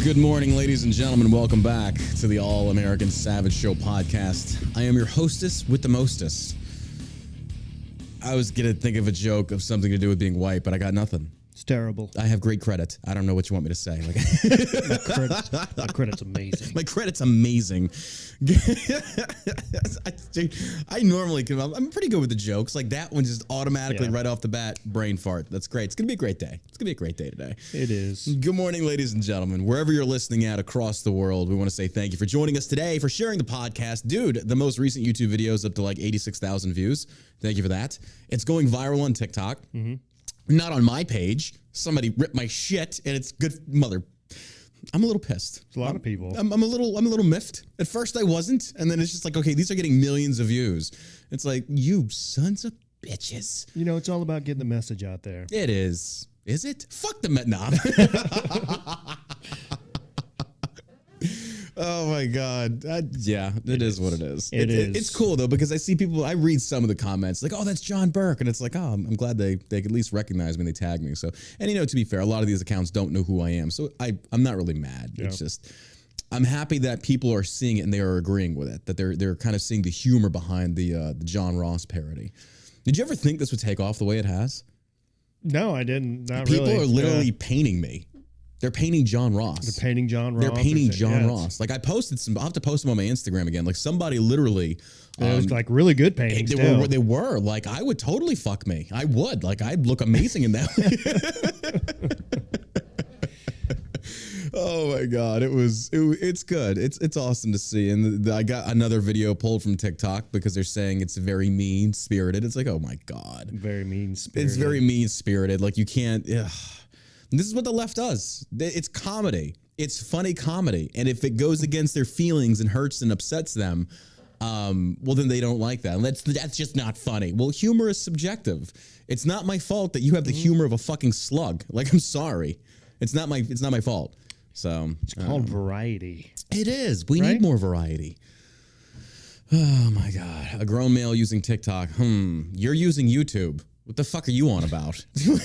Good morning, ladies and gentlemen. Welcome back to the All-American Savage Show podcast. I am your hostess with the mostest. I was going to think of a joke of something to do with being white, but I got nothing. It's terrible. I have great credit. I don't know what you want me to say. My credit's amazing. My credit's amazing. I normally come up. I'm pretty good with the jokes. Like that one just automatically right off the bat, brain fart. That's great. It's going to be a great day. It's going to be a great day today. It is. Good morning, ladies and gentlemen. Wherever you're listening at across the world, we want to say thank you for joining us today, for sharing the podcast. Dude, the most recent YouTube video is up to like 86,000 views. Thank you for that. It's going viral on TikTok. Mm-hmm. Not on my page. Somebody ripped my shit, and it's good. I'm a little pissed. It's a lot of people. I'm a little miffed. At first, I wasn't, and then it's just like, okay, these are getting millions of views. It's like, you sons of bitches. You know, it's all about getting the message out there. It is. Is it? Fuck the Nah. Oh my God. Yeah, it is what it is. It is. It's cool though, because I see people, I read some of the comments like, oh, that's John Burke. And it's like, oh, I'm glad they at least recognize me and they tag me. So, and you know, to be fair, a lot of these accounts don't know who I am. So I'm not really mad. Yeah. It's just, I'm happy that people are seeing it and they are agreeing with it, that they're kind of seeing the humor behind the John Ross parody. Did you ever think this would take off the way it has? No, I didn't. Not people really. People are literally painting me. They're painting John Ross. They're painting John Ross. They're painting John Ross. Like I posted some. I'll have to post them on my Instagram again. Like somebody literally. It was like really good paintings. They were like, I would totally fuck me. I would. Like I'd look amazing in that. Oh my God, it's good. It's awesome to see. And I got another video pulled from TikTok because they're saying it's very mean spirited. It's like, oh my God, very mean spirited. It's very mean spirited. Like you can't. Ugh. This is what the left does. It's comedy. It's funny comedy. And if it goes against their feelings and hurts and upsets them, well, then they don't like that. That's just not funny. Well, humor is subjective. It's not my fault that you have the humor of a fucking slug. Like, I'm sorry. It's not my fault. So it's called variety. It is. We need more variety. Oh my God. A grown male using TikTok. You're using YouTube. What the fuck are you on about? He's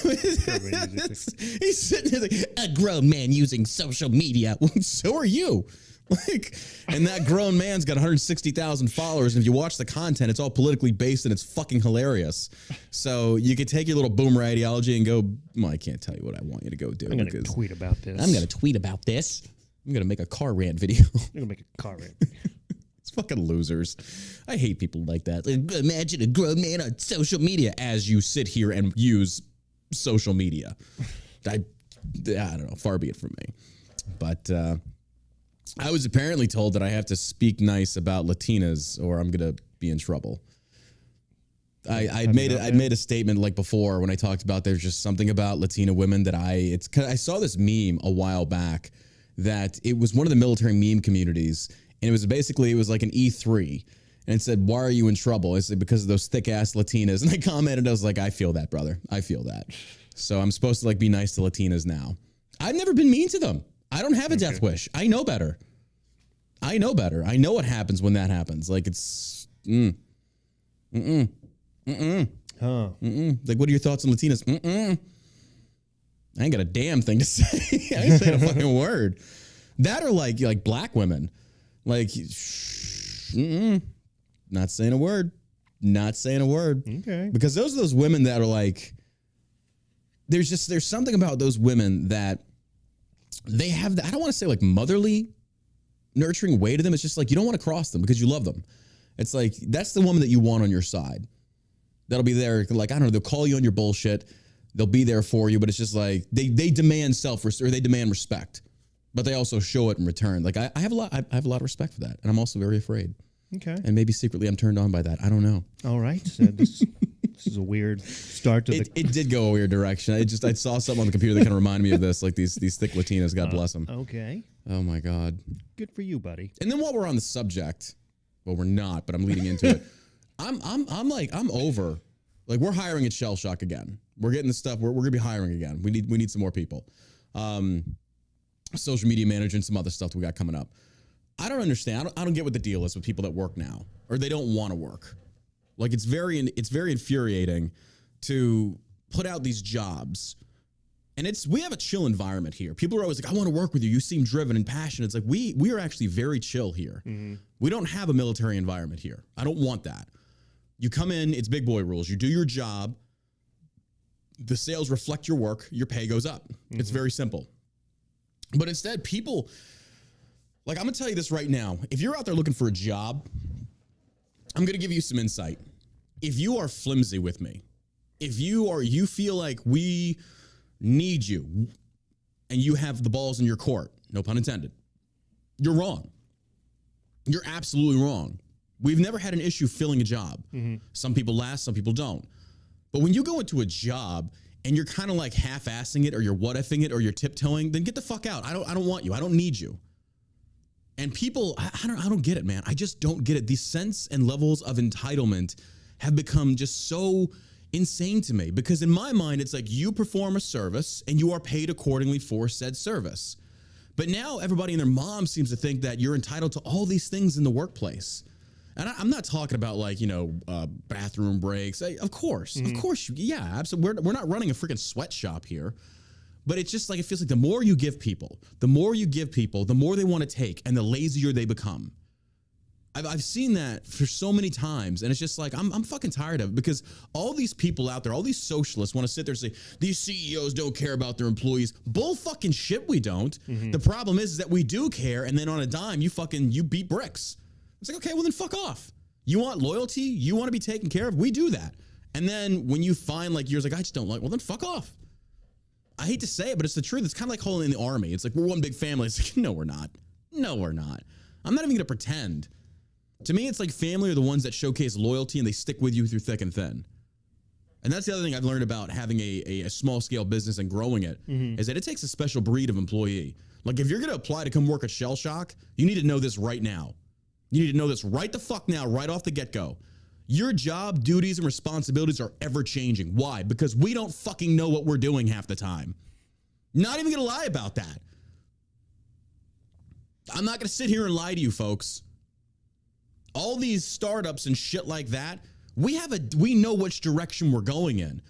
sitting there like, a grown man using social media. So are you. Like, and that grown man's got 160,000 followers. And if you watch the content, it's all politically based and it's fucking hilarious. So you could take your little boomer ideology and go, well, I can't tell you what I want you to go do. I'm going to tweet about this. I'm going to tweet about this. I'm going to make a car rant video. I'm going to make a car rant. Fucking losers. I hate people like that. Like, imagine a grown man on social media as you sit here and use social media. I don't know. Far be it from me. But I was apparently told that I have to speak nice about Latinas or I'm going to be in trouble. I'd made a statement like before when I talked about there's just something about Latina women that I saw this meme a while back that it was one of the military meme communities. And it was like an E3. And it said, why are you in trouble? I said, because of those thick ass Latinas. And I commented, I was like, I feel that, brother. I feel that. So I'm supposed to like be nice to Latinas now. I've never been mean to them. I don't have a death wish. I know better. I know what happens when that happens. Like it's, Like, what are your thoughts on Latinas? I ain't got a damn thing to say. I ain't saying a fucking word. That or like black women. Like, not saying a word. Not saying a word. Okay. Because those are those women that are like, there's something about those women that they have, I don't want to say like motherly nurturing way to them. It's just like, you don't want to cross them because you love them. It's like, that's the woman that you want on your side. That'll be there. Like, I don't know, they'll call you on your bullshit. They'll be there for you, but it's just like, they demand they demand respect. But they also show it in return. Like I have a lot of respect for that, and I'm also very afraid. Okay. And maybe secretly I'm turned on by that. I don't know. All right. So this is a weird start to It did go a weird direction. I saw something on the computer that kind of reminded me of this, like these thick Latinas. God bless them. Okay. Oh my God. Good for you, buddy. And then while we're on the subject, well, we're not, but I'm leading into it. I'm over. Like we're hiring at Shell Shock again. We're getting the stuff. We're gonna be hiring again. We need some more people. Social media manager and some other stuff that we got coming up. I don't understand. I don't get what the deal is with people that work now or they don't want to work. Like it's very infuriating to put out these jobs And we have a chill environment here. People are always like, I want to work with you. You seem driven and passionate. It's like, we are actually very chill here. We don't have a military environment here. I don't want that. You come in, it's big boy rules. You do your job. The sales reflect your work. Your pay goes up. It's very simple. But instead, people, like, I'm going to tell you this right now. If you're out there looking for a job, I'm going to give you some insight. If you are flimsy with me, if you feel like we need you and you have the balls in your court, no pun intended, you're wrong. You're absolutely wrong. We've never had an issue filling a job. Some people last, some people don't. But when you go into a job and you're kind of like half-assing it, or you're what-ifing it, or you're tiptoeing, then get the fuck out. I don't want you. I don't need you. And people, I don't get it, man. I just don't get it. These sense and levels of entitlement have become just so insane to me, because in my mind, it's like you perform a service and you are paid accordingly for said service. But now everybody and their mom seems to think that you're entitled to all these things in the workplace. And I'm not talking about like, bathroom breaks. Of course, yeah, absolutely. We're not running a freaking sweatshop here. But it's just like, it feels like the more you give people, the more they want to take, and the lazier they become. I've seen that for so many times, and it's just like, I'm fucking tired of it, because all these people out there, all these socialists want to sit there and say, these CEOs don't care about their employees. Bull fucking shit, we don't. The problem is that we do care, and then on a dime, you beat bricks. It's like, okay, well then fuck off. You want loyalty? You want to be taken care of? We do that. And then when you find like, you're like, I just don't like, well then fuck off. I hate to say it, but it's the truth. It's kind of like holding in the army. It's like, we're one big family. It's like, no, we're not. No, we're not. I'm not even going to pretend. To me, it's like family are the ones that showcase loyalty, and they stick with you through thick and thin. And that's the other thing I've learned about having a small scale business and growing it, is that it takes a special breed of employee. Like, if you're going to apply to come work at Shell Shock, you need to know this right now. You need to know this right the fuck now, right off the get-go. Your job, duties, and responsibilities are ever changing. Why? Because we don't fucking know what we're doing half the time. Not even going to lie about that. I'm not going to sit here and lie to you, folks. All these startups and shit like that, we know which direction we're going in.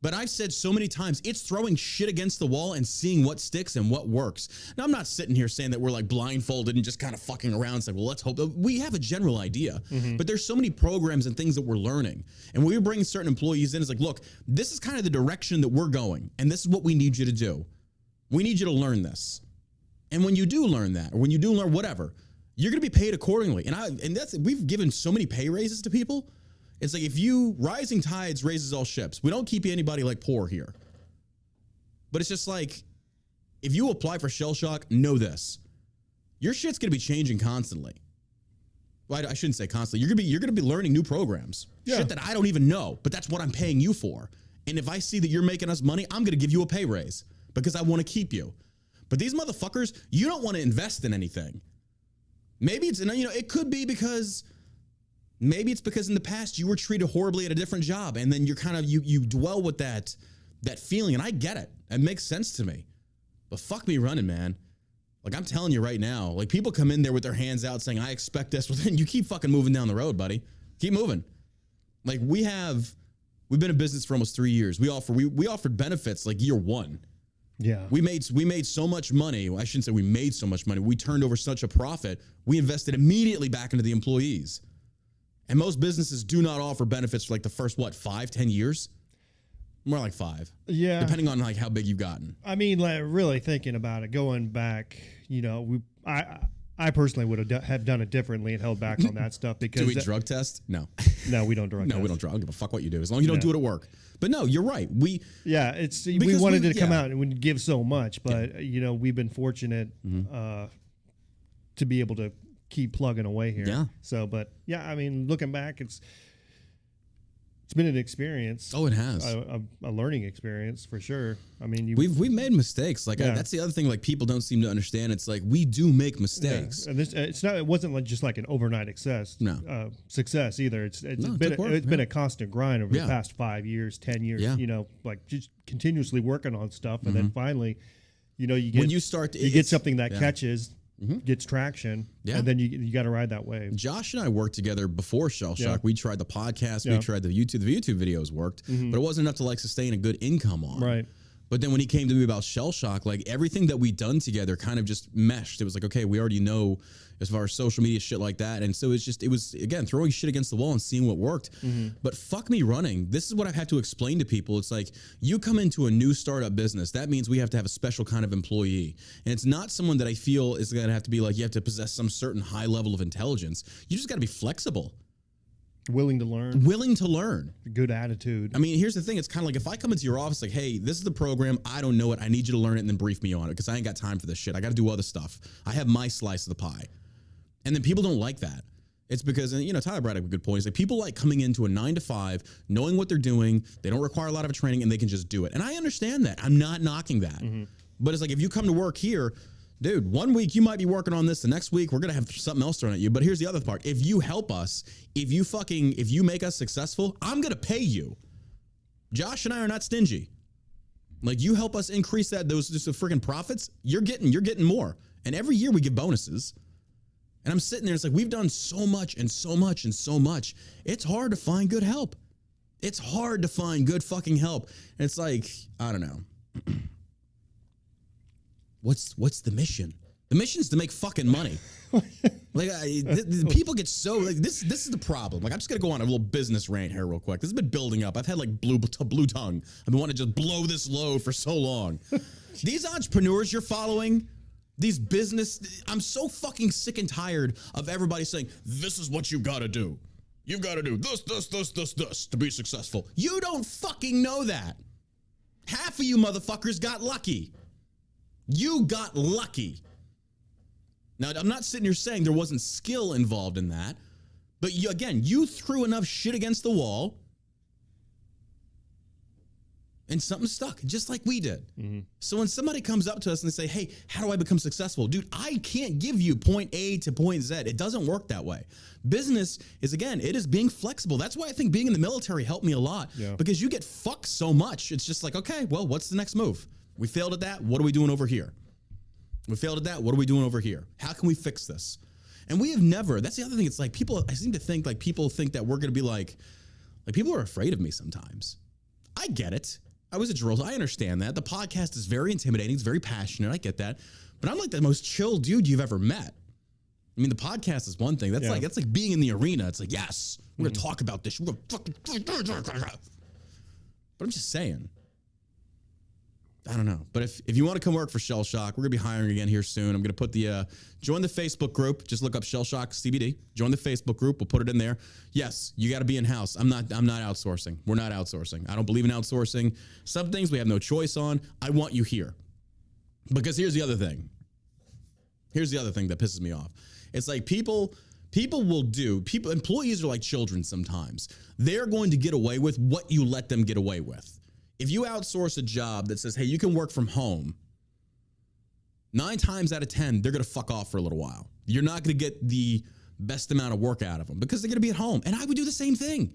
But I've said so many times, it's throwing shit against the wall and seeing what sticks and what works. Now, I'm not sitting here saying that we're like blindfolded and just kind of fucking around. It's like, well, let's hope. We have a general idea, but there's so many programs and things that we're learning. And when we bring certain employees in, it's like, look, this is kind of the direction that we're going, and this is what we need you to do. We need you to learn this. And when you do learn that, or when you do learn whatever, you're going to be paid accordingly. And we've given so many pay raises to people. It's like, rising tides raises all ships. We don't keep anybody like poor here. But it's just like, if you apply for Shell Shock, know this. Your shit's going to be changing constantly. Well, I shouldn't say constantly. You're going to be learning new programs. Yeah. Shit that I don't even know, but that's what I'm paying you for. And if I see that you're making us money, I'm going to give you a pay raise because I want to keep you. But these motherfuckers, you don't want to invest in anything. Maybe it's, it could be because... Maybe it's because in the past you were treated horribly at a different job, and then you're kind of, you dwell with that feeling, and I get it. It makes sense to me. But fuck me running, man. Like, I'm telling you right now, like, people come in there with their hands out saying, I expect this. Well, then you keep fucking moving down the road, buddy. Keep moving. Like, we've been in business for almost 3 years. We offered benefits like year one. Yeah. We made so much money. Well, I shouldn't say we made so much money. We turned over such a profit. We invested immediately back into the employees. And most businesses do not offer benefits for like the first, 5-10 years? More like 5. Yeah. Depending on like how big you've gotten. I mean, like, really thinking about it, going back, I personally would have done it differently and held back on that stuff because... Do we drug test? No. No, we don't drug test. No, we don't drug. I don't give a fuck what you do. As long as you don't do it at work. But no, you're right. We wanted to come out and we give so much, but we've been fortunate to be able to keep plugging away here. Yeah. So, but yeah, I mean, looking back, it's been an experience. Oh, it has a learning experience for sure. I mean, we've made mistakes. Like that's the other thing. Like people don't seem to understand. It's like we do make mistakes. Yeah. And it wasn't like just like an overnight success. No. Success either. It's been a constant grind over the past 5 years, 10 years. Yeah. Like just continuously working on stuff, and then finally, you get something that catches. Gets traction, and then you got to ride that wave. Josh and I worked together before Shell Shock. We tried the podcast, we tried the YouTube. The YouTube videos worked, but it wasn't enough to like sustain a good income on. Right. But then when he came to me about Shell Shock, like everything that we'd done together kind of just meshed. It was like, okay, we already know as far as social media shit like that. And so it was, again, throwing shit against the wall and seeing what worked. But fuck me running. This is what I've had to explain to people. It's like, you come into a new startup business. That means we have to have a special kind of employee. And it's not someone that I feel is going to have to be like, you have to possess some certain high level of intelligence. You just got to be flexible. Willing to learn. Good attitude. I mean, here's the thing. It's kind of like if I come into your office like, hey, this is the program. I don't know it. I need you to learn it and then brief me on it because I ain't got time for this shit. I got to do other stuff. I have my slice of the pie. And then people don't like that. It's because, and you know, Tyler brought up a good point. It's like people like coming into a 9 to 5, knowing what they're doing. They don't require a lot of training and they can just do it. And I understand that. I'm not knocking that. But it's like if you come to work here, dude, 1 week you might be working on this. The next week we're going to have something else thrown at you. But here's the other part. If you help us, if you make us successful, I'm going to pay you. Josh and I are not stingy. Like you help us increase those just the freaking profits, you're getting more. And every year we give bonuses. And I'm sitting there, it's like we've done so much and so much and so much. It's hard to find good help. It's hard to find good fucking help. And it's like, I don't know. What's the mission? The mission is to make fucking money. Like people get so like this is the problem. Like I'm just gonna go on a little business rant here real quick. This has been building up. I've had like blue tongue. I've been wanting to just blow this load for so long. These entrepreneurs you're following, these business, I'm so fucking sick and tired of everybody saying, this is what you've got to do. You've got to do this to be successful. You don't fucking know that. Half of you motherfuckers got lucky. You got lucky. Now, I'm not sitting here saying there wasn't skill involved in that, but you threw enough shit against the wall and something stuck, just like we did. So when somebody comes up to us and they say, hey, how do I become successful? Dude, I can't give you point A to point Z. It doesn't work that way. Business is, again, it is being flexible. That's why I think being in the military helped me a lot because you get fucked so much. It's just like, okay, well, what's the next move? We failed at that. What are we doing over here? We failed at that. What are we doing over here? How can we fix this? And we have never, that's the other thing. It's like I seem to think like people think that we're going to be like people are afraid of me sometimes. I get it. I was a drill. I understand that. The podcast is very intimidating. It's very passionate. I get that. But I'm like the most chill dude you've ever met. I mean, the podcast is one thing. That's like being in the arena. It's like, yes, we're going to talk about this. We're going to fucking. But I'm just saying. I don't know. But if you want to come work for Shell Shock, we're going to be hiring again here soon. I'm going to put join the Facebook group. Just look up Shell Shock CBD. Join the Facebook group. We'll put it in there. Yes, you got to be in-house. I'm not outsourcing. We're not outsourcing. I don't believe in outsourcing. Some things we have no choice on. I want you here. Because here's the other thing. Here's the other thing that pisses me off. It's like employees are like children sometimes. They're going to get away with what you let them get away with. If you outsource a job that says, hey, you can work from home, 9 times out of 10, they're going to fuck off for a little while. You're not going to get the best amount of work out of them because they're going to be at home. And I would do the same thing.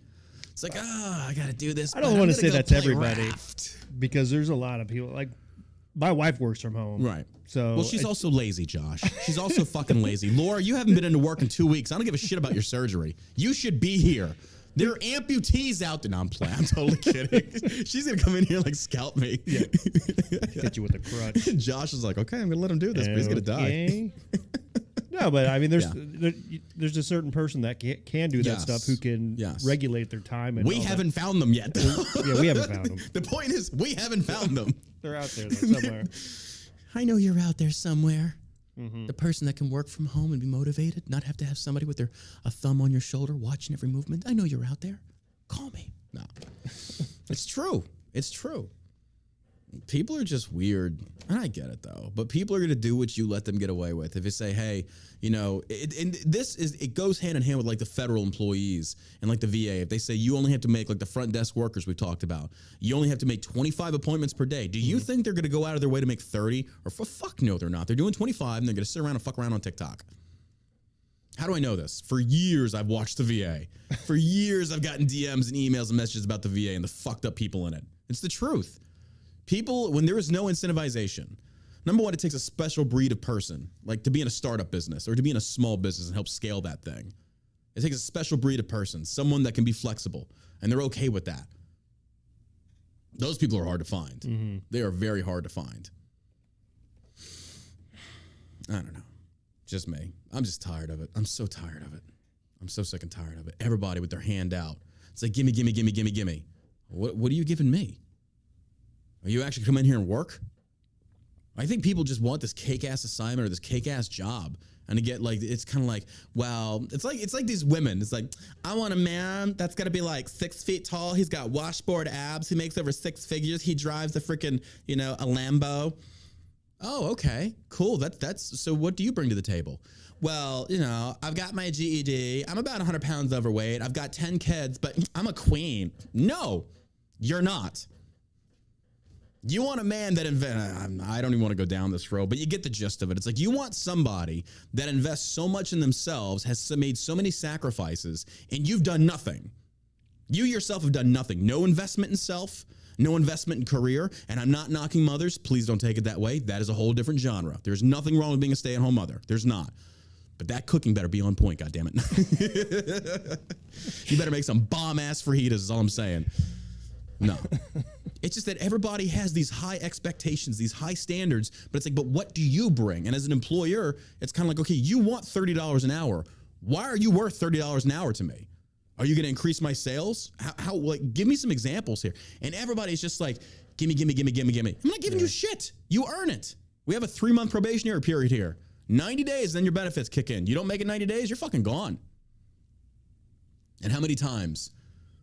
It's like, I got to do this. I don't want to say that's everybody because there's a lot of people like my wife works from home. Right. So well, she's also lazy, Josh. She's also fucking lazy. Laura, you haven't been into work in 2 weeks. I don't give a shit about your surgery. You should be here. There are amputees out there. No, I'm playing. I'm totally kidding. She's going to come in here like scalp me. Yeah. Hit you with a crutch. Josh is like, okay, I'm going to let him do this, but he's going to die. No, but I mean, there's a certain person that can do that stuff who can regulate their time. And we haven't found them yet. We haven't found them. The point is, we haven't found them. They're out there somewhere. I know you're out there somewhere. The person that can work from home and be motivated, not have to have somebody with a thumb on your shoulder watching every movement. I know you're out there. Call me. No. It's true. It's true. People are just weird. And I get it, though. But people are going to do what you let them get away with. If you say, hey, it goes hand in hand with like the federal employees and like the VA. If they say you only have to make like the front desk workers we've talked about, you only have to make 25 appointments per day. Do you think they're going to go out of their way to make 30? Or fuck no, they're not. They're doing 25 and they're going to sit around and fuck around on TikTok. How do I know this? For years, I've watched the VA. For years, I've gotten DMs and emails and messages about the VA and the fucked up people in it. It's the truth. People, when there is no incentivization, number one, it takes a special breed of person, like to be in a startup business or to be in a small business and help scale that thing. It takes a special breed of person, someone that can be flexible, and they're okay with that. Those people are hard to find. Mm-hmm. They are very hard to find. I don't know. Just me. I'm just tired of it. I'm so tired of it. I'm so sick and tired of it. Everybody with their hand out. It's like, gimme, gimme, gimme, gimme, gimme. What are you giving me? Are you actually coming in here and work? I think people just want this cake-ass assignment or this cake-ass job. And to get like, it's kind of like, well, it's like these women. It's like, I want a man that's got to be like 6 feet tall. He's got washboard abs. He makes over 6 figures. He drives a freaking, a Lambo. Oh, okay, cool. That's so what do you bring to the table? Well, I've got my GED. I'm about 100 pounds overweight. I've got 10 kids, but I'm a queen. No, you're not. You want a man that I don't even want to go down this road, but you get the gist of it. It's like you want somebody that invests so much in themselves, has made so many sacrifices, and you've done nothing. You yourself have done nothing. No investment in self, no investment in career, and I'm not knocking mothers. Please don't take it that way. That is a whole different genre. There's nothing wrong with being a stay-at-home mother. There's not. But that cooking better be on point, goddammit. You better make some bomb-ass fajitas is all I'm saying. No. It's just that everybody has these high expectations, these high standards, but it's like, but what do you bring? And as an employer, it's kind of like, okay, you want $30 an hour. Why are you worth $30 an hour to me? Are you going to increase my sales? How like, give me some examples here. And everybody's just like, gimme, gimme, gimme, gimme, gimme. I'm not giving you shit. You earn it. We have a 3-month probationary period here. 90 days, then your benefits kick in. You don't make it 90 days, you're fucking gone. And how many times?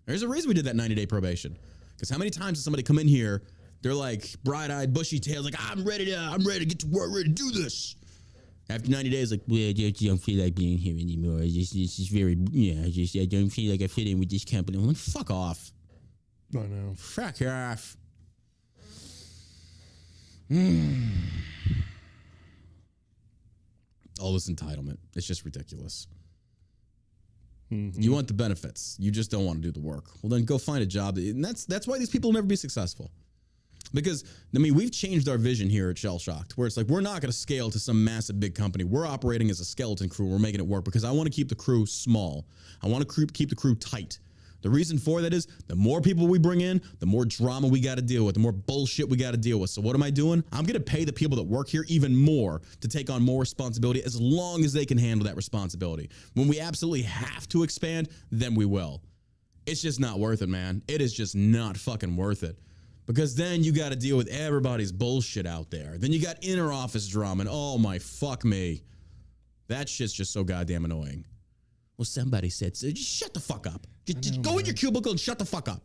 There's a reason we did that 90-day probation. Because how many times does somebody come in here, they're like bright-eyed, bushy-tailed, like, I'm ready to get to work, ready to do this. After 90 days, like, well, I just don't feel like being here anymore. It's just very, I don't feel like I fit in with this company. I'm like, fuck off. I know. Fuck off. All this entitlement. It's just ridiculous. Mm-hmm. You want the benefits. You just don't want to do the work. Well, then go find a job. And that's why these people will never be successful. Because, we've changed our vision here at Shell Shocked, where it's like, we're not going to scale to some massive big company. We're operating as a skeleton crew. We're making it work because I want to keep the crew small. I want to keep the crew tight. The reason for that is the more people we bring in, the more drama we got to deal with, the more bullshit we got to deal with. So what am I doing? I'm going to pay the people that work here even more to take on more responsibility as long as they can handle that responsibility. When we absolutely have to expand, then we will. It's just not worth it, man. It is just not fucking worth it. Because then you got to deal with everybody's bullshit out there. Then you got inner office drama, and oh my fuck me. That shit's just so goddamn annoying. Well, somebody said, so just shut the fuck up. Just go in your cubicle and shut the fuck up.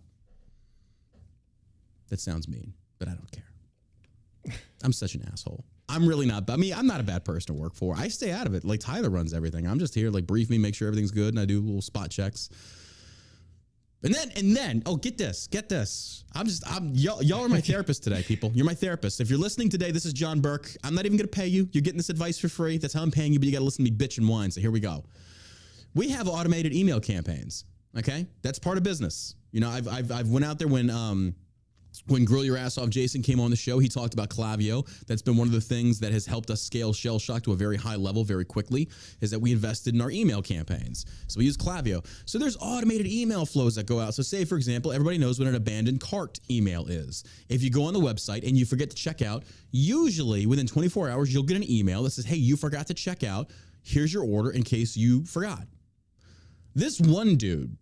That sounds mean, but I don't care. I'm such an asshole. I'm really not. I'm not a bad person to work for. I stay out of it. Like Tyler runs everything. I'm just here, like brief me, make sure everything's good, and I do little spot checks. And then, oh, get this. Y'all are my therapist today, people. You're my therapist. If you're listening today, this is John Burke. I'm not even going to pay you. You're getting this advice for free. That's how I'm paying you, but you got to listen to me bitch and whine. So here we go. We have automated email campaigns. Okay, that's part of business. I've went out there when Grill Your Ass Off Jason came on the show. He talked about Klaviyo. That's been one of the things that has helped us scale Shell Shock to a very high level very quickly. Is that we invested in our email campaigns. So we use Klaviyo. So there's automated email flows that go out. So say for example, everybody knows what an abandoned cart email is. If you go on the website and you forget to check out, usually within 24 hours you'll get an email that says, "Hey, you forgot to check out. Here's your order in case you forgot." This one dude,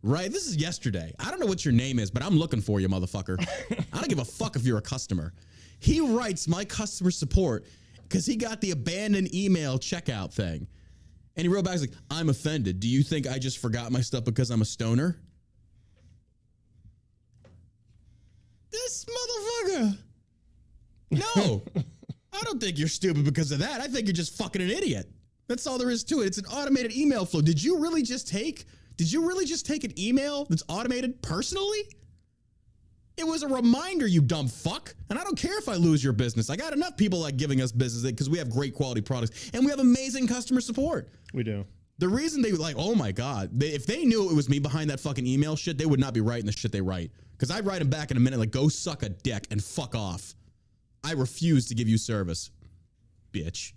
right? This is yesterday. I don't know what your name is, but I'm looking for you, motherfucker. I don't give a fuck if you're a customer. He writes my customer support because he got the abandoned email checkout thing. And he wrote back, he's like, "I'm offended. Do you think I just forgot my stuff because I'm a stoner?" This motherfucker. No, I don't think you're stupid because of that. I think you're just fucking an idiot. That's all there is to it. It's an automated email flow. Did you really just take an email that's automated personally? It was a reminder, you dumb fuck. And I don't care if I lose your business. I got enough people like giving us business because we have great quality products and we have amazing customer support. We do. The reason they like, oh my God, if they knew it was me behind that fucking email shit, they would not be writing the shit they write. Because I'd write them back in a minute like, go suck a dick and fuck off. I refuse to give you service, bitch.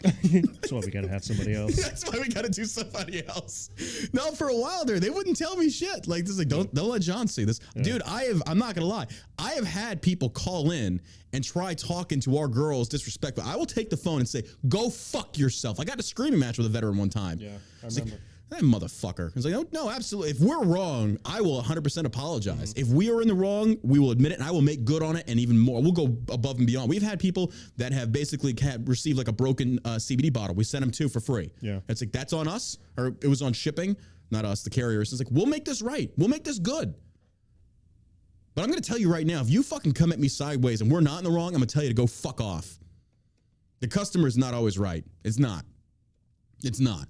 That's why we got to have somebody else. That's why we got to do somebody else. No, for a while there, they wouldn't tell me shit. Like, this is like, don't let John see this. Yeah. Dude, I'm not going to lie. I have had people call in and try talking to our girls disrespectful. I will take the phone and say, go fuck yourself. I got a screaming match with a veteran one time. Yeah, I remember. Like, that motherfucker. It's like, oh, no, absolutely. If we're wrong, I will 100% apologize. If we are in the wrong, we will admit it, and I will make good on it, and even more. We'll go above and beyond. We've had people that have basically received like a broken CBD bottle. We sent them 2 for free. Yeah. It's like, that's on us, or it was on shipping, not us, the carriers. It's like, we'll make this right. We'll make this good. But I'm going to tell you right now, if you fucking come at me sideways and we're not in the wrong, I'm going to tell you to go fuck off. The customer is not always right. It's not. It's not.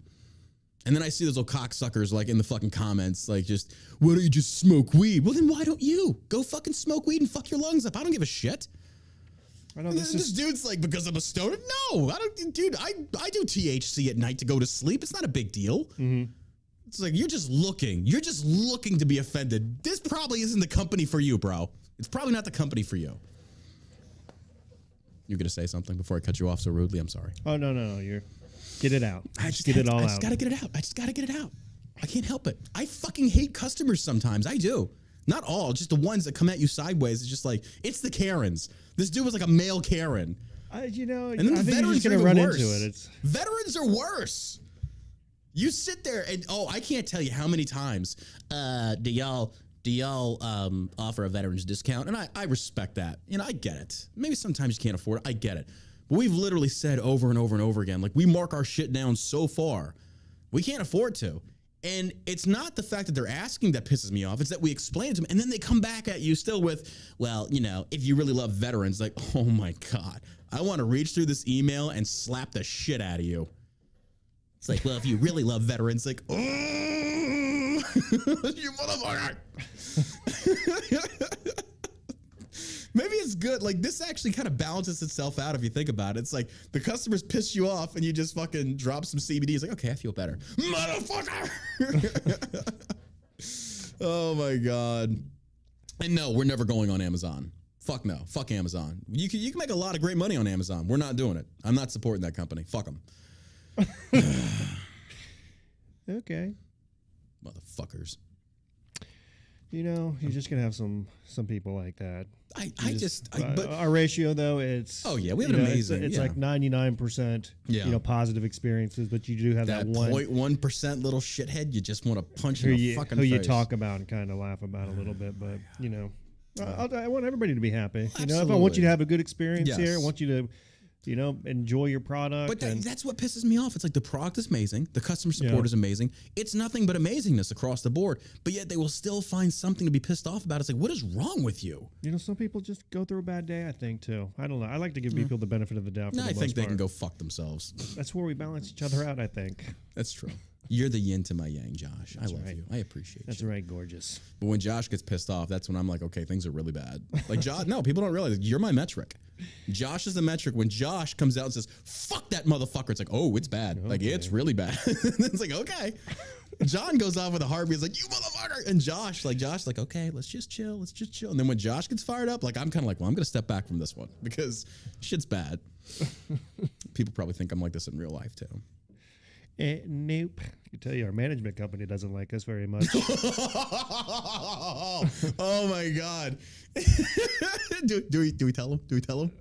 And then I see those little cocksuckers like in the fucking comments, like just, why don't you just smoke weed? Well, then why don't you? Go fucking smoke weed and fuck your lungs up. I don't give a shit. I know this dude's like, because I'm a stoner? No, I don't, dude, I do THC at night to go to sleep. It's not a big deal. Mm-hmm. It's like, you're just looking to be offended. This probably isn't the company for you, bro. It's probably not the company for you. You're going to say something before I cut you off so rudely? I'm sorry. Oh, no. Get it out. I just get it all out. I just got to get it out. I just got to get it out. I can't help it. I fucking hate customers sometimes. I do. Not all, just the ones that come at you sideways. It's just like, it's the Karens. This dude was like a male Karen. And then the veterans are going to run worse. into it. Veterans are worse. You sit there and, I can't tell you how many times, do y'all offer a veterans discount? And I respect that. I get it. Maybe sometimes you can't afford it. I get it. But we've literally said over and over and over again, like, we mark our shit down so far, we can't afford to. And it's not the fact that they're asking that pisses me off. It's that we explain it to them, and then they come back at you still with, well, if you really love veterans, like, oh my God, I want to reach through this email and slap the shit out of you. It's like, well, if you really love veterans, like, oh, you motherfucker. Maybe it's good. Like, this actually kind of balances itself out if you think about it. It's like the customers piss you off and you just fucking drop some CBD. It's like, okay, I feel better. Motherfucker. Oh, my God. And no, we're never going on Amazon. Fuck no. Fuck Amazon. You can make a lot of great money on Amazon. We're not doing it. I'm not supporting that company. Fuck them. Okay. Motherfuckers. You're just gonna have some people like that. But our ratio though, it's we have an amazing. It's like 99%. Positive experiences, but you do have that 0.1% little shithead. You just want to punch in the fucking face. Who you face. talk about and kind of laugh about a little bit, but I want everybody to be happy. Absolutely. If I want you to have a good experience here, I want you to. Enjoy your product. But that's what pisses me off. It's like the product is amazing. The customer support is amazing. It's nothing but amazingness across the board. But yet they will still find something to be pissed off about. It's like, what is wrong with you? Some people just go through a bad day, I think, too. I don't know. I like to give people the benefit of the doubt. I think they can go fuck themselves. That's where we balance each other out, I think. That's true. You're the yin to my yang, Josh. I love you. I appreciate you. That's right, gorgeous. But when Josh gets pissed off, that's when I'm like, okay, things are really bad. Like, Josh, no, people don't realize you're my metric. Josh is the metric. When Josh comes out and says, fuck that motherfucker, it's like, oh, it's bad. Okay. Like, it's really bad. It's like, okay. John goes off with a heartbeat. He's like, you motherfucker. And Josh, okay, let's just chill. And then when Josh gets fired up, like, I'm kind of like, well, I'm going to step back from this one because shit's bad. People probably think I'm like this in real life, too. Nope. I can tell you, our management company doesn't like us very much. Oh my God. do we tell them? Do we tell them?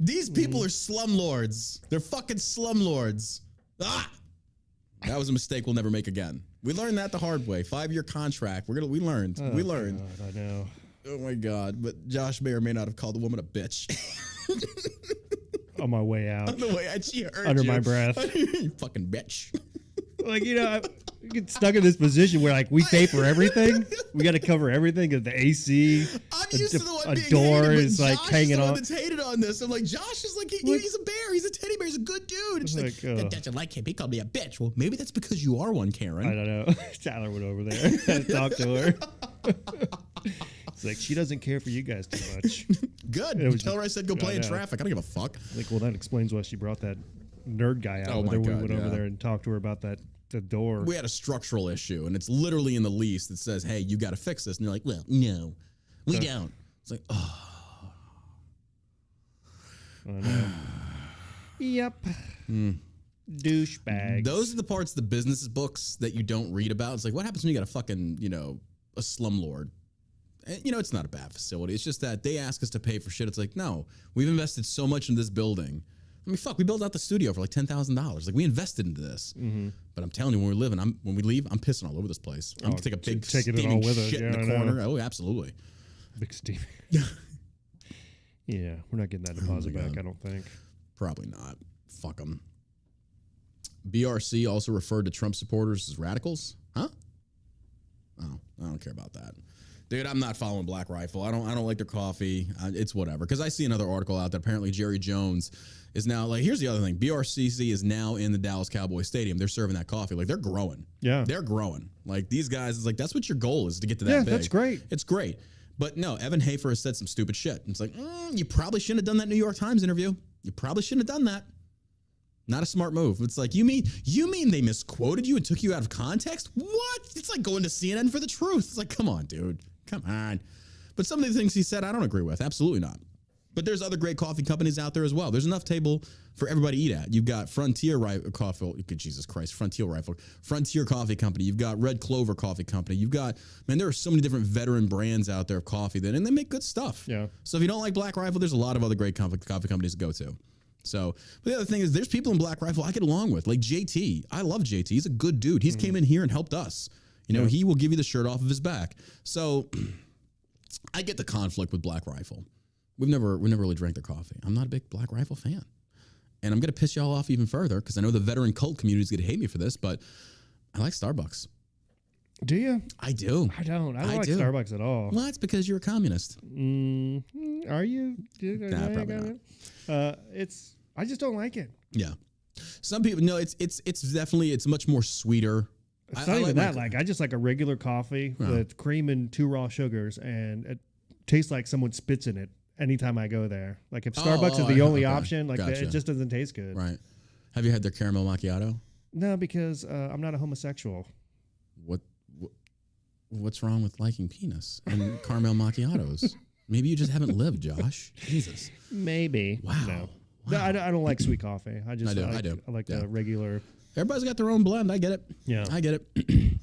These people are slumlords. They're fucking slumlords. Ah! That was a mistake we'll never make again. We learned that the hard way. 5-year contract. We learned. We learned. God, I know. Oh my God. But Josh may or may not have called the woman a bitch. On my way out. On the way out, she heard under my breath. You fucking bitch. Like, I get stuck in this position where, like, we pay for everything. We got to cover everything. The AC, I'm used to the one being door hated, is like Josh hanging on. That's hated on this. I'm like, Josh is like, he's a bear. He's a teddy bear. He's a good dude. And she's like, that doesn't like him. He called me a bitch. Well, maybe that's because you are one, Karen. I don't know. Tyler went over there and talked to her. It's like, she doesn't care for you guys too much. Good. Tell her I said go play in traffic. I don't give a fuck. Like, well, that explains why she brought that nerd guy out. We went over there and talked to her about the door. We had a structural issue, and it's literally in the lease that says, hey, you got to fix this. And they're like, well, no, we don't. It's like, oh. I know. Yep. Douchebags. Those are the parts of the business books that you don't read about. It's like, what happens when you got a fucking, a slumlord? And, it's not a bad facility. It's just that they ask us to pay for shit. It's like, no, we've invested so much in this building. I mean, fuck, we built out the studio for like $10,000. Like, we invested into this. Mm-hmm. But I'm telling you, when we leave, I'm pissing all over this place. I'm gonna take a big steaming shit in the corner. Oh, absolutely. Big steaming. Yeah, we're not getting that deposit back, I don't think. Probably not. Fuck them. BRC also referred to Trump supporters as radicals. Huh? Oh, I don't care about that. Dude, I'm not following Black Rifle. I don't like their coffee. It's whatever. Because I see another article out that apparently Jerry Jones is now like. Here's the other thing. BRCC is now in the Dallas Cowboys Stadium. They're serving that coffee. Like, they're growing. Yeah, they're growing. Like, these guys is like, that's what your goal is, to get to that. Yeah, big. That's great. It's great. But no, Evan Hafer has said some stupid shit. It's like, you probably shouldn't have done that New York Times interview. You probably shouldn't have done that. Not a smart move. It's like, you mean they misquoted you and took you out of context? What? It's like going to CNN for the truth. It's like, come on, dude. Come on. But some of the things he said, I don't agree with. Absolutely not. But there's other great coffee companies out there as well. There's enough table for everybody to eat at. You've got Frontier Coffee. Jesus Christ. Frontier Coffee Company. You've got Red Clover Coffee Company. You've got, man, there are so many different veteran brands out there of coffee and they make good stuff. Yeah. So if you don't like Black Rifle, there's a lot of other great coffee companies to go to. So, but the other thing is, there's people in Black Rifle I get along with, like JT. I love JT. He's a good dude. He's came in here and helped us. He will give you the shirt off of his back. So, I get the conflict with Black Rifle. We've never really drank their coffee. I'm not a big Black Rifle fan, and I'm gonna piss y'all off even further because I know the veteran cult community is gonna hate me for this, but I like Starbucks. Do you? I do. I don't. I don't like Starbucks at all. Well, that's because you're a communist. Are you? Nah, probably not. I just don't like it. Yeah. Some people, no, it's definitely, it's much more sweeter. It's not even that. I just like a regular coffee with cream and 2 raw sugars, and it tastes like someone spits in it anytime I go there. Like, if Starbucks is the only option, it just doesn't taste good. Right. Have you had their caramel macchiato? No, because I'm not a homosexual. What's wrong with liking penis and caramel macchiatos? Maybe you just haven't lived, Josh. Jesus. Maybe. Wow. No, I don't like sweet coffee. I do. I like the regular. Everybody's got their own blend. I get it. Yeah. I get it.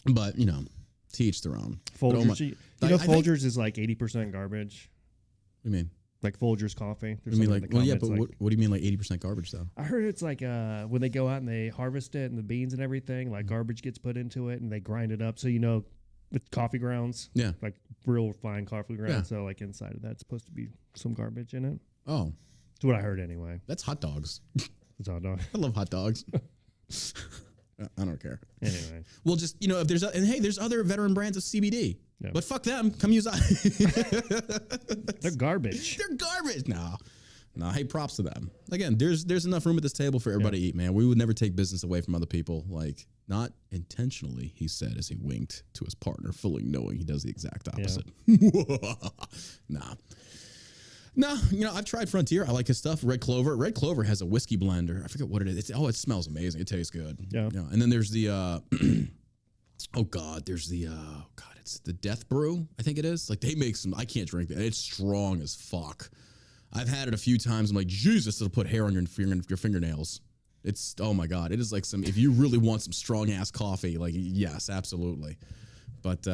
But, to each their own. Folgers. Folgers is like 80% garbage. What do you mean? Like Folgers coffee. What do you mean, what do you mean like 80% garbage, though? I heard it's like when they go out and they harvest it and the beans and everything, like garbage gets put into it and they grind it up. So, with coffee grounds. Yeah. Like real fine coffee grounds. Yeah. So, like, inside of that, it's supposed to be some garbage in it. Oh. That's what I heard anyway. That's hot dogs. It's hot dog. I love hot dogs. I don't care. Anyway. Well, just, if there's other veteran brands of CBD. Yeah. But fuck them. Come use They're garbage. They're garbage. No, hey, props to them. Again, there's enough room at this table for everybody to eat, man. We would never take business away from other people. Like, not intentionally, he said as he winked to his partner, fully knowing he does the exact opposite. Yeah. No, I've tried Frontier. I like his stuff. Red Clover. Red Clover has a whiskey blender. I forget what it is. It smells amazing. It tastes good. Yeah. And then there's the, it's the Death Brew, I think it is. Like, they make some, I can't drink that. It's strong as fuck. I've had it a few times. I'm like, Jesus, it'll put hair on your fingernails. It's, oh my God. It is like if you really want some strong ass coffee, like, yes, absolutely. But,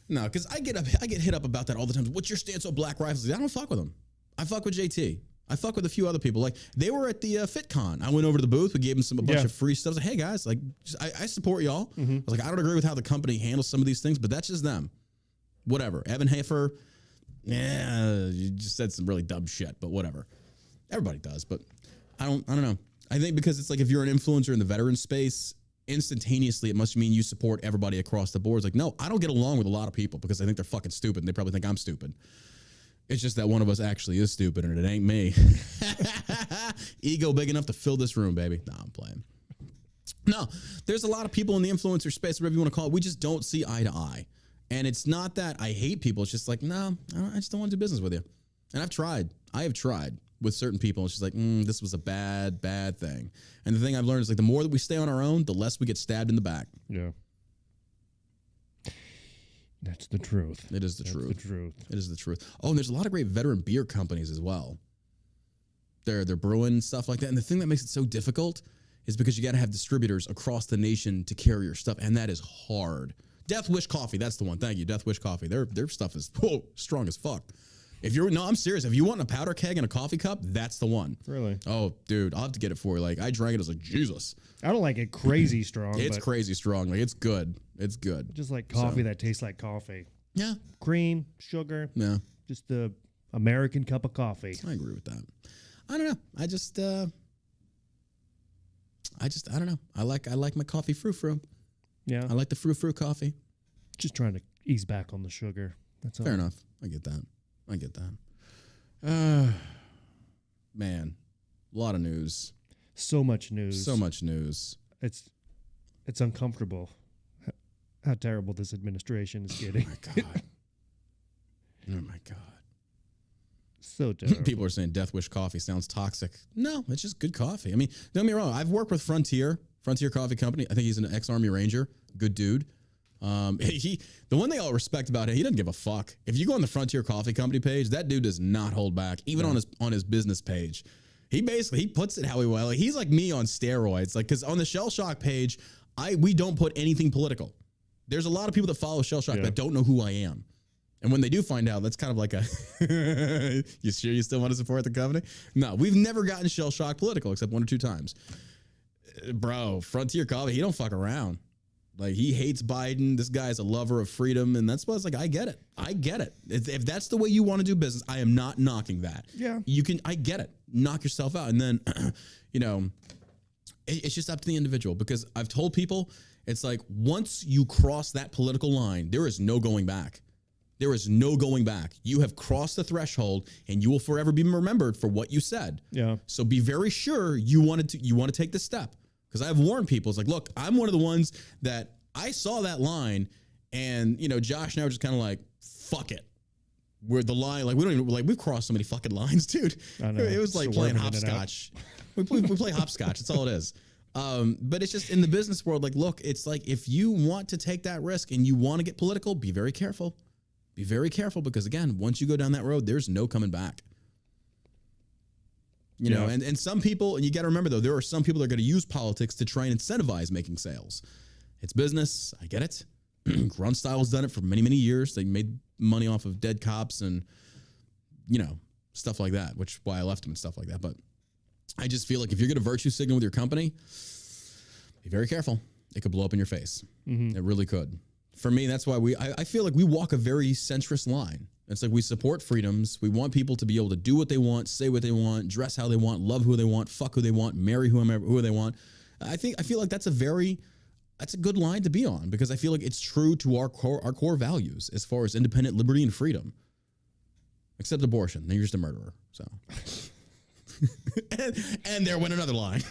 no, because I get hit up about that all the time. What's your stance on Black Rifles? I don't fuck with them. I fuck with JT. I fuck with a few other people. Like, they were at the FitCon. I went over to the booth. We gave them a bunch of free stuff. I was like, hey guys, like, I support y'all. Mm-hmm. I was like, I don't agree with how the company handles some of these things, but that's just them. Whatever. Evan Hafer, you just said some really dumb shit, but whatever. Everybody does, but I don't know. I think because it's like, if you're an influencer in the veteran space, instantaneously it must mean you support everybody across the board. It's like, no, I don't get along with a lot of people because I think they're fucking stupid and they probably think I'm stupid. It's just that one of us actually is stupid and it ain't me. Ego big enough to fill this room, baby. Nah, I'm playing. No, there's a lot of people in the influencer space, whatever you want to call it. We just don't see eye to eye. And it's not that I hate people. It's just like, no, I just don't want to do business with you. And I have tried with certain people. It's just like, this was a bad thing. And the thing I've learned is, like, the more that we stay on our own, the less we get stabbed in the back. Yeah. That's the truth. It is the truth. The truth. It is the truth. Oh, and there's a lot of great veteran beer companies as well. They're brewing stuff like that. And the thing that makes it so difficult is because you got to have distributors across the nation to carry your stuff, and that is hard. Death Wish Coffee, that's the one. Thank you, Death Wish Coffee. Their stuff is strong as fuck. I'm serious. If you want a powder keg and a coffee cup, that's the one. Really? Oh, dude, I'll have to get it for you. Like, I drank it. I was like, Jesus. I don't like it crazy strong. It's crazy strong. Like, it's good. It's good. Just like coffee that tastes like coffee. Yeah. Cream, sugar. Yeah. Just the American cup of coffee. I agree with that. I don't know. I don't know. I like my coffee frou-frou. Yeah. I like the frou-frou coffee. Just trying to ease back on the sugar. That's all. Fair enough. I get that. Man, a lot of news. So much news. It's uncomfortable how terrible this administration is getting. Oh my God. So terrible. People are saying Death Wish coffee sounds toxic. No, it's just good coffee. I mean, don't get me wrong. I've worked with Frontier Coffee Company. I think he's an ex-Army Ranger. Good dude. The one thing I'll respect about him, he doesn't give a fuck. If you go on the Frontier Coffee Company page, that dude does not hold back, even on his business page. He puts it how he will. Like, he's like me on steroids. Like, because on the Shell Shock page, we don't put anything political. There's a lot of people that follow Shell Shock that don't know who I am. And when they do find out, that's kind of like you sure you still want to support the company? No, we've never gotten Shell Shock political except 1 or 2 times. Bro, Frontier Coffee, he don't fuck around. Like, he hates Biden. This guy's a lover of freedom. And that's why it's like, I get it. If that's the way you want to do business, I am not knocking that. Yeah. I get it. Knock yourself out. And then, it's just up to the individual, because I've told people, it's like, once you cross that political line, there is no going back. There is no going back. You have crossed the threshold, and you will forever be remembered for what you said. Yeah. So be very sure you want to take this step. Because I've warned people. It's like, look, I'm one of the ones that I saw that line, and Josh and I were just kind of like, fuck it. We're the line, like, we don't even, like, we've crossed so many fucking lines, dude. I know. It was like playing hopscotch. we play hopscotch. That's all it is. But it's just in the business world, like, look, it's like, if you want to take that risk and you want to get political, be very careful. Be very careful, because again, once you go down that road, there's no coming back. You know, and some people, and you got to remember though, there are some people that are going to use politics to try and incentivize making sales. It's business. I get it. Grunstyle's done it for many, many years. They made money off of dead cops and, stuff like that, which why I left them and stuff like that. But I just feel like if you're going to virtue signal with your company, be very careful. It could blow up in your face. Mm-hmm. It really could. For me, that's why I feel like we walk a very centrist line. It's like, we support freedoms. We want people to be able to do what they want, say what they want, dress how they want, love who they want, fuck who they want, marry who they want. I feel like that's a good line to be on, because I feel like it's true to our core values as far as independent liberty and freedom. Except abortion. Then you're just a murderer. So and there went another line.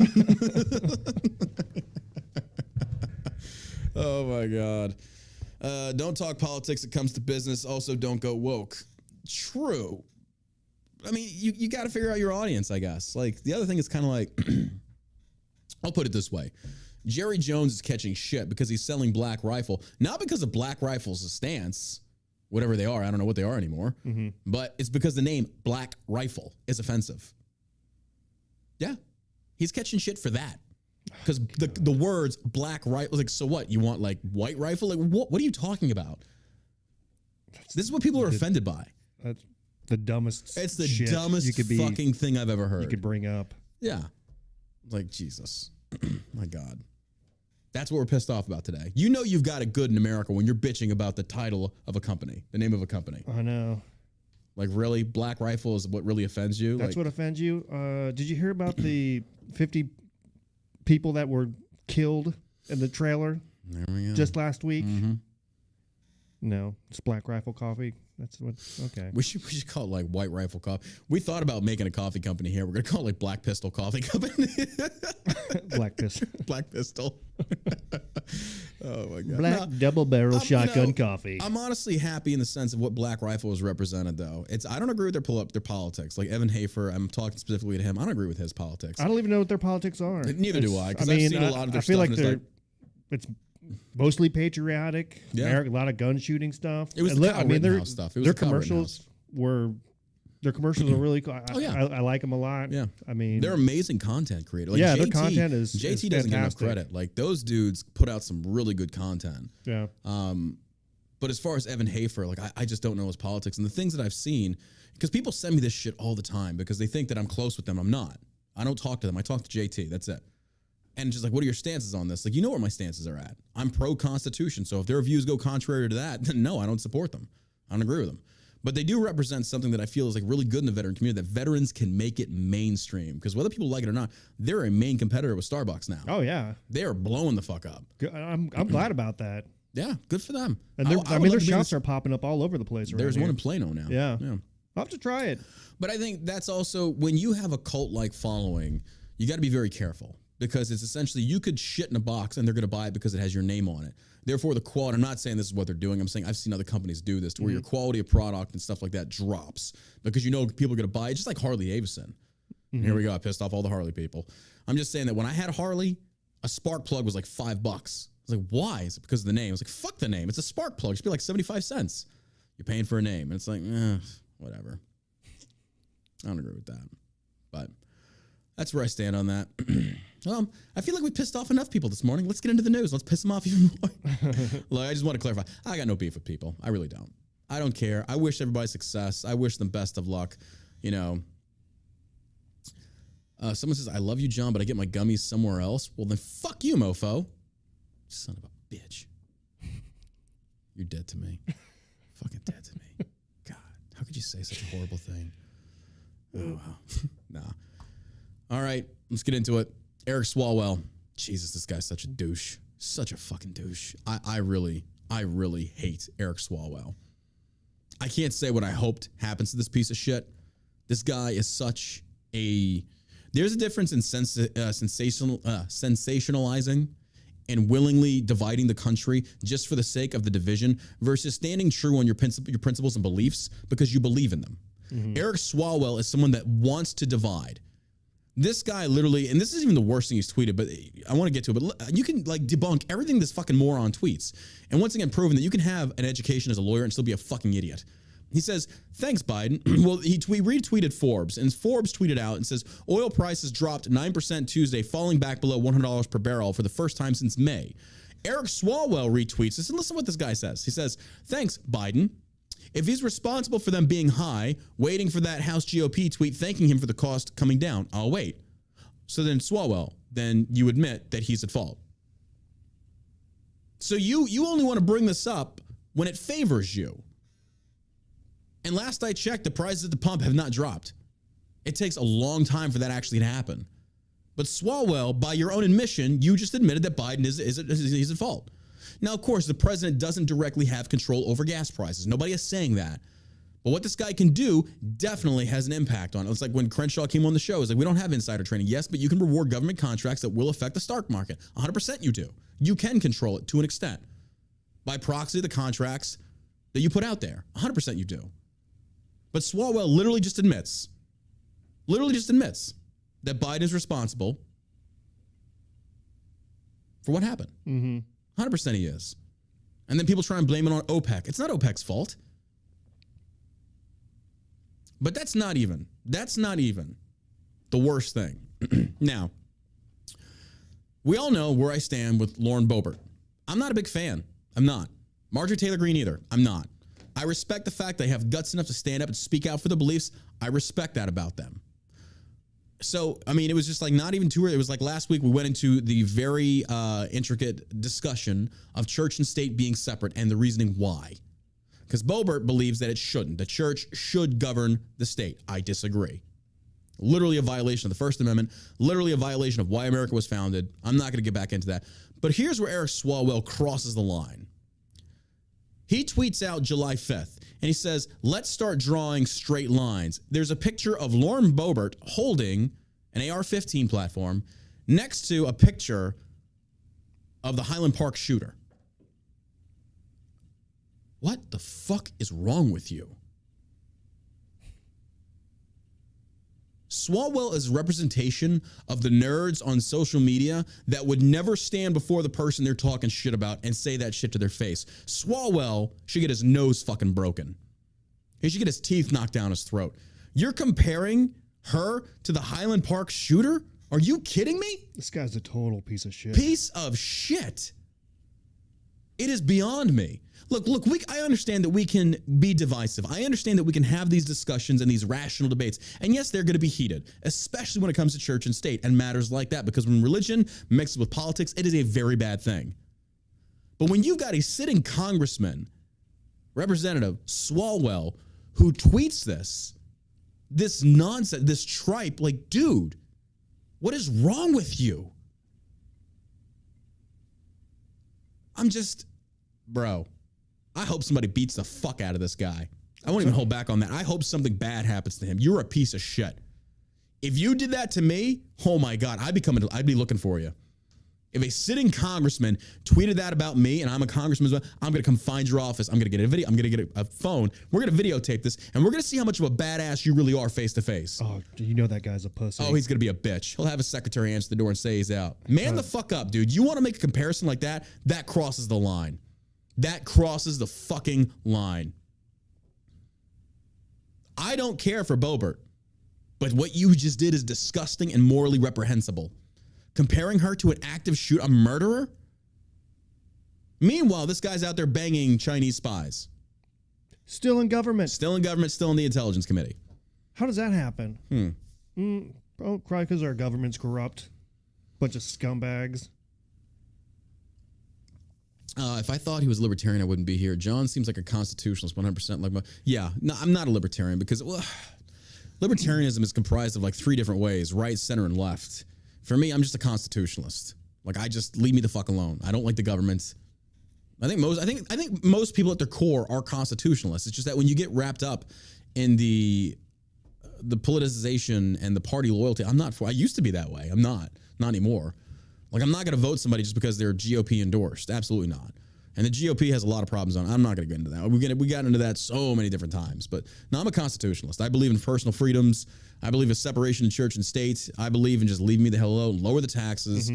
Oh my God. Don't talk politics. It comes to business. Also, don't go woke. True. I mean, you got to figure out your audience, I guess. Like, the other thing is kind of like, I'll put it this way. Jerry Jones is catching shit because he's selling Black Rifle. Not because of Black Rifle's stance, whatever they are. I don't know what they are anymore. Mm-hmm. But it's because the name Black Rifle is offensive. Yeah. He's catching shit for that. Because the words Black Rifle, like, so what? You want like White Rifle? Like, what are you talking about? This is what people are offended by. That's the dumbest. It's the dumbest fucking thing I've ever heard. You could bring up. Yeah. Like, Jesus. My God. That's what we're pissed off about today. You've got it good in America when you're bitching about the title of a company, the name of a company. I know. Like, really? Black Rifle is what really offends you? That's what offends you? Did you hear about the 50 people that were killed in the trailer just last week? Mm-hmm. No, it's Black Rifle Coffee. That's what. Okay. We should call it like White Rifle Coffee. We thought about making a coffee company here. We're gonna call it like Black Pistol Coffee Company. Black Pistol. Black Pistol. Oh my God. Black double barrel shotgun coffee. I'm honestly happy in the sense of what Black Rifle has represented, though. I don't agree with their politics. Like Evan Hafer, I'm talking specifically to him. I don't agree with his politics. I don't even know what their politics are. Neither do I. Because I've seen a lot of their stuff. I feel like it's mostly patriotic. Yeah. A lot of gun shooting stuff. It was the Kyle Rittenhouse stuff. Their commercials were Their commercials are really cool. I like them a lot. Yeah. I mean, they're amazing content creators. Like their content is JT doesn't get enough credit. Like those dudes put out some really good content. Yeah. But as far as Evan Hafer, like I just don't know his politics and the things that I've seen, because people send me this shit all the time because they think that I'm close with them. I'm not. I don't talk to them. I talk to JT. That's it. And just like, what are your stances on this? Like, you know where my stances are at. I'm pro-Constitution. So if their views go contrary to that, then no, I don't support them. I don't agree with them. But they do represent something that I feel is like really good in the veteran community, that veterans can make it mainstream. Because whether people like it or not, they're a main competitor with Starbucks now. Oh, yeah. They are blowing the fuck up. I'm glad about that. Yeah, good for them. And their shops are popping up all over the place. There's one in Plano now. Yeah. I'll have to try it. But I think that's also, when you have a cult-like following, you got to be very careful. Because it's essentially, you could shit in a box and they're going to buy it because it has your name on it. Therefore, the quality, I'm not saying this is what they're doing. I'm saying I've seen other companies do this to where your quality of product and stuff like that drops because you know people are going to buy it, just like Harley Davidson. Here we go. I pissed off all the Harley people. I'm just saying that when I had a Harley, a spark plug was like $5. I was like, why? Is it because of the name? I was like, fuck the name. It's a spark plug. It should be like 75 cents. You're paying for a name. And it's like, whatever. I don't agree with that. But that's where I stand on that. I feel like we pissed off enough people this morning. Let's get into the news. Let's piss them off even more. Look, I just want to clarify. I got no beef with people. I really don't. I don't care. I wish everybody success. I wish them best of luck. You know, someone says, I love you, John, but I get my gummies somewhere else. Well, then fuck you, mofo. Son of a bitch. You're dead to me. Fucking dead to me. God, how could you say such a horrible thing? Oh, wow. Nah. All right, let's get into it. Eric Swallowell. Jesus, this guy's such a douche. Such a fucking douche. I really hate Eric Swallowell. I can't say what I hoped happens to this piece of shit. This guy is such a... There's a difference in sensationalizing and willingly dividing the country just for the sake of the division versus standing true on your principles and beliefs because you believe in them. Eric Swallowell is someone that wants to divide. This guy literally, and this isn't even the worst thing he's tweeted, but I want to get to it, but you can like debunk everything this fucking moron tweets. And once again, proving that you can have an education as a lawyer and still be a fucking idiot. He says, thanks, Biden. Well, he retweeted Forbes, and Forbes tweeted out and says, oil prices dropped 9% Tuesday, falling back below $100 per barrel for the first time since May. Eric Swallowell retweets this, and listen to what this guy says. He says, thanks, Biden. If he's responsible for them being high, waiting for that House GOP tweet thanking him for the cost coming down, I'll wait. So then Swalwell, then you admit that he's at fault. So you only want to bring this up when it favors you. And last I checked, the prices at the pump have not dropped. It takes a long time for that actually to happen. But Swalwell, by your own admission, you just admitted that Biden is at fault. Now, of course, the president doesn't directly have control over gas prices. Nobody is saying that. But what this guy can do definitely has an impact on it. It's like when Crenshaw came on the show. It's like, we don't have insider trading. Yes, but you can reward government contracts that will affect the stock market. 100% you do. You can control it to an extent. By proxy, the contracts that you put out there. 100% you do. But Swalwell literally just admits that Biden is responsible for what happened. 100% he is. And then people try and blame it on OPEC. It's not OPEC's fault. But that's not even the worst thing. Now, we all know where I stand with Lauren Boebert. I'm not a big fan. I'm not. Marjorie Taylor Greene either. I'm not. I respect the fact they have guts enough to stand up and speak out for the beliefs. I respect that about them. So, I mean, it was just like not even too early. It was like last week we went into the very intricate discussion of church and state being separate and the reasoning why. Because Boebert believes that it shouldn't. The church should govern the state. I disagree. Literally a violation of the First Amendment. Literally a violation of why America was founded. I'm not going to get back into that. But here's where Eric Swalwell crosses the line. He tweets out July 5th, and he says, let's start drawing straight lines. There's a picture of Lauren Boebert holding an AR-15 platform next to a picture of the Highland Park shooter. What the fuck is wrong with you? Swalwell is representation of the nerds on social media that would never stand before the person they're talking shit about and say that shit to their face. Swalwell should get his nose fucking broken. He should get his teeth knocked down his throat. You're comparing her to the Highland Park shooter? Are you kidding me? This guy's a total piece of shit. Piece of shit. It is beyond me. Look, I understand that we can be divisive. I understand that we can have these discussions and these rational debates. And yes, they're going to be heated, especially when it comes to church and state and matters like that, because when religion mixes with politics, it is a very bad thing. But when you've got a sitting congressman, Representative Swallowell, who tweets this nonsense, this tripe, like, dude, what is wrong with you? Bro, I hope somebody beats the fuck out of this guy. I won't even hold back on that. I hope something bad happens to him. You're a piece of shit. If you did that to me, oh my God, I'd be looking for you. If a sitting congressman tweeted that about me and I'm a congressman, I'm going to come find your office. I'm going to get a video. I'm going to get a phone. We're going to videotape this and we're going to see how much of a badass you really are face to face. Oh, you know that guy's a pussy. Oh, he's going to be a bitch. He'll have his secretary answer the door and say he's out. Man the fuck up, dude. You want to make a comparison like that? That crosses the line. That crosses the fucking line. I don't care for Boebert, but what you just did is disgusting and morally reprehensible. Comparing her to an active shooter, a murderer? Meanwhile, this guy's out there banging Chinese spies. Still in government. Still in government, still in the Intelligence Committee. How does that happen? Oh, cry because our government's corrupt. Bunch of scumbags. If I thought he was a libertarian, I wouldn't be here. John seems like a constitutionalist, 100% like my... Yeah, no, I'm not a libertarian because libertarianism is comprised of like 3 different ways, right, center, and left. For me, I'm just a constitutionalist. Like, leave me the fuck alone. I don't like the government. I think most people at their core are constitutionalists. It's just that when you get wrapped up in the politicization and the party loyalty, I'm not for. I used to be that way. I'm not anymore. Like, I'm not going to vote somebody just because they're GOP endorsed. Absolutely not. And the GOP has a lot of problems on it. I'm not going to get into that. We got into that so many different times. But no, I'm a constitutionalist. I believe in personal freedoms. I believe in separation of church and state. I believe in just leaving me the hell alone, lower the taxes.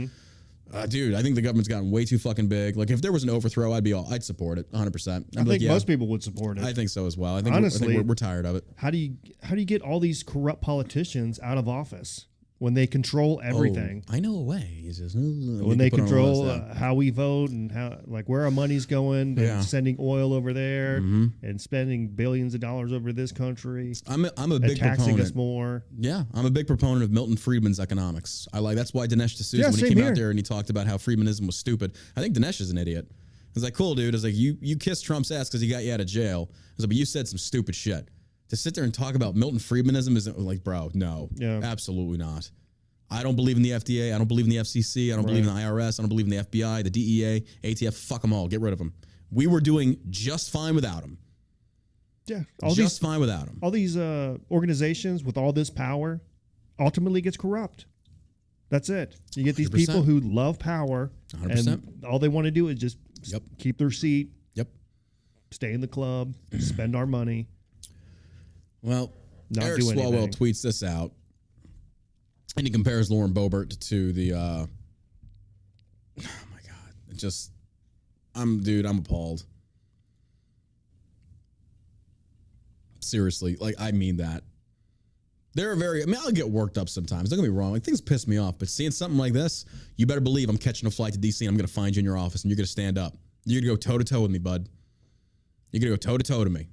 Dude, I think the government's gotten way too fucking big. Like, if there was an overthrow, I'd support it 100%. I think most people would support it. I think so as well. I think honestly, we're tired of it. How do you get all these corrupt politicians out of office when they control everything? I know a way. It's just, when they control how we vote and how, like, where our money's going, and sending oil over there and spending billions of dollars over this country. I'm a big taxing proponent. us more. Yeah, I'm a big proponent of Milton Friedman's economics. That's why Dinesh D'Souza, when he came out there and he talked about how Friedmanism was stupid. I think Dinesh is an idiot. I was like, cool, dude. I was like, you kissed Trump's ass because he got you out of jail. I was like, but you said some stupid shit. To sit there and talk about Milton Friedmanism isn't like, bro, no, absolutely not. I don't believe in the FDA. I don't believe in the FCC. I don't believe in the IRS. I don't believe in the FBI, the DEA, ATF. Fuck them all. Get rid of them. We were doing just fine without them. Yeah. Fine without them. All these organizations with all this power ultimately gets corrupt. That's it. You get these 100%. People who love power 100%. And all they want to do is just keep their seat. Yep. Stay in the club, spend our money. Well, Eric Swallowell tweets this out. And he compares Lauren Boebert to the, oh my God, I'm appalled. Seriously, like, I mean that. I'll get worked up sometimes. Don't get me wrong. Like, things piss me off, but seeing something like this, you better believe I'm catching a flight to DC and I'm going to find you in your office and you're going to stand up. You're going to go toe to toe with me, bud. You're going to go toe to toe to me.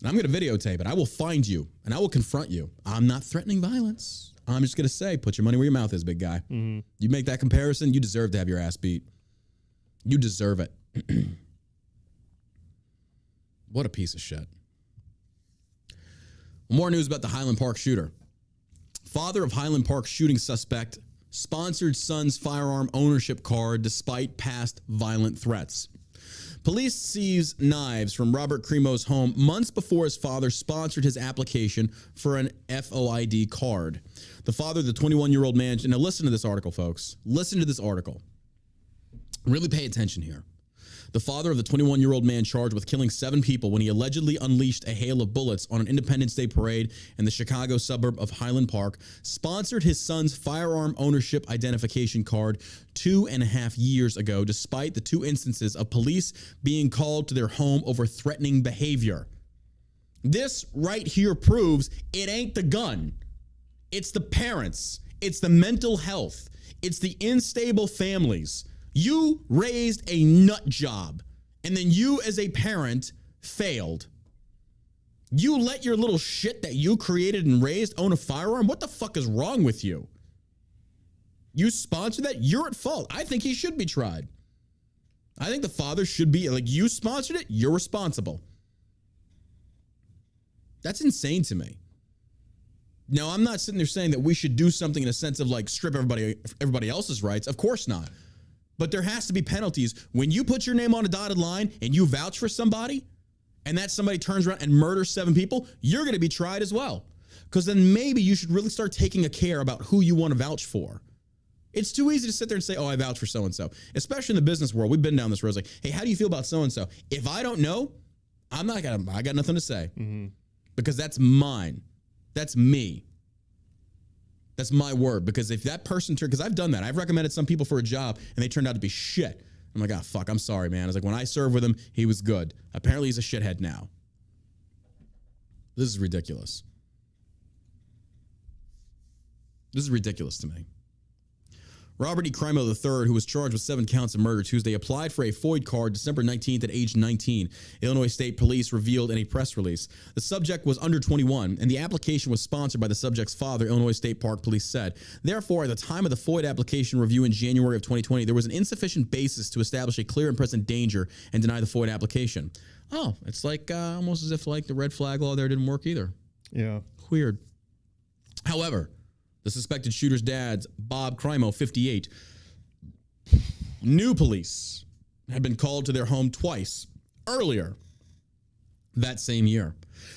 And I'm going to videotape it. I will find you and I will confront you. I'm not threatening violence. I'm just going to say, put your money where your mouth is, big guy. You make that comparison, you deserve to have your ass beat. You deserve it. What a piece of shit. More news about the Highland Park shooter. Father of Highland Park shooting suspect sponsored son's firearm ownership card despite past violent threats. Police seized knives from Robert Cremo's home months before his father sponsored his application for an FOID card. The father of the 21-year-old man, now listen to this article, folks. Listen to this article. Really pay attention here. The father of the 21-year-old man charged with killing 7 people when he allegedly unleashed a hail of bullets on an Independence Day parade in the Chicago suburb of Highland Park sponsored his son's firearm ownership identification card 2.5 years ago, despite the 2 instances of police being called to their home over threatening behavior. This right here proves it ain't the gun. It's the parents. It's the mental health. It's the unstable families. You raised a nut job, and then you as a parent failed. You let your little shit that you created and raised own a firearm? What the fuck is wrong with you? You sponsored that? You're at fault. I think he should be tried. I think the father should be, like, you sponsored it, you're responsible. That's insane to me. Now, I'm not sitting there saying that we should do something in a sense of like strip everybody else's rights. Of course not. But there has to be penalties. When you put your name on a dotted line and you vouch for somebody, and that somebody turns around and murders 7 people, you're going to be tried as well. Because then maybe you should really start taking a care about who you want to vouch for. It's too easy to sit there and say, oh, I vouch for so-and-so. Especially in the business world. We've been down this road. It's like, hey, how do you feel about so-and-so? If I don't know, I got nothing to say. Mm-hmm. Because that's mine. That's me. That's my word. Because if that person because I've done that. I've recommended some people for a job and they turned out to be shit. I'm like, oh, fuck, I'm sorry, man. I was like, when I served with him, he was good. Apparently he's a shithead now. This is ridiculous. This is ridiculous to me. Robert E. Crimo III, who was charged with 7 counts of murder Tuesday, applied for a FOID card December 19th at age 19, Illinois State Police revealed in a press release. The subject was under 21, and the application was sponsored by the subject's father, Illinois State Park Police said. Therefore, at the time of the FOID application review in January of 2020, there was an insufficient basis to establish a clear and present danger and deny the FOID application. Oh, it's like almost as if like the red flag law there didn't work either. Yeah. Weird. However, the suspected shooter's dad, Bob Crimo, 58, knew police had been called to their home twice earlier that same year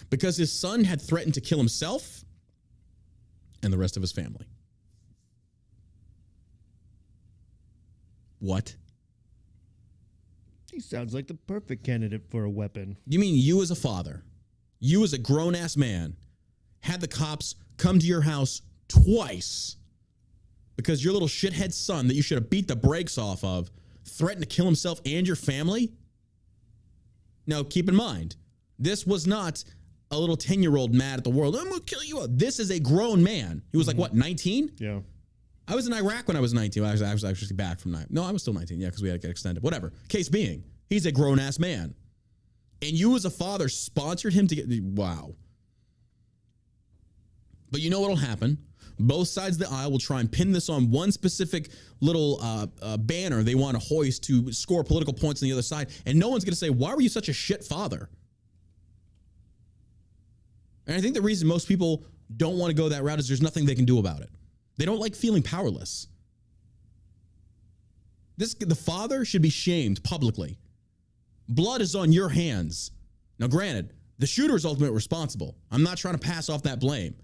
because his son had threatened to kill himself and the rest of his family. What? He sounds like the perfect candidate for a weapon. You mean you as a father, you as a grown-ass man, had the cops come to your house twice because your little shithead son that you should have beat the brakes off of threatened to kill himself and your family? Now, keep in mind, this was not a little 10-year-old mad at the world. I'm going to kill you. This is a grown man. He was like, what, 19? Yeah. I was in Iraq when I was 19. I was actually back from 9. No, I was still 19. Yeah, because we had to get extended. Whatever. Case being, he's a grown-ass man. And you as a father sponsored him to get... Wow. But you know what'll happen? Both sides of the aisle will try and pin this on one specific little banner they want to hoist to score political points on the other side. And no one's going to say, why were you such a shit father? And I think the reason most people don't want to go that route is there's nothing they can do about it. They don't like feeling powerless. The father should be shamed publicly. Blood is on your hands. Now, granted, the shooter is ultimately responsible. I'm not trying to pass off that blame.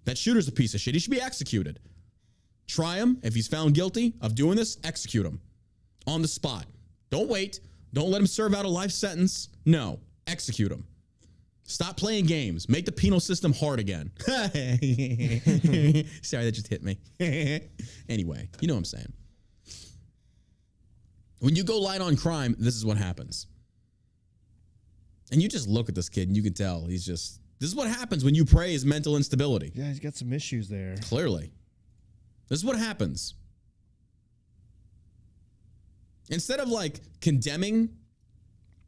That shooter's a piece of shit. He should be executed. Try him. If he's found guilty of doing this, execute him on the spot. Don't wait. Don't let him serve out a life sentence. No, execute him. Stop playing games. Make the penal system hard again. Sorry, that just hit me. Anyway, you know what I'm saying. When you go light on crime, this is what happens. And you just look at this kid and you can tell this is what happens when you praise mental instability. Yeah, he's got some issues there. Clearly. This is what happens. Instead of like condemning,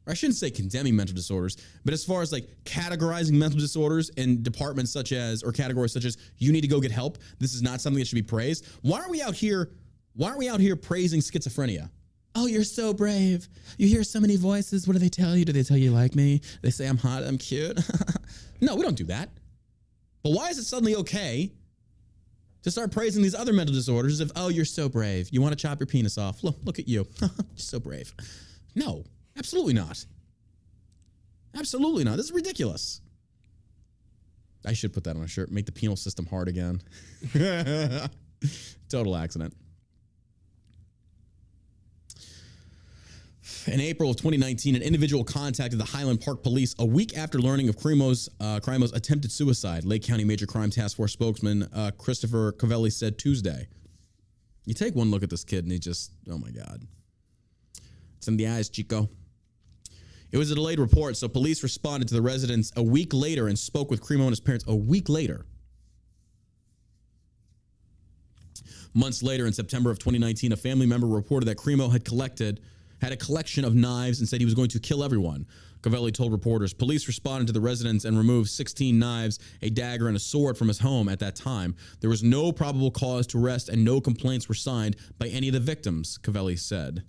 or I shouldn't say condemning mental disorders, but as far as like categorizing mental disorders in departments such as, or categories such as, you need to go get help, this is not something that should be praised. Why are we out here praising schizophrenia? Oh, you're so brave. You hear so many voices. What do they tell you? Do they tell you like me? They say I'm hot, I'm cute. No, we don't do that. But why is it suddenly okay to start praising these other mental disorders of, oh, you're so brave. You want to chop your penis off. Look at you. You're so brave. No, absolutely not. Absolutely not. This is ridiculous. I should put that on a shirt. Make the penal system hard again. Total accident. In April of 2019, an individual contacted the Highland Park Police a week after learning of Crimo's attempted suicide. Lake County Major Crime Task Force spokesman Christopher Covelli said Tuesday. You take one look at this kid and he just, oh my God. It's in the eyes, Chico. It was a delayed report, so police responded to the residence a week later and spoke with Cremo and his parents a week later. Months later, in September of 2019, a family member reported that Cremo had a collection of knives and said he was going to kill everyone. Covelli told reporters police responded to the residence and removed 16 knives, a dagger, and a sword from his home at that time. There was no probable cause to arrest and no complaints were signed by any of the victims, Covelli said.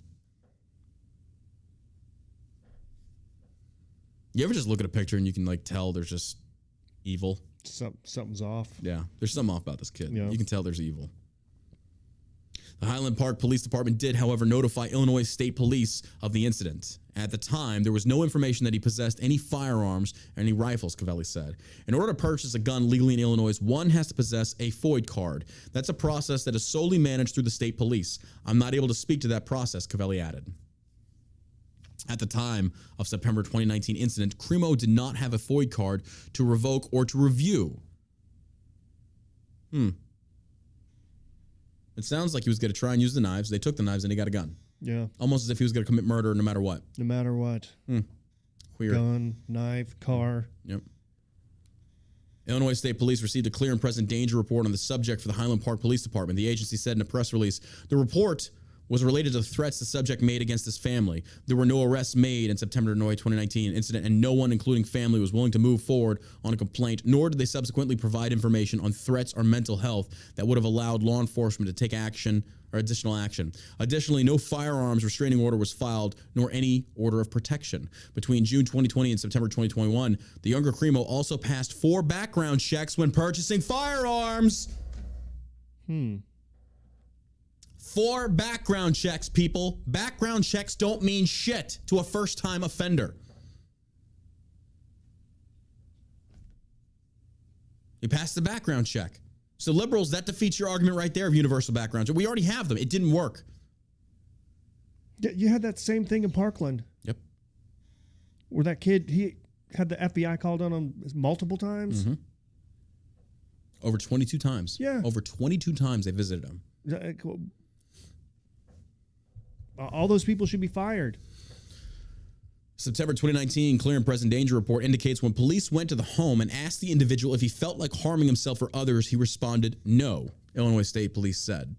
You ever just look at a picture and you can like tell there's just evil? Something's off. Yeah, there's something off about this kid. Yeah. You can tell there's evil. The Highland Park Police Department did, however, notify Illinois State Police of the incident. At the time, there was no information that he possessed any firearms or any rifles, Covelli said. In order to purchase a gun legally in Illinois, one has to possess a FOID card. That's a process that is solely managed through the state police. I'm not able to speak to that process, Covelli added. At the time of September 2019 incident, Cremo did not have a FOID card to revoke or to review. It sounds like he was going to try and use the knives. They took the knives and he got a gun. Yeah. Almost as if he was going to commit murder no matter what. No matter what. Weird. Gun, knife, car. Yep. Illinois State Police received a clear and present danger report on the subject for the Highland Park Police Department. The agency said in a press release, the report was related to the threats the subject made against his family. There were no arrests made in September 2019 incident, and no one, including family, was willing to move forward on a complaint, nor did they subsequently provide information on threats or mental health that would have allowed law enforcement to take action or additional action. Additionally, no firearms restraining order was filed, nor any order of protection. Between June 2020 and September 2021, the younger Cremo also passed 4 background checks when purchasing firearms. 4 background checks, people. Background checks don't mean shit to a first-time offender. He passed the background check. So liberals, that defeats your argument right there of universal background check. We already have them. It didn't work. Yeah, you had that same thing in Parkland. Yep. Where that kid, he had the FBI called on him multiple times. Over 22 times. Yeah. Over 22 times they visited him. All those people should be fired. September 2019 clear and present danger report indicates when police went to the home and asked the individual if he felt like harming himself or others, he responded, no, Illinois State Police said.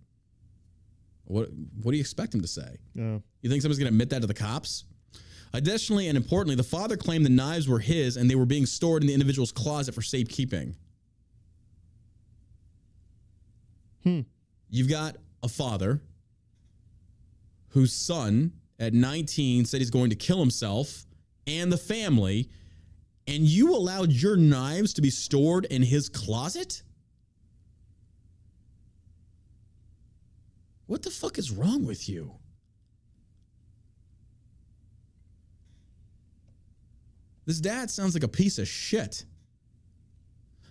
What do you expect him to say? You think someone's going to admit that to the cops? Additionally, and importantly, the father claimed the knives were his and they were being stored in the individual's closet for safekeeping. You've got a father whose son at 19 said he's going to kill himself and the family, and you allowed your knives to be stored in his closet? What the fuck is wrong with you? This dad sounds like a piece of shit.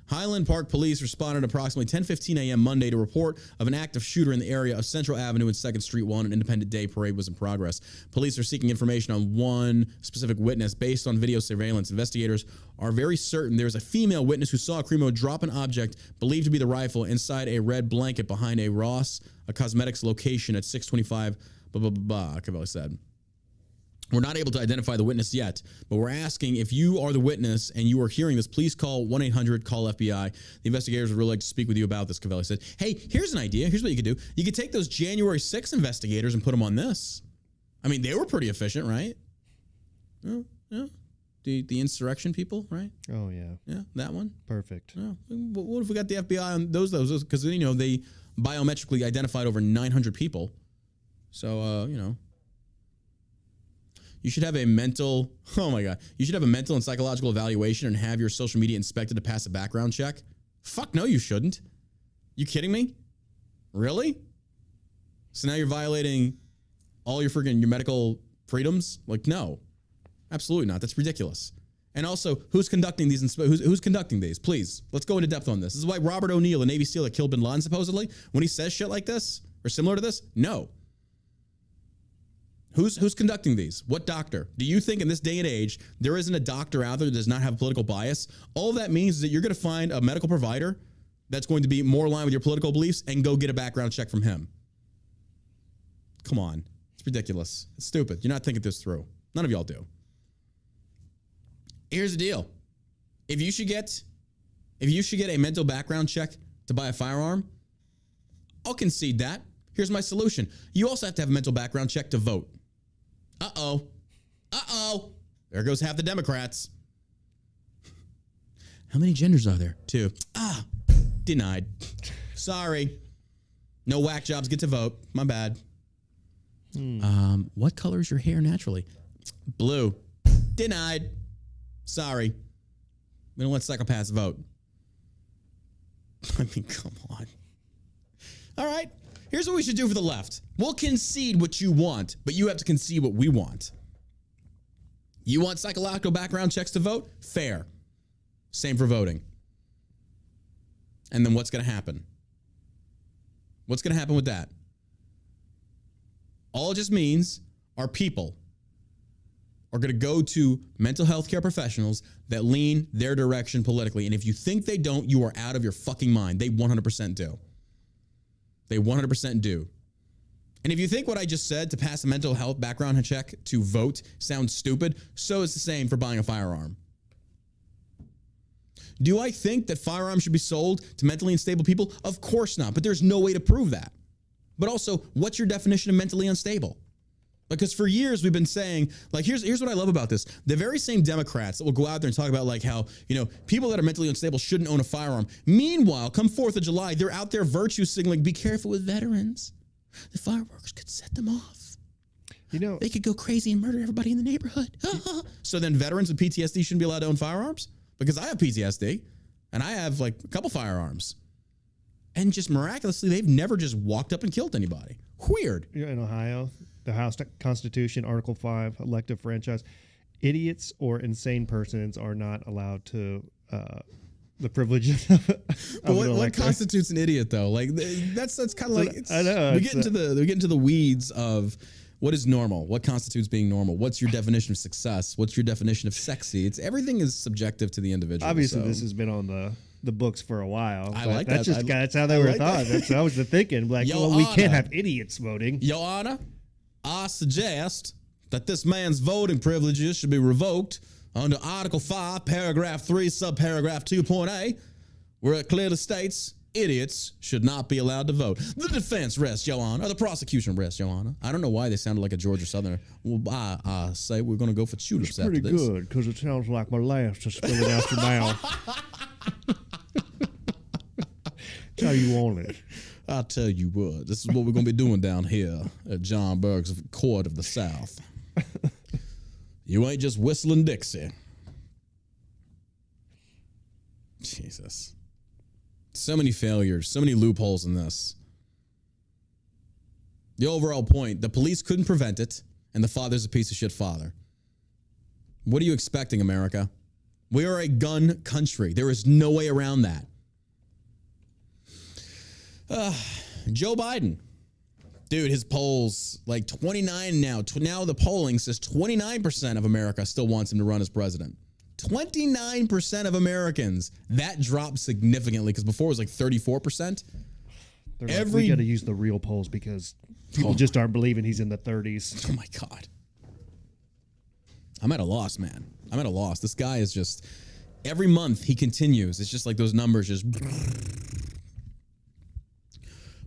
Highland Park Police responded approximately 10:15 a.m. Monday to report of an active shooter in the area of Central Avenue and 2nd Street while an Independence Day parade was in progress. Police are seeking information on one specific witness based on video surveillance. Investigators are very certain there is a female witness who saw Cremo drop an object believed to be the rifle inside a red blanket behind a Ross, a cosmetics location at 625, Covelli said. We're not able to identify the witness yet, but we're asking if you are the witness and you are hearing this, please call 1-800-CALL-FBI. The investigators would really like to speak with you about this, Covelli said. Hey, here's an idea. Here's what you could do. You could take those January 6th investigators and put them on this. I mean, they were pretty efficient, right? Yeah. The insurrection people, right? Oh, yeah. Yeah, that one. Perfect. Yeah. What if we got the FBI on those? Because, you know, they biometrically identified over 900 people. So, you know. You should have a mental, you should have a mental and psychological evaluation and have your social media inspected to pass a background check? Fuck no, you shouldn't. You kidding me? Really? So now you're violating all your medical freedoms? Like, no, absolutely not. That's ridiculous. And also, who's conducting these? Who's conducting these? Please, let's go into depth on this. This is why Robert O'Neill, a Navy SEAL that killed bin Laden supposedly, when he says shit like this or similar to this, no. Who's conducting these? What doctor? Do you think in this day and age, there isn't a doctor out there that does not have a political bias? All that means is that you're going to find a medical provider that's going to be more aligned with your political beliefs and go get a background check from him. Come on. It's ridiculous. It's stupid. You're not thinking this through. None of y'all do. Here's the deal. If you should get a mental background check to buy a firearm, I'll concede that. Here's my solution. You also have to have a mental background check to vote. Uh-oh. There goes half the Democrats. How many genders are there? 2. Denied. Sorry. No whack jobs get to vote. My bad. What color is your hair naturally? Blue. Denied. Sorry. We don't let psychopaths vote. I mean, come on. All right. Here's what we should do for the left. We'll concede what you want, but you have to concede what we want. You want psychological background checks to vote? Fair. Same for voting. And then what's going to happen? What's going to happen with that? All it just means our people are going to go to mental health care professionals that lean their direction politically. And if you think they don't, you are out of your fucking mind. They 100% do. They 100% do. And if you think what I just said to pass a mental health background check to vote sounds stupid, so it's the same for buying a firearm. Do I think that firearms should be sold to mentally unstable people? Of course not, but there's no way to prove that. But also, what's your definition of mentally unstable? Because for years we've been saying, like, here's what I love about this. The very same Democrats that will go out there and talk about like how, people that are mentally unstable shouldn't own a firearm. Meanwhile, come 4th of July, they're out there virtue signaling, be careful with veterans. The fireworks could set them off. They could go crazy and murder everybody in the neighborhood. So then veterans with PTSD shouldn't be allowed to own firearms? Because I have PTSD and I have like a couple firearms. And just miraculously, they've never just walked up and killed anybody. Weird. In Ohio, the House Constitution, Article 5, elective franchise, idiots or insane persons are not allowed to the privileges of but what constitutes an idiot, though? Like that's kind of like I know we get into the weeds of what is normal, what constitutes being normal, what's your definition of success, what's your definition of sexy. Everything is subjective to the individual. Obviously, this has been on the books for a while. I like that's that. That's how they were thought. That was the thinking. Like, we can't have idiots voting. Your Honor, I suggest that this man's voting privileges should be revoked under Article 5, Paragraph 3, Subparagraph 2.A, where it clearly states idiots should not be allowed to vote. The defense rests, Your Honor, or the prosecution rests, Your Honor. I don't know why they sounded like a Georgia Southerner. Well, I say we're going to go for tulips after this. It's pretty good, because it sounds like molasses is spilling out your mouth. That's how you want it. I'll tell you what, this is what we're going to be doing down here at John Berg's Court of the South. You ain't just whistling Dixie. Jesus. So many failures, so many loopholes in this. The overall point, the police couldn't prevent it, and the father's a piece of shit father. What are you expecting, America? We are a gun country. There is no way around that. Joe Biden. Dude, his polls, like 29 now. Now the polling says 29% of America still wants him to run as president. 29% of Americans. That dropped significantly because before it was like 34%. We got to use the real polls because people just aren't believing he's in the 30s. Oh, my God. I'm at a loss, man. I'm at a loss. This guy is just, every month he continues. It's just like those numbers just...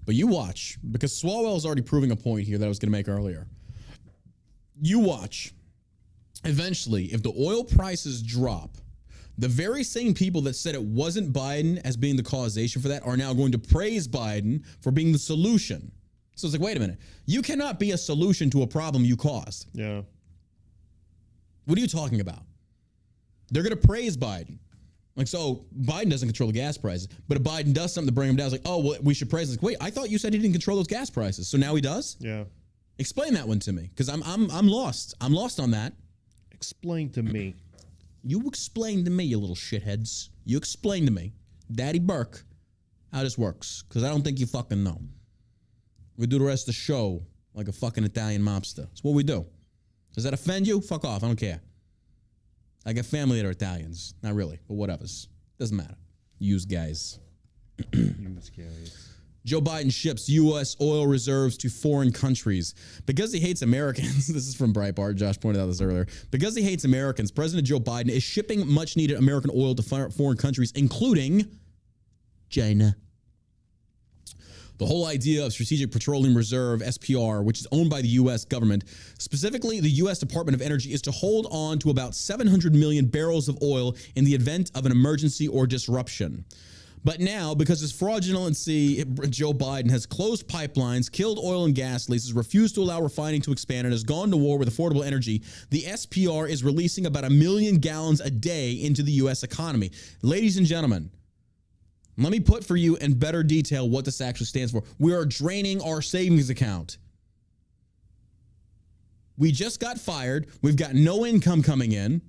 But you watch, because Swallowell is already proving a point here that I was going to make earlier. You watch. Eventually, if the oil prices drop, the very same people that said it wasn't Biden as being the causation for that are now going to praise Biden for being the solution. So it's like, wait a minute. You cannot be a solution to a problem you caused. Yeah. What are you talking about? They're going to praise Biden. Like, so Biden doesn't control the gas prices, but if Biden does something to bring them down, it's like, oh, well, we should praise him. Like, wait, I thought you said he didn't control those gas prices. So now he does? Yeah. Explain that one to me, because I'm lost. I'm lost on that. Explain to me. You explain to me, you little shitheads. You explain to me, Daddy Burke, how this works, because I don't think you fucking know. We do the rest of the show like a fucking Italian mobster. That's what we do. Does that offend you? Fuck off. I don't care. I got family that are Italians. Not really, but whatever's. Doesn't matter. Use guys. Use guys. Joe Biden ships U.S. oil reserves to foreign countries. Because he hates Americans, this is from Breitbart, Josh pointed out this earlier. Because he hates Americans, President Joe Biden is shipping much-needed American oil to foreign countries, including China. The whole idea of Strategic Petroleum Reserve, SPR, which is owned by the U.S. government, specifically the U.S. Department of Energy, is to hold on to about 700 million barrels of oil in the event of an emergency or disruption. But now, because his fraudulency, Joe Biden has closed pipelines, killed oil and gas leases, refused to allow refining to expand, and has gone to war with affordable energy, the SPR is releasing about 1 million gallons a day into the U.S. economy. Ladies and gentlemen, let me put for you in better detail what this actually stands for. We are draining our savings account. We just got fired. We've got no income coming in,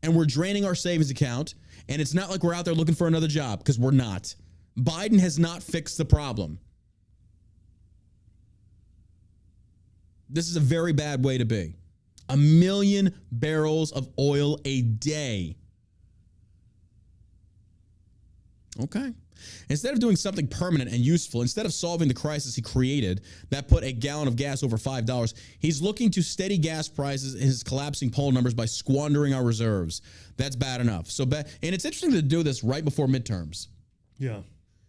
and we're draining our savings account. And it's not like we're out there looking for another job, because we're not. Biden has not fixed the problem. This is a very bad way to be. 1 million barrels of oil a day. Okay. Instead of doing something permanent and useful, instead of solving the crisis he created that put a gallon of gas over $5, he's looking to steady gas prices and his collapsing poll numbers by squandering our reserves. That's bad enough. And it's interesting to do this right before midterms. Yeah.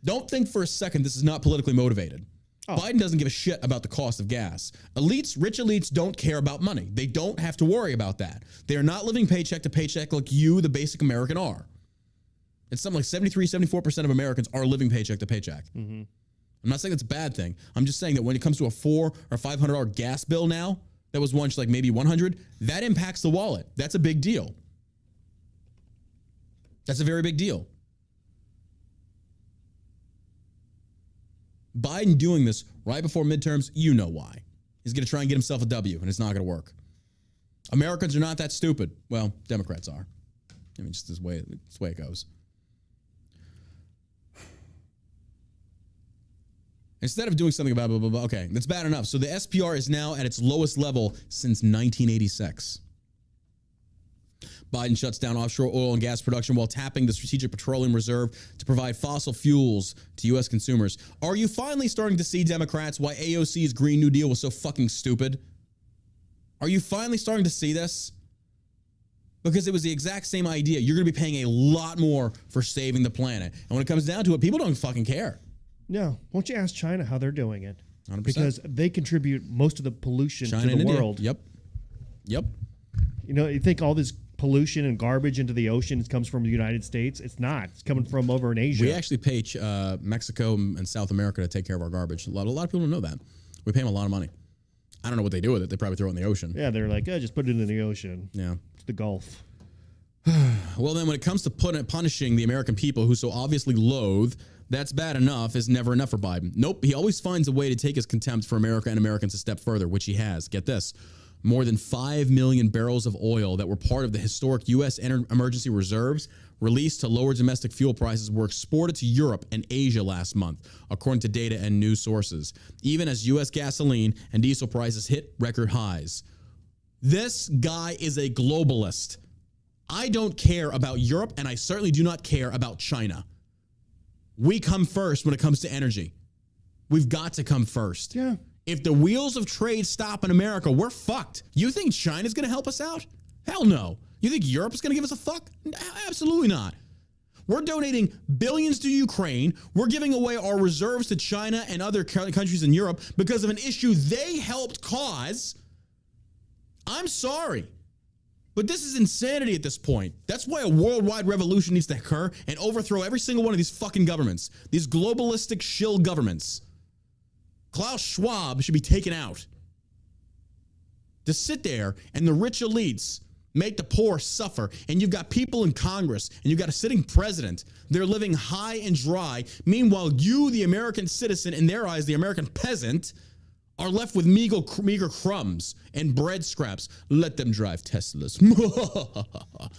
Don't think for a second this is not politically motivated. Oh. Biden doesn't give a shit about the cost of gas. Rich elites don't care about money. They don't have to worry about that. They are not living paycheck to paycheck like you, the basic American, are. It's something like 73, 74% of Americans are living paycheck to paycheck. Mm-hmm. I'm not saying that's a bad thing. I'm just saying that when it comes to a $400 or $500 gas bill now, that was once like maybe $100, that impacts the wallet. That's a big deal. That's a very big deal. Biden doing this right before midterms, you know why. He's going to try and get himself a W, and it's not going to work. Americans are not that stupid. Well, Democrats are. I mean, just this way it goes. Instead of doing something about blah, blah, blah, okay, that's bad enough. So the SPR is now at its lowest level since 1986. Biden shuts down offshore oil and gas production while tapping the Strategic Petroleum Reserve to provide fossil fuels to U.S. consumers. Are you finally starting to see, Democrats, why AOC's Green New Deal was so fucking stupid? Are you finally starting to see this? Because it was the exact same idea. You're going to be paying a lot more for saving the planet. And when it comes down to it, people don't fucking care. No. Won't you ask China how they're doing it? 100%. Because they contribute most of the pollution China to the and world. India. Yep. You know, you think all this pollution and garbage into the ocean comes from the United States? It's not. It's coming from over in Asia. We actually pay Mexico and South America to take care of our garbage. A lot of people don't know that. We pay them a lot of money. I don't know what they do with it. They probably throw it in the ocean. Yeah, they're like, just put it in the ocean. Yeah. It's the Gulf. Well, then when it comes to punishing the American people who so obviously loathe, that's bad enough is never enough for Biden. Nope, he always finds a way to take his contempt for America and Americans a step further, which he has. Get this. More than 5 million barrels of oil that were part of the historic U.S. emergency reserves released to lower domestic fuel prices were exported to Europe and Asia last month, according to data and news sources, even as U.S. gasoline and diesel prices hit record highs. This guy is a globalist. I don't care about Europe, and I certainly do not care about China. We come first when it comes to energy. We've got to come first. Yeah. If the wheels of trade stop in America, we're fucked. You think China's going to help us out? Hell no. You think Europe is going to give us a fuck? Absolutely not. We're donating billions to Ukraine. We're giving away our reserves to China and other countries in Europe because of an issue they helped cause. I'm sorry, but this is insanity at this point. That's why a worldwide revolution needs to occur and overthrow every single one of these fucking governments, these globalistic shill governments. Klaus Schwab should be taken out. To sit there and the rich elites make the poor suffer, and you've got people in Congress, and you've got a sitting president, they're living high and dry. Meanwhile, you, the American citizen, in their eyes, the American peasant, are left with meager crumbs and bread scraps. Let them drive Teslas.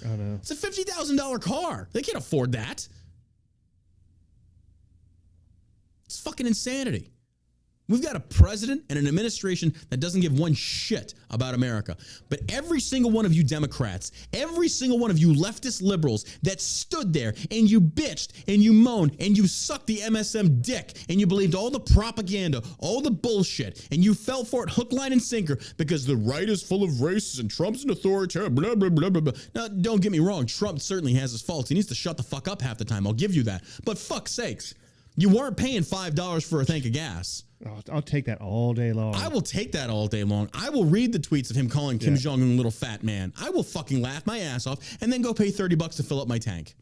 I know. It's a $50,000 car. They can't afford that. It's fucking insanity. We've got a president and an administration that doesn't give one shit about America. But every single one of you Democrats, every single one of you leftist liberals that stood there and you bitched and you moaned and you sucked the MSM dick and you believed all the propaganda, all the bullshit, and you fell for it hook, line, and sinker because the right is full of racists and Trump's an authoritarian, blah, blah, blah, blah, blah. Now, don't get me wrong. Trump certainly has his faults. He needs to shut the fuck up half the time. I'll give you that. But fuck's sakes, you weren't paying $5 for a tank of gas. I'll take that all day long. I will take that all day long. I will read the tweets of him calling Kim Jong-un a little fat man. I will fucking laugh my ass off and then go pay $30 to fill up my tank.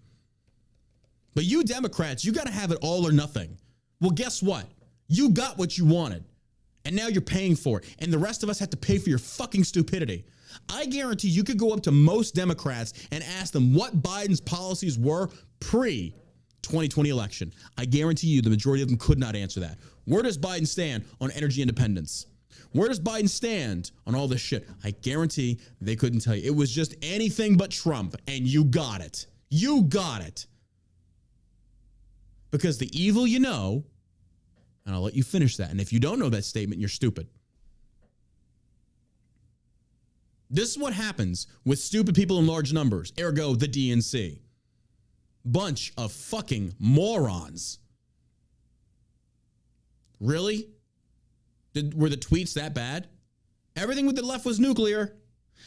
But you Democrats, you got to have it all or nothing. Well, guess what? You got what you wanted. And now you're paying for it. And the rest of us have to pay for your fucking stupidity. I guarantee you could go up to most Democrats and ask them what Biden's policies were pre-2020 election. I guarantee you the majority of them could not answer that. Where does Biden stand on energy independence? Where does Biden stand on all this shit? I guarantee they couldn't tell you. It was just anything but Trump, and you got it. You got it. Because the evil you know, and I'll let you finish that. And if you don't know that statement, you're stupid. This is what happens with stupid people in large numbers, ergo the DNC. Bunch of fucking morons. Really? Were the tweets that bad? Everything with the left was nuclear.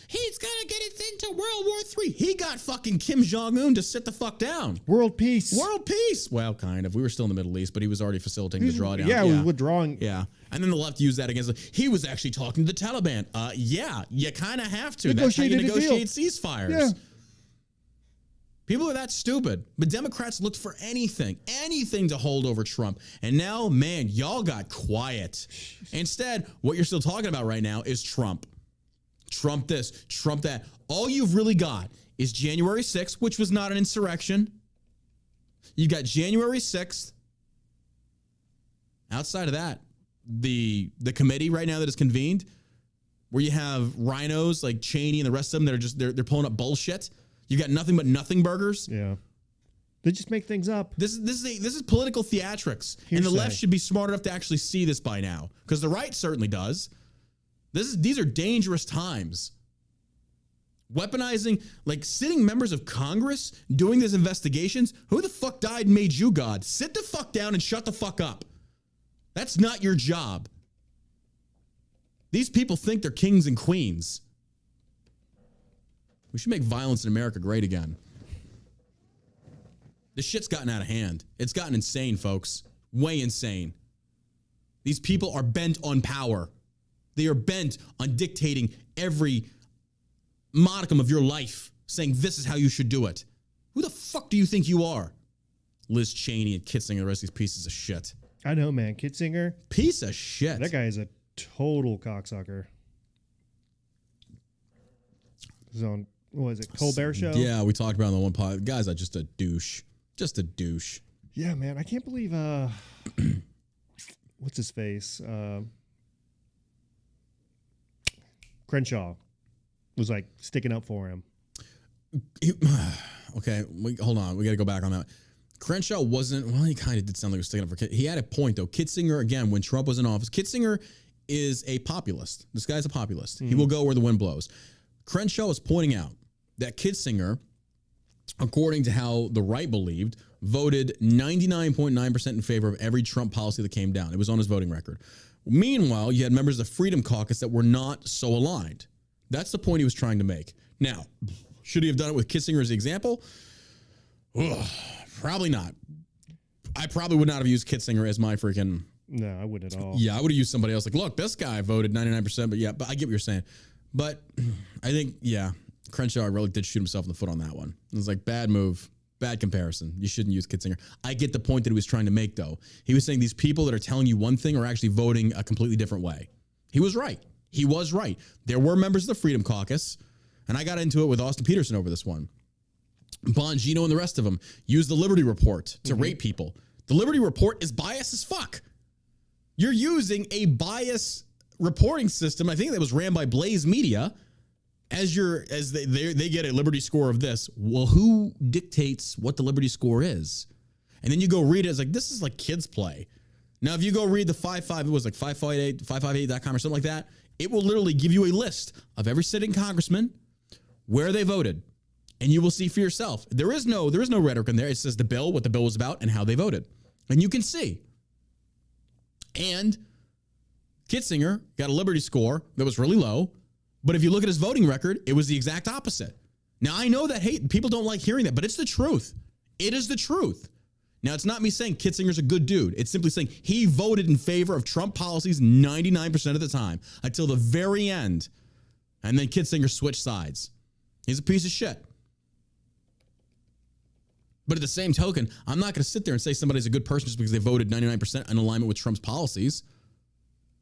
He's gonna get us into World War III. He got fucking Kim Jong-un to sit the fuck down. World peace. World peace. Well, kind of. We were still in the Middle East, but he was already facilitating the drawdown. Yeah, we were withdrawing. Yeah. And then the left used that against he was actually talking to the Taliban. Yeah, you kind of have to. That's how you negotiate ceasefires. Yeah. People are that stupid. But Democrats looked for anything to hold over Trump. And now, man, y'all got quiet. Instead, what you're still talking about right now is Trump. Trump this, Trump that. All you've really got is January 6th, which was not an insurrection. You got January 6th. Outside of that, the committee right now that is convened, where you have rhinos like Cheney and the rest of them that are just they're pulling up bullshit. You got nothing but nothing burgers. Yeah. They just make things up. This is political theatrics. Hearsay. And the left should be smart enough to actually see this by now. Because the right certainly does. These are dangerous times. Weaponizing, like sitting members of Congress doing these investigations. Who the fuck died and made you God? Sit the fuck down and shut the fuck up. That's not your job. These people think they're kings and queens. We should make violence in America great again. This shit's gotten out of hand. It's gotten insane, folks. Way insane. These people are bent on power. They are bent on dictating every modicum of your life, saying this is how you should do it. Who the fuck do you think you are? Liz Cheney and Kitzinger, the rest of these pieces of shit. I know, man. Kitzinger. Piece of shit. That guy is a total cocksucker. He's on, what is it, Colbert Show? Yeah, we talked about it on the one pod. The guy's just a douche. Just a douche. Yeah, man. I can't believe, what's his face? Crenshaw was like sticking up for him. Okay, hold on. We got to go back on that. Crenshaw wasn't, well, he kind of did sound like he was sticking up for Kitzinger. He had a point, though. Kitzinger, again, when Trump was in office, Kitzinger is a populist. This guy's a populist. He will go where the wind blows. Crenshaw was pointing out that Kitzinger, according to how the right believed, voted 99.9% in favor of every Trump policy that came down. It was on his voting record. Meanwhile, you had members of the Freedom Caucus that were not so aligned. That's the point he was trying to make. Now, should he have done it with Kitzinger as the example? Ugh, probably not. I probably would not have used Kitzinger as my freaking... No, I wouldn't at all. Yeah, I would have used somebody else. Like, look, this guy voted 99%, but yeah, but I get what you're saying. But I think, yeah, Crenshaw really did shoot himself in the foot on that one. It was like, bad move. Bad comparison. You shouldn't use Kitzinger. I get the point that he was trying to make, though. He was saying these people that are telling you one thing are actually voting a completely different way. He was right. He was right. There were members of the Freedom Caucus, and I got into it with Austin Peterson over this one. Bongino and the rest of them used the Liberty Report to rate people. The Liberty Report is biased as fuck. You're using a bias reporting system, I think that was ran by Blaze Media, as they get a Liberty score of this. Well, who dictates what the Liberty score is? And then you go read it. It's like, this is like kids play. Now, if you go read the 558.com or something like that, it will literally give you a list of every sitting congressman, where they voted, and you will see for yourself. There is no rhetoric in there. It says the bill, what the bill was about, and how they voted. And you can see. And Kitzinger got a Liberty score that was really low, but if you look at his voting record, it was the exact opposite. Now, I know that people don't like hearing that, but it's the truth. It is the truth. Now, it's not me saying Kitzinger's a good dude. It's simply saying he voted in favor of Trump policies 99% of the time until the very end. And then Kitzinger switched sides. He's a piece of shit. But at the same token, I'm not going to sit there and say somebody's a good person just because they voted 99% in alignment with Trump's policies.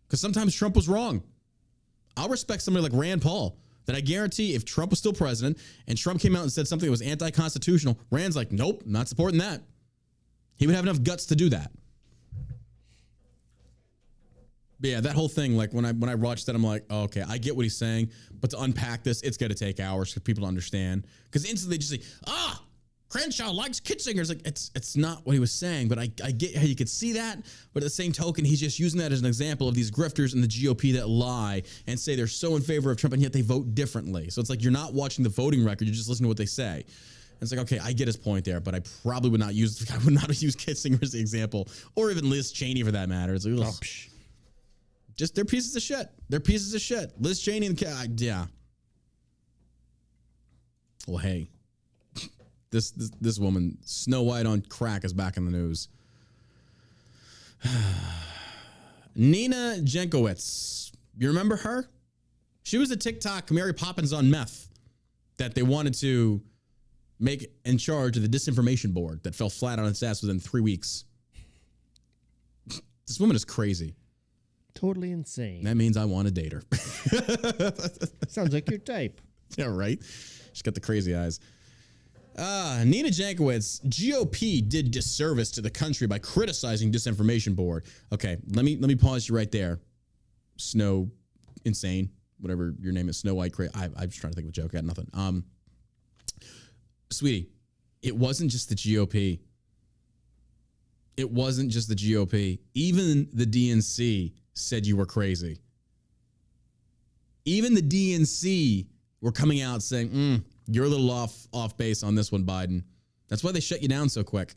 Because sometimes Trump was wrong. I'll respect somebody like Rand Paul, that I guarantee if Trump was still president and Trump came out and said something that was anti-constitutional, Rand's like, nope, not supporting that. He would have enough guts to do that. But yeah, that whole thing, like when I watched that, I'm like, oh, okay, I get what he's saying, but to unpack this, it's going to take hours for people to understand. Because instantly they just say, Crenshaw likes Kitzinger. It's like, it's not what he was saying, but I get how you could see that. But at the same token, he's just using that as an example of these grifters in the GOP that lie and say they're so in favor of Trump, and yet they vote differently. So it's like you're not watching the voting record, you're just listening to what they say. And it's like, okay, I get his point there, but I probably would not use Kitzinger as the example, or even Liz Cheney for that matter. It's like, just they're pieces of shit. They're pieces of shit. Liz Cheney and yeah. Well, hey, this woman, Snow White on crack, is back in the news. Nina Jankowicz, you remember her? She was a TikTok Mary Poppins on meth that they wanted to make in charge of the disinformation board that fell flat on its ass within 3 weeks. This woman is crazy. Totally insane. That means I want to date her. Sounds like your type. Yeah, right? She's got the crazy eyes. Nina Jankowicz, GOP did disservice to the country by criticizing disinformation board. Okay, let me pause you right there. Snow insane, whatever your name is, Snow White. I'm just trying to think of a joke. I got nothing. Sweetie, it wasn't just the GOP. It wasn't just the GOP. Even the DNC said you were crazy. Even the DNC were coming out saying, you're a little off base on this one, Biden. That's why they shut you down so quick.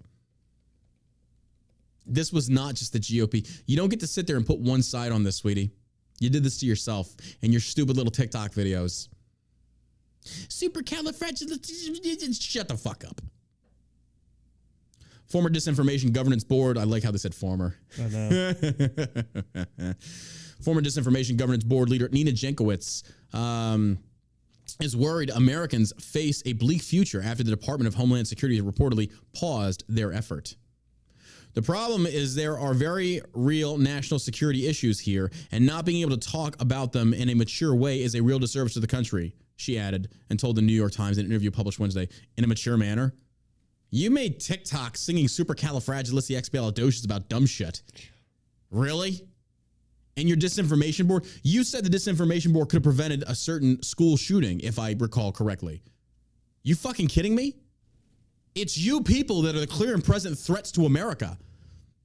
This was not just the GOP. You don't get to sit there and put one side on this, sweetie. You did this to yourself and your stupid little TikTok videos. Supercalifragilistic. Shut the fuck up. Former Disinformation Governance Board. I like how they said former. I know. Former Disinformation Governance Board leader Nina Jankowicz is worried Americans face a bleak future after the Department of Homeland Security reportedly paused their effort. The problem is there are very real national security issues here, and not being able to talk about them in a mature way is a real disservice to the country, she added, and told the New York Times in an interview published Wednesday. In a mature manner? You made TikTok singing supercalifragilisticexpialidocious about dumb shit. Really? And your disinformation board? You said the disinformation board could have prevented a certain school shooting, if I recall correctly. You fucking kidding me? It's you people that are the clear and present threats to America.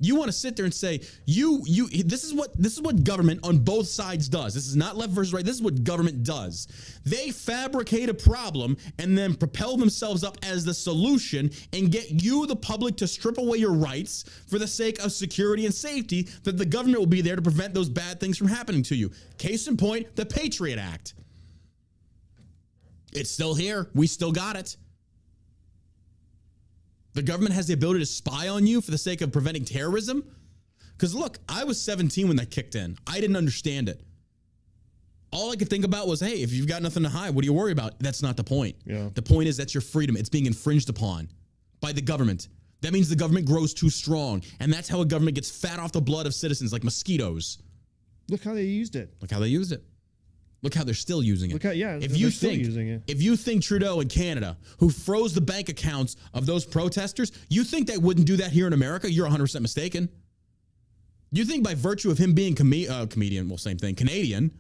You want to sit there and say, this is what government on both sides does. This is not left versus right. This is what government does. They fabricate a problem and then propel themselves up as the solution and get you, the public, to strip away your rights for the sake of security and safety, that the government will be there to prevent those bad things from happening to you. Case in point, the Patriot Act. It's still here. We still got it. The government has the ability to spy on you for the sake of preventing terrorism? Because look, I was 17 when that kicked in. I didn't understand it. All I could think about was, hey, if you've got nothing to hide, what do you worry about? That's not the point. Yeah. The point is that's your freedom. It's being infringed upon by the government. That means the government grows too strong. And that's how a government gets fat off the blood of citizens like mosquitoes. Look how they used it. Look how they used it. Look how they're still using it. Look how, yeah, if you think, using it. If you think Trudeau in Canada, who froze the bank accounts of those protesters, you think they wouldn't do that here in America, you're 100% mistaken. You think by virtue of him being comedian, well, same thing, Canadian,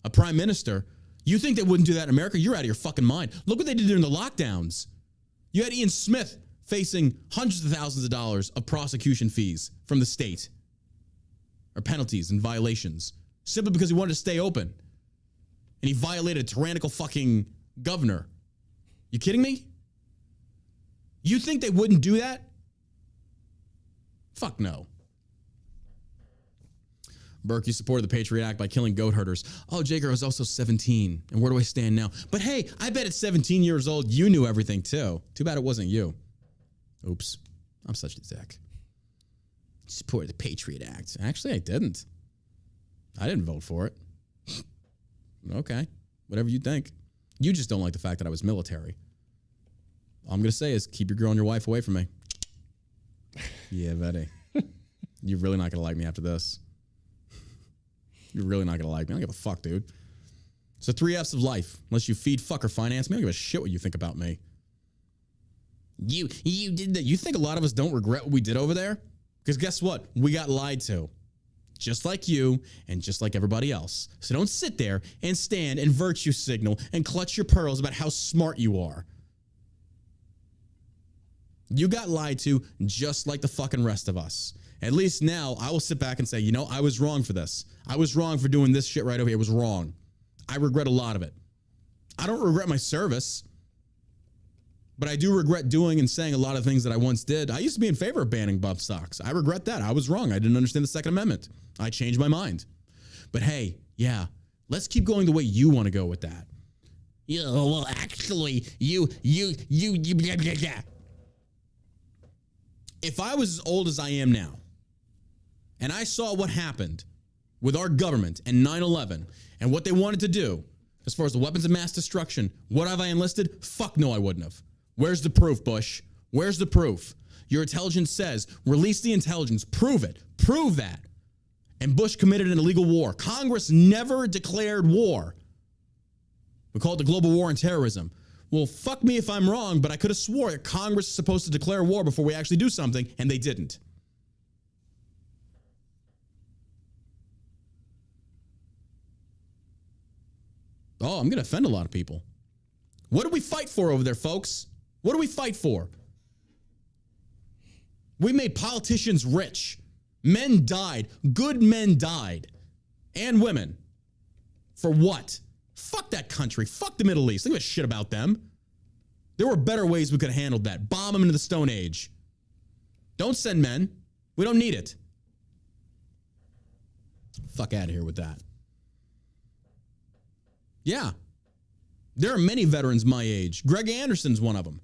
a prime minister, you think they wouldn't do that in America? You're out of your fucking mind. Look what they did during the lockdowns. You had Ian Smith facing hundreds of thousands of dollars of prosecution fees from the state. or penalties and violations simply because he wanted to stay open. And he violated a tyrannical fucking governor. You kidding me? You think they wouldn't do that? Fuck no. Burke, you supported the Patriot Act by killing goat herders. Oh, Jager, I was also 17. And where do I stand now? But hey, I bet at 17 years old, you knew everything too. Too bad it wasn't you. Oops. I'm such a dick. Supported the Patriot Act. Actually, I didn't. I didn't vote for it. Okay. Whatever you think. You just don't like the fact that I was military. All I'm going to say is keep your girl and your wife away from me. Yeah, buddy. You're really not going to like me after this. You're really not going to like me. I don't give a fuck, dude. It's the 3 F's of life. Unless you feed, fuck, or finance me, I don't give a shit what you think about me. You did that. You think a lot of us don't regret what we did over there? Because guess what? We got lied to. Just like you and just like everybody else. So don't sit there and stand and virtue signal and clutch your pearls about how smart you are. You got lied to just like the fucking rest of us. At least now I will sit back and say, you know, I was wrong for this. I was wrong for doing this shit right over here. It was wrong. I regret a lot of it. I don't regret my service, but I do regret doing and saying a lot of things that I once did. I used to be in favor of banning bump stocks. I regret that. I was wrong. I didn't understand the Second Amendment. I changed my mind. But hey, yeah, let's keep going the way you want to go with that. Yeah, well, actually, you. If I was as old as I am now, and I saw what happened with our government and 9/11 and what they wanted to do as far as the weapons of mass destruction, would have I enlisted? Fuck no, I wouldn't have. Where's the proof, Bush? Where's the proof? Your intelligence says, release the intelligence. Prove it. Prove that. And Bush committed an illegal war. Congress never declared war. We call it the global war on terrorism. Well, fuck me if I'm wrong, but I could have swore that Congress is supposed to declare war before we actually do something, and they didn't. Oh, I'm going to offend a lot of people. What do we fight for over there, folks? What do we fight for? We made politicians rich. Men died. Good men died. And women. For what? Fuck that country. Fuck the Middle East. Don't give a shit about them. There were better ways we could have handled that. Bomb them into the Stone Age. Don't send men. We don't need it. Fuck out of here with that. Yeah. There are many veterans my age. Greg Anderson's one of them.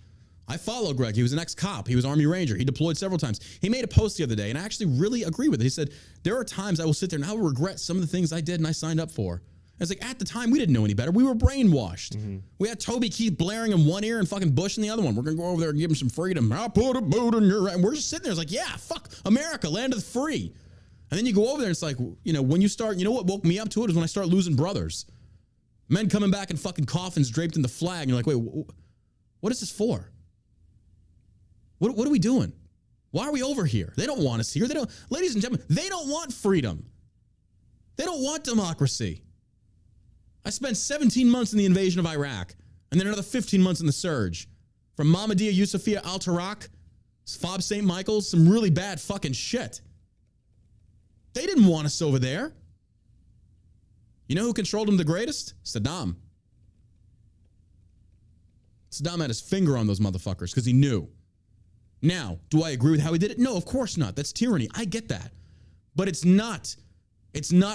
I follow Greg. He was an ex-cop. He was Army Ranger. He deployed several times. He made a post the other day, and I actually really agree with it. He said, there are times I will sit there and I will regret some of the things I did and I signed up for. And it's like, at the time, we didn't know any better. We were brainwashed. Mm-hmm. We had Toby Keith blaring in one ear and fucking Bush in the other one. We're going to go over there and give him some freedom. I'll put a boot in your... And we're just sitting there. It's like, yeah, fuck America, land of the free. And then you go over there and it's like, you know, when you start... You know what woke me up to it is when I start losing brothers. Men coming back in fucking coffins draped in the flag. And you're like, wait, what is this for? What are we doing? Why are we over here? They don't want us here. They don't, ladies and gentlemen, they don't want freedom. They don't want democracy. I spent 17 months in the invasion of Iraq and then another 15 months in the surge. From Mahmadiyya Yusufiyya al-Taraq, Fob St. Michael's, some really bad fucking shit. They didn't want us over there. You know who controlled them the greatest? Saddam. Saddam had his finger on those motherfuckers because he knew. Now, do I agree with how he did it? No, of course not. That's tyranny. I get that. But it's not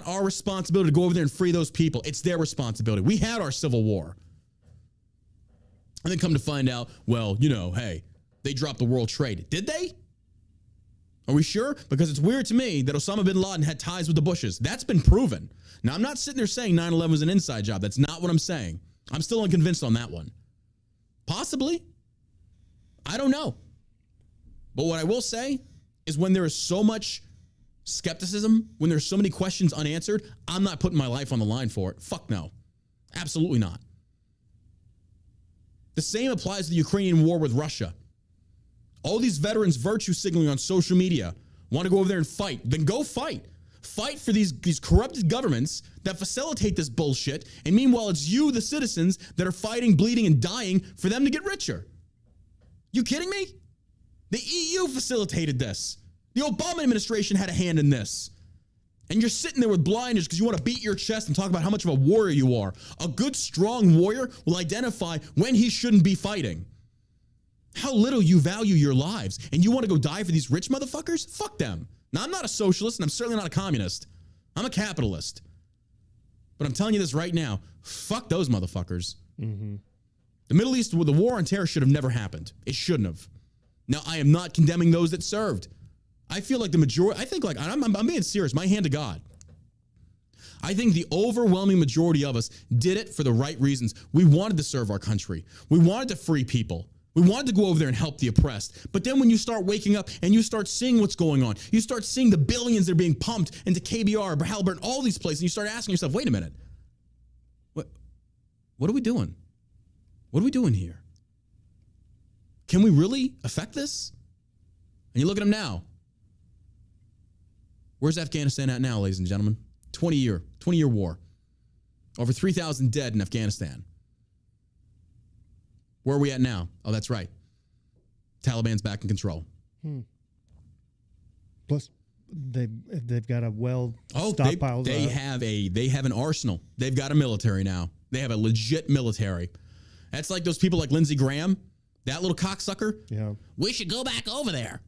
our responsibility to go over there and free those people. It's their responsibility. We had our civil war. And then come to find out, well, you know, hey, they dropped the World Trade. Did they? Are we sure? Because it's weird to me that Osama bin Laden had ties with the Bushes. That's been proven. Now, I'm not sitting there saying 9/11 was an inside job. That's not what I'm saying. I'm still unconvinced on that one. Possibly. I don't know. But what I will say is when there is so much skepticism, when there's so many questions unanswered, I'm not putting my life on the line for it. Fuck no. Absolutely not. The same applies to the Ukrainian war with Russia. All these veterans virtue signaling on social media want to go over there and fight. Then go fight. Fight for these corrupted governments that facilitate this bullshit. And meanwhile, it's you, the citizens, that are fighting, bleeding, and dying for them to get richer. You kidding me? The EU facilitated this. The Obama administration had a hand in this. And you're sitting there with blinders because you want to beat your chest and talk about how much of a warrior you are. A good, strong warrior will identify when he shouldn't be fighting. How little you value your lives. And you want to go die for these rich motherfuckers? Fuck them. Now, I'm not a socialist, and I'm certainly not a communist. I'm a capitalist. But I'm telling you this right now. Fuck those motherfuckers. Mm-hmm. The Middle East, the war on terror should have never happened. It shouldn't have. Now, I am not condemning those that served. I feel like the majority, I think like, I'm being serious, my hand to God. I think the overwhelming majority of us did it for the right reasons. We wanted to serve our country. We wanted to free people. We wanted to go over there and help the oppressed. But then when you start waking up and you start seeing what's going on, you start seeing the billions that are being pumped into KBR, Halliburton, all these places, and you start asking yourself, wait a minute, what are we doing? What are we doing here? Can we really affect this? And you look at them now. Where's Afghanistan at now, ladies and gentlemen? 20-year war. Over 3,000 dead in Afghanistan. Where are we at now? Oh, that's right. Taliban's back in control. Plus, they've got a stockpile. They have an arsenal. They've got a military now. They have a legit military. That's like those people like Lindsey Graham, that little cocksucker. Yeah. We should go back over there.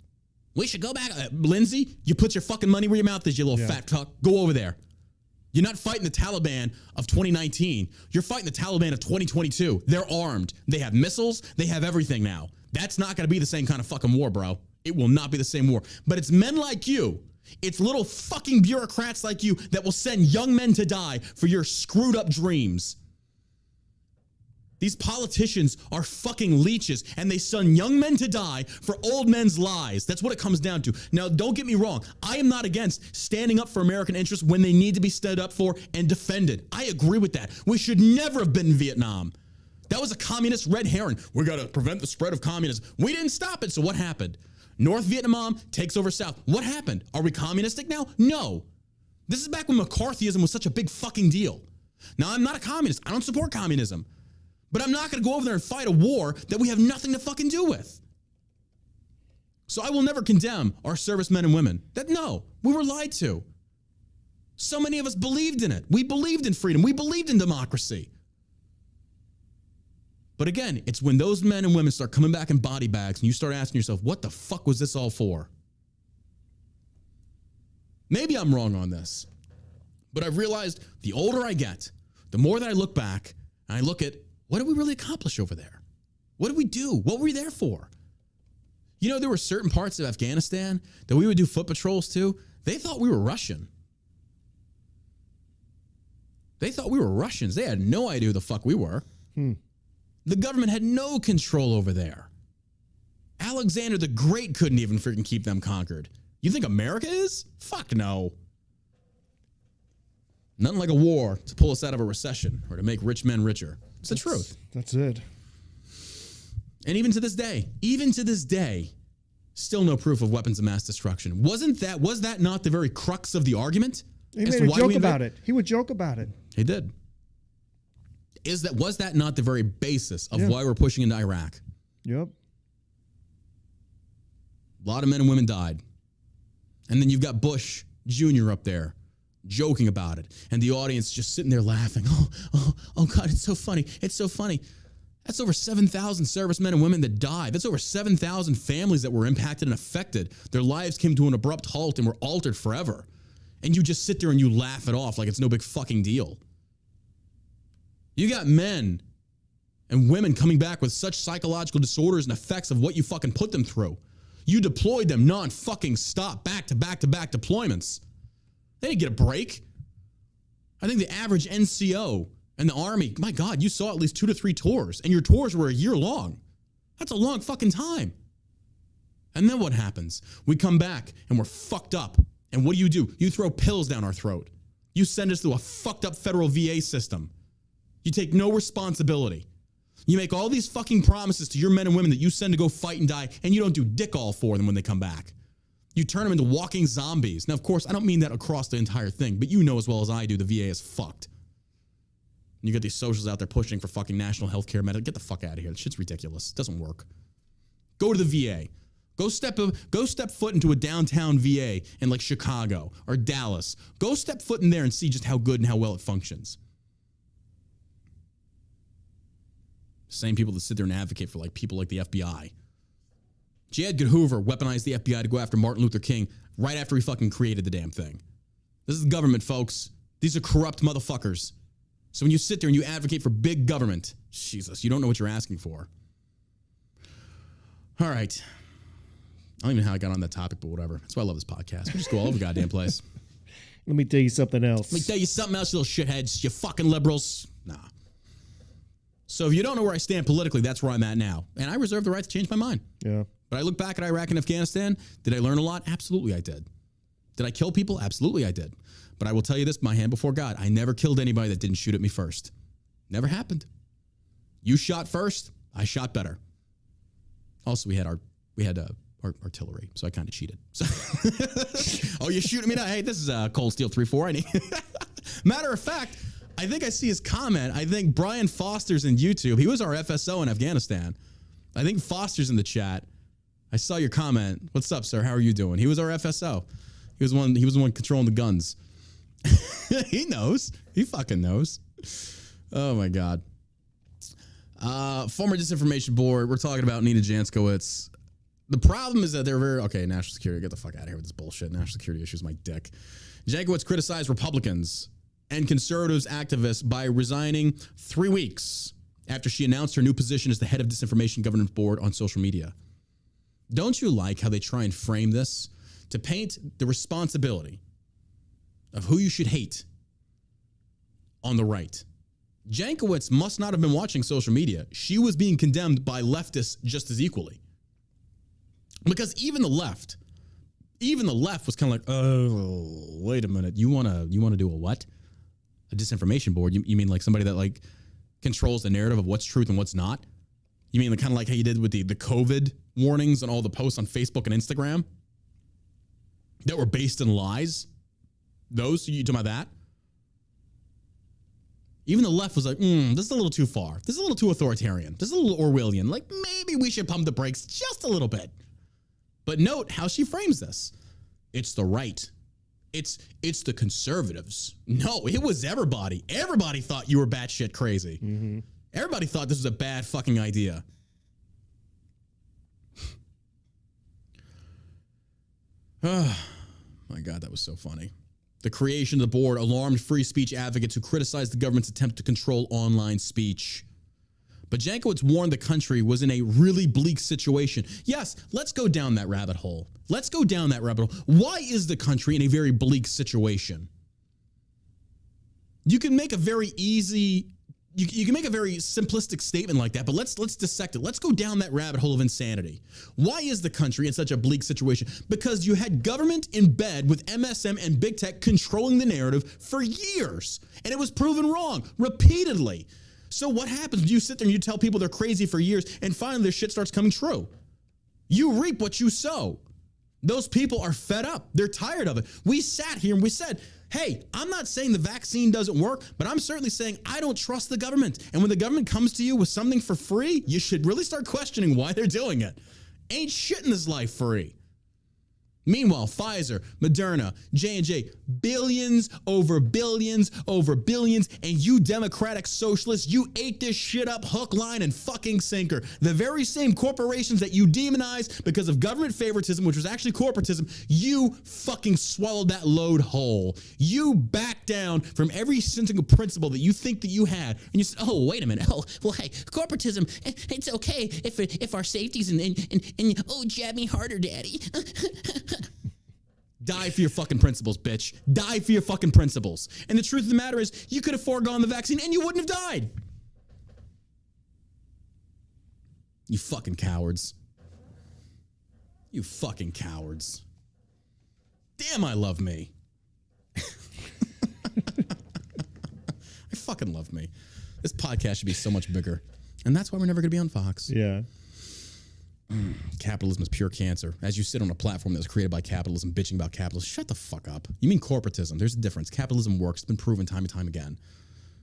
We should go back. Lindsey, you put your fucking money where your mouth is, you little fat cuck. Go over there. You're not fighting the Taliban of 2019. You're fighting the Taliban of 2022. They're armed. They have missiles. They have everything now. That's not going to be the same kind of fucking war, bro. It will not be the same war. But it's men like you. It's little fucking bureaucrats like you that will send young men to die for your screwed up dreams. These politicians are fucking leeches, and they send young men to die for old men's lies. That's what it comes down to. Now, don't get me wrong. I am not against standing up for American interests when they need to be stood up for and defended. I agree with that. We should never have been in Vietnam. That was a communist red herring. We got to prevent the spread of communism. We didn't stop it, so what happened? North Vietnam takes over South. What happened? Are we communistic now? No. This is back when McCarthyism was such a big fucking deal. Now, I'm not a communist. I don't support communism. But I'm not going to go over there and fight a war that we have nothing to fucking do with. So I will never condemn our servicemen and women. No, we were lied to. So many of us believed in it. We believed in freedom. We believed in democracy. But again, it's when those men and women start coming back in body bags and you start asking yourself, what the fuck was this all for? Maybe I'm wrong on this. But I've realized the older I get, the more that I look back and I look at, what did we really accomplish over there? What did we do? What were we there for? You know, there were certain parts of Afghanistan that we would do foot patrols to. They thought we were Russian. They thought we were Russians. They had no idea who the fuck we were. The government had no control over there. Alexander the Great couldn't even freaking keep them conquered. You think America is? Fuck no. Nothing like a war to pull us out of a recession or to make rich men richer. It's the truth. That's it. And even to this day, still no proof of weapons of mass destruction. Was that not the very crux of the argument? He made a joke about it. He would joke about it. He did. Was that not the very basis of why we're pushing into Iraq? Yep. A lot of men and women died. And then you've got Bush Jr. up there joking about it. And the audience just sitting there laughing. Oh God, it's so funny. It's so funny. That's over 7,000 servicemen and women that died. That's over 7,000 families that were impacted and affected. Their lives came to an abrupt halt and were altered forever. And you just sit there and you laugh it off like it's no big fucking deal. You got men and women coming back with such psychological disorders and effects of what you fucking put them through. You deployed them non-fucking stop, back-to-back deployments. They didn't get a break. I think the average NCO and the Army, my God, you saw at least 2 to 3 tours, and your tours were a year long. That's a long fucking time. And then what happens? We come back, and we're fucked up. And what do? You throw pills down our throat. You send us through a fucked up federal VA system. You take no responsibility. You make all these fucking promises to your men and women that you send to go fight and die, and you don't do dick all for them when they come back. You turn them into walking zombies. Now, of course, I don't mean that across the entire thing, but you know as well as I do, the VA is fucked. And you got these socials out there pushing for fucking national health care. Get the fuck out of here. That shit's ridiculous. It doesn't work. Go to the VA. Go step foot into a downtown VA in like Chicago or Dallas. Go step foot in there and see just how good and how well it functions. Same people that sit there and advocate for like people like the FBI. J. Edgar Hoover weaponized the FBI to go after Martin Luther King right after he fucking created the damn thing. This is the government, folks. These are corrupt motherfuckers. So when you sit there and you advocate for big government, Jesus, you don't know what you're asking for. All right. I don't even know how I got on that topic, but whatever. That's why I love this podcast. We just go all over the goddamn place. Let me tell you something else. Let me tell you something else, you little shitheads. You fucking liberals. Nah. So if you don't know where I stand politically, that's where I'm at now. And I reserve the right to change my mind. Yeah. But I look back at Iraq and Afghanistan. Did I learn a lot? Absolutely I did. Did I kill people? Absolutely I did. But I will tell you this, my hand before God, I never killed anybody that didn't shoot at me first. Never happened. You shot first, I shot better. Also, we had artillery, so I kind of cheated. So oh, you're shooting me now? Hey, this is Cold Steel 3-4. I need Matter of fact, I think I see his comment. I think Brian Foster's in YouTube. He was our FSO in Afghanistan. I think Foster's in the chat. I saw your comment. What's up, sir? How are you doing? He was our FSO. He was the one controlling the guns. He knows. He fucking knows. Oh my God. Former disinformation board. We're talking about Nina Jankowicz. The problem is that they're national security. Get the fuck out of here with this bullshit. National security issues, my dick. Jankowicz criticized Republicans and conservatives activists by resigning 3 weeks after she announced her new position as the head of disinformation governance board on social media. Don't you like how they try and frame this to paint the responsibility of who you should hate on the right? Jankowicz must not have been watching social media. She was being condemned by leftists just as equally. Because even the left was kind of like, oh, wait a minute. You want to do a what? A disinformation board? You mean like somebody that like controls the narrative of what's truth and what's not? You mean kind of like how you did with the COVID warnings and all the posts on Facebook and Instagram that were based in lies? Those? You talking about that? Even the left was like, this is a little too far. This is a little too authoritarian. This is a little Orwellian. Like, maybe we should pump the brakes just a little bit. But note how she frames this. It's the right. It's the conservatives. No, it was everybody. Everybody thought you were batshit crazy. Mm-hmm. Everybody thought this was a bad fucking idea. Oh, my God, that was so funny. The creation of the board alarmed free speech advocates who criticized the government's attempt to control online speech. But Jankowicz warned the country was in a really bleak situation. Yes, let's go down that rabbit hole. Let's go down that rabbit hole. Why is the country in a very bleak situation? You can make a very easy, you can make a very simplistic statement like that, but let's dissect it. Let's go down that rabbit hole of insanity. Why is the country in such a bleak situation? Because you had government in bed with MSM and big tech controlling the narrative for years, and it was proven wrong repeatedly. So what happens? You sit there and you tell people they're crazy for years, and finally their shit starts coming true. You reap what you sow. Those people are fed up. They're tired of it. We sat here and we said, hey, I'm not saying the vaccine doesn't work, but I'm certainly saying I don't trust the government. And when the government comes to you with something for free, you should really start questioning why they're doing it. Ain't shit in this life free. Meanwhile, Pfizer, Moderna, J&J, billions over billions over billions, and you Democratic socialists, you ate this shit up hook, line, and fucking sinker. The very same corporations that you demonized because of government favoritism, which was actually corporatism, you fucking swallowed that load whole. You backed down from every single principle that you think that you had, and you said, oh, wait a minute, oh, well, hey, corporatism, it's okay if our safety's and oh, jab me harder, daddy. Die for your fucking principles, bitch. Die for your fucking principles. And the truth of the matter is, you could have foregone the vaccine and you wouldn't have died. You fucking cowards. You fucking cowards. Damn, I love me. I fucking love me. This podcast should be so much bigger. And that's why we're never going to be on Fox. Yeah. Capitalism is pure cancer. As you sit on a platform that was created by capitalism, bitching about capitalism, shut the fuck up. You mean corporatism. There's a difference. Capitalism works. It's been proven time and time again.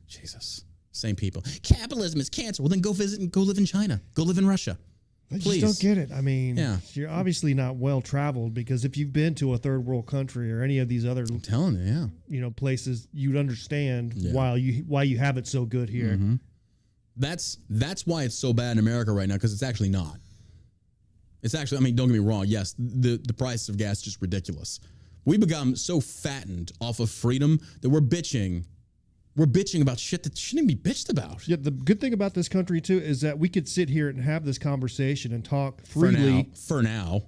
Jesus. Same people. Capitalism is cancer. Well, then go visit and go live in China. Go live in Russia. I just don't get it. I mean, you're obviously not well traveled, because if you've been to a third world country or any of these other, I'm telling you, places, you'd understand why you have it so good here. Mm-hmm. That's why it's so bad in America right now, because it's actually not. It's actually, I mean, don't get me wrong. Yes, the price of gas is just ridiculous. We become so fattened off of freedom that we're bitching. We're bitching about shit that shouldn't be bitched about. Yeah, the good thing about this country, too, is that we could sit here and have this conversation and talk freely. For now.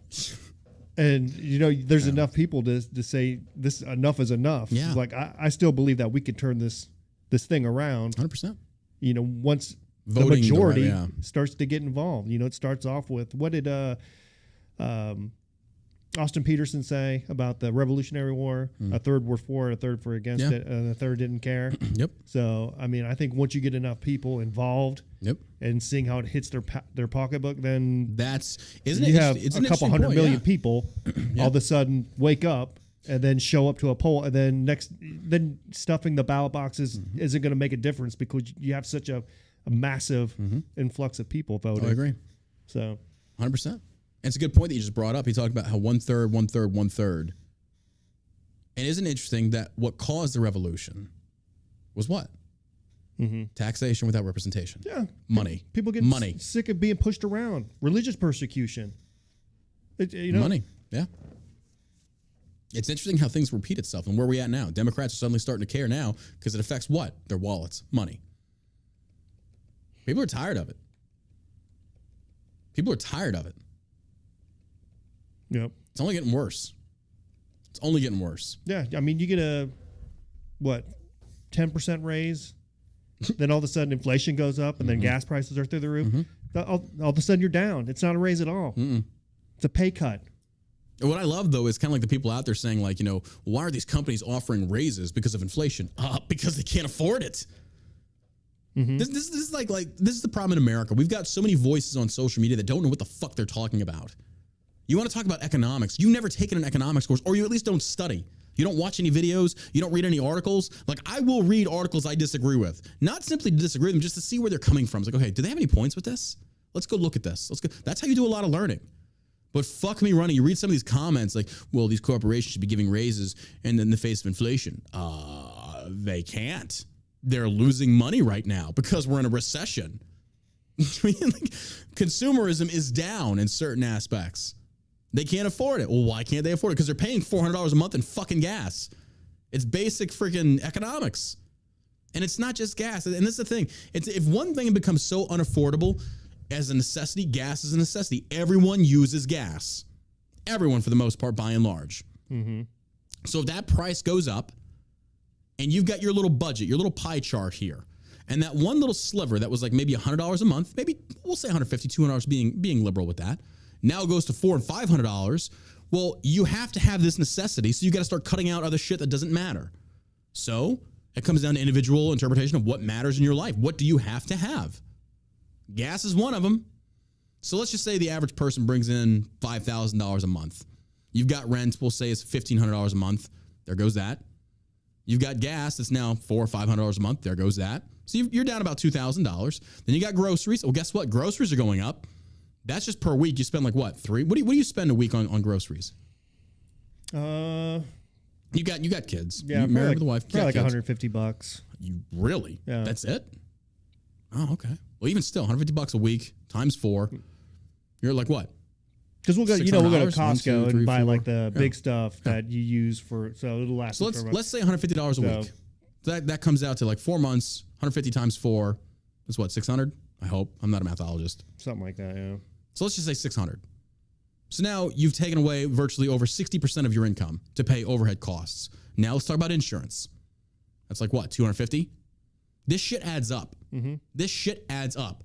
And, there's enough people to say this enough is enough. Yeah. Like, I still believe that we could turn this thing around. 100%. Once voting the majority starts to get involved. It starts off with, what did Austin Peterson say about the Revolutionary War? A third were for it, a third were against it, and a third didn't care. Yep. So, I mean, I think once you get enough people involved and seeing how it hits their pocketbook, then you have a couple 100 million people all of a sudden wake up and then show up to a poll, and then stuffing the ballot boxes isn't going to make a difference, because you have such a massive influx of people voting. I agree. So 100%. And it's a good point that you just brought up. He talked about how one third. And isn't it interesting that what caused the revolution was what? Taxation without representation. Yeah. Money. People get sick of being pushed around. Religious persecution. Money. Yeah. It's interesting how things repeat itself and where we at now. Democrats are suddenly starting to care now because it affects what? Their wallets. Money. People are tired of it. Yep. It's only getting worse. Yeah. I mean, you get a 10% raise, then all of a sudden inflation goes up, and then gas prices are through the roof. All of a sudden you're down. It's not a raise at all. It's a pay cut. What I love, though, is kind of like the people out there saying, like, why are these companies offering raises because of inflation? Because they can't afford it. This is like this is the problem in America. We've got so many voices on social media that don't know what the fuck they're talking about. You want to talk about economics? You've never taken an economics course, or you at least don't study. You don't watch any videos. You don't read any articles. Like, I will read articles I disagree with, not simply to disagree with them, just to see where they're coming from. It's like, okay, do they have any points with this? Let's go look at this. Let's go. That's how you do a lot of learning. But fuck me running. You read some of these comments like, well, these corporations should be giving raises and in the face of inflation. They can't. They're losing money right now because we're in a recession. Consumerism is down in certain aspects. They can't afford it. Well, why can't they afford it? Because they're paying $400 a month in fucking gas. It's basic freaking economics. And it's not just gas. And this is the thing. If one thing becomes so unaffordable as a necessity, gas is a necessity. Everyone uses gas. Everyone, for the most part, by and large. So if that price goes up and you've got your little budget, your little pie chart here, and that one little sliver that was like maybe $100 a month, maybe we'll say $150, $200 being liberal with that, now it goes to $400 and $500. Well, you have to have this necessity, so you got to start cutting out other shit that doesn't matter. So it comes down to individual interpretation of what matters in your life. What do you have to have? Gas is one of them. So let's just say the average person brings in $5,000 a month. You've got rent, we'll say it's $1,500 a month. There goes that. You've got gas that's now $400 or $500 a month. There goes that. So you're down about $2,000. Then you got groceries. Well, guess what? Groceries are going up. That's just per week. You spend like what, $3? What do you spend a week on groceries? You got kids. Yeah, you married with a wife. Probably like $150. You really? Yeah. That's it? Oh, okay. Well, even still, $150 a week times 4. You're like what? Because we'll go to Costco and buy like the big stuff that you use so it'll last. So let's say $150 a week. So that comes out to like 4 months. 150 times 4 is what, 600? I hope. I'm not a mathologist. Something like that, yeah. So let's just say 600. So now you've taken away virtually over 60% of your income to pay overhead costs. Now let's talk about insurance. That's like what, 250? This shit adds up. This shit adds up.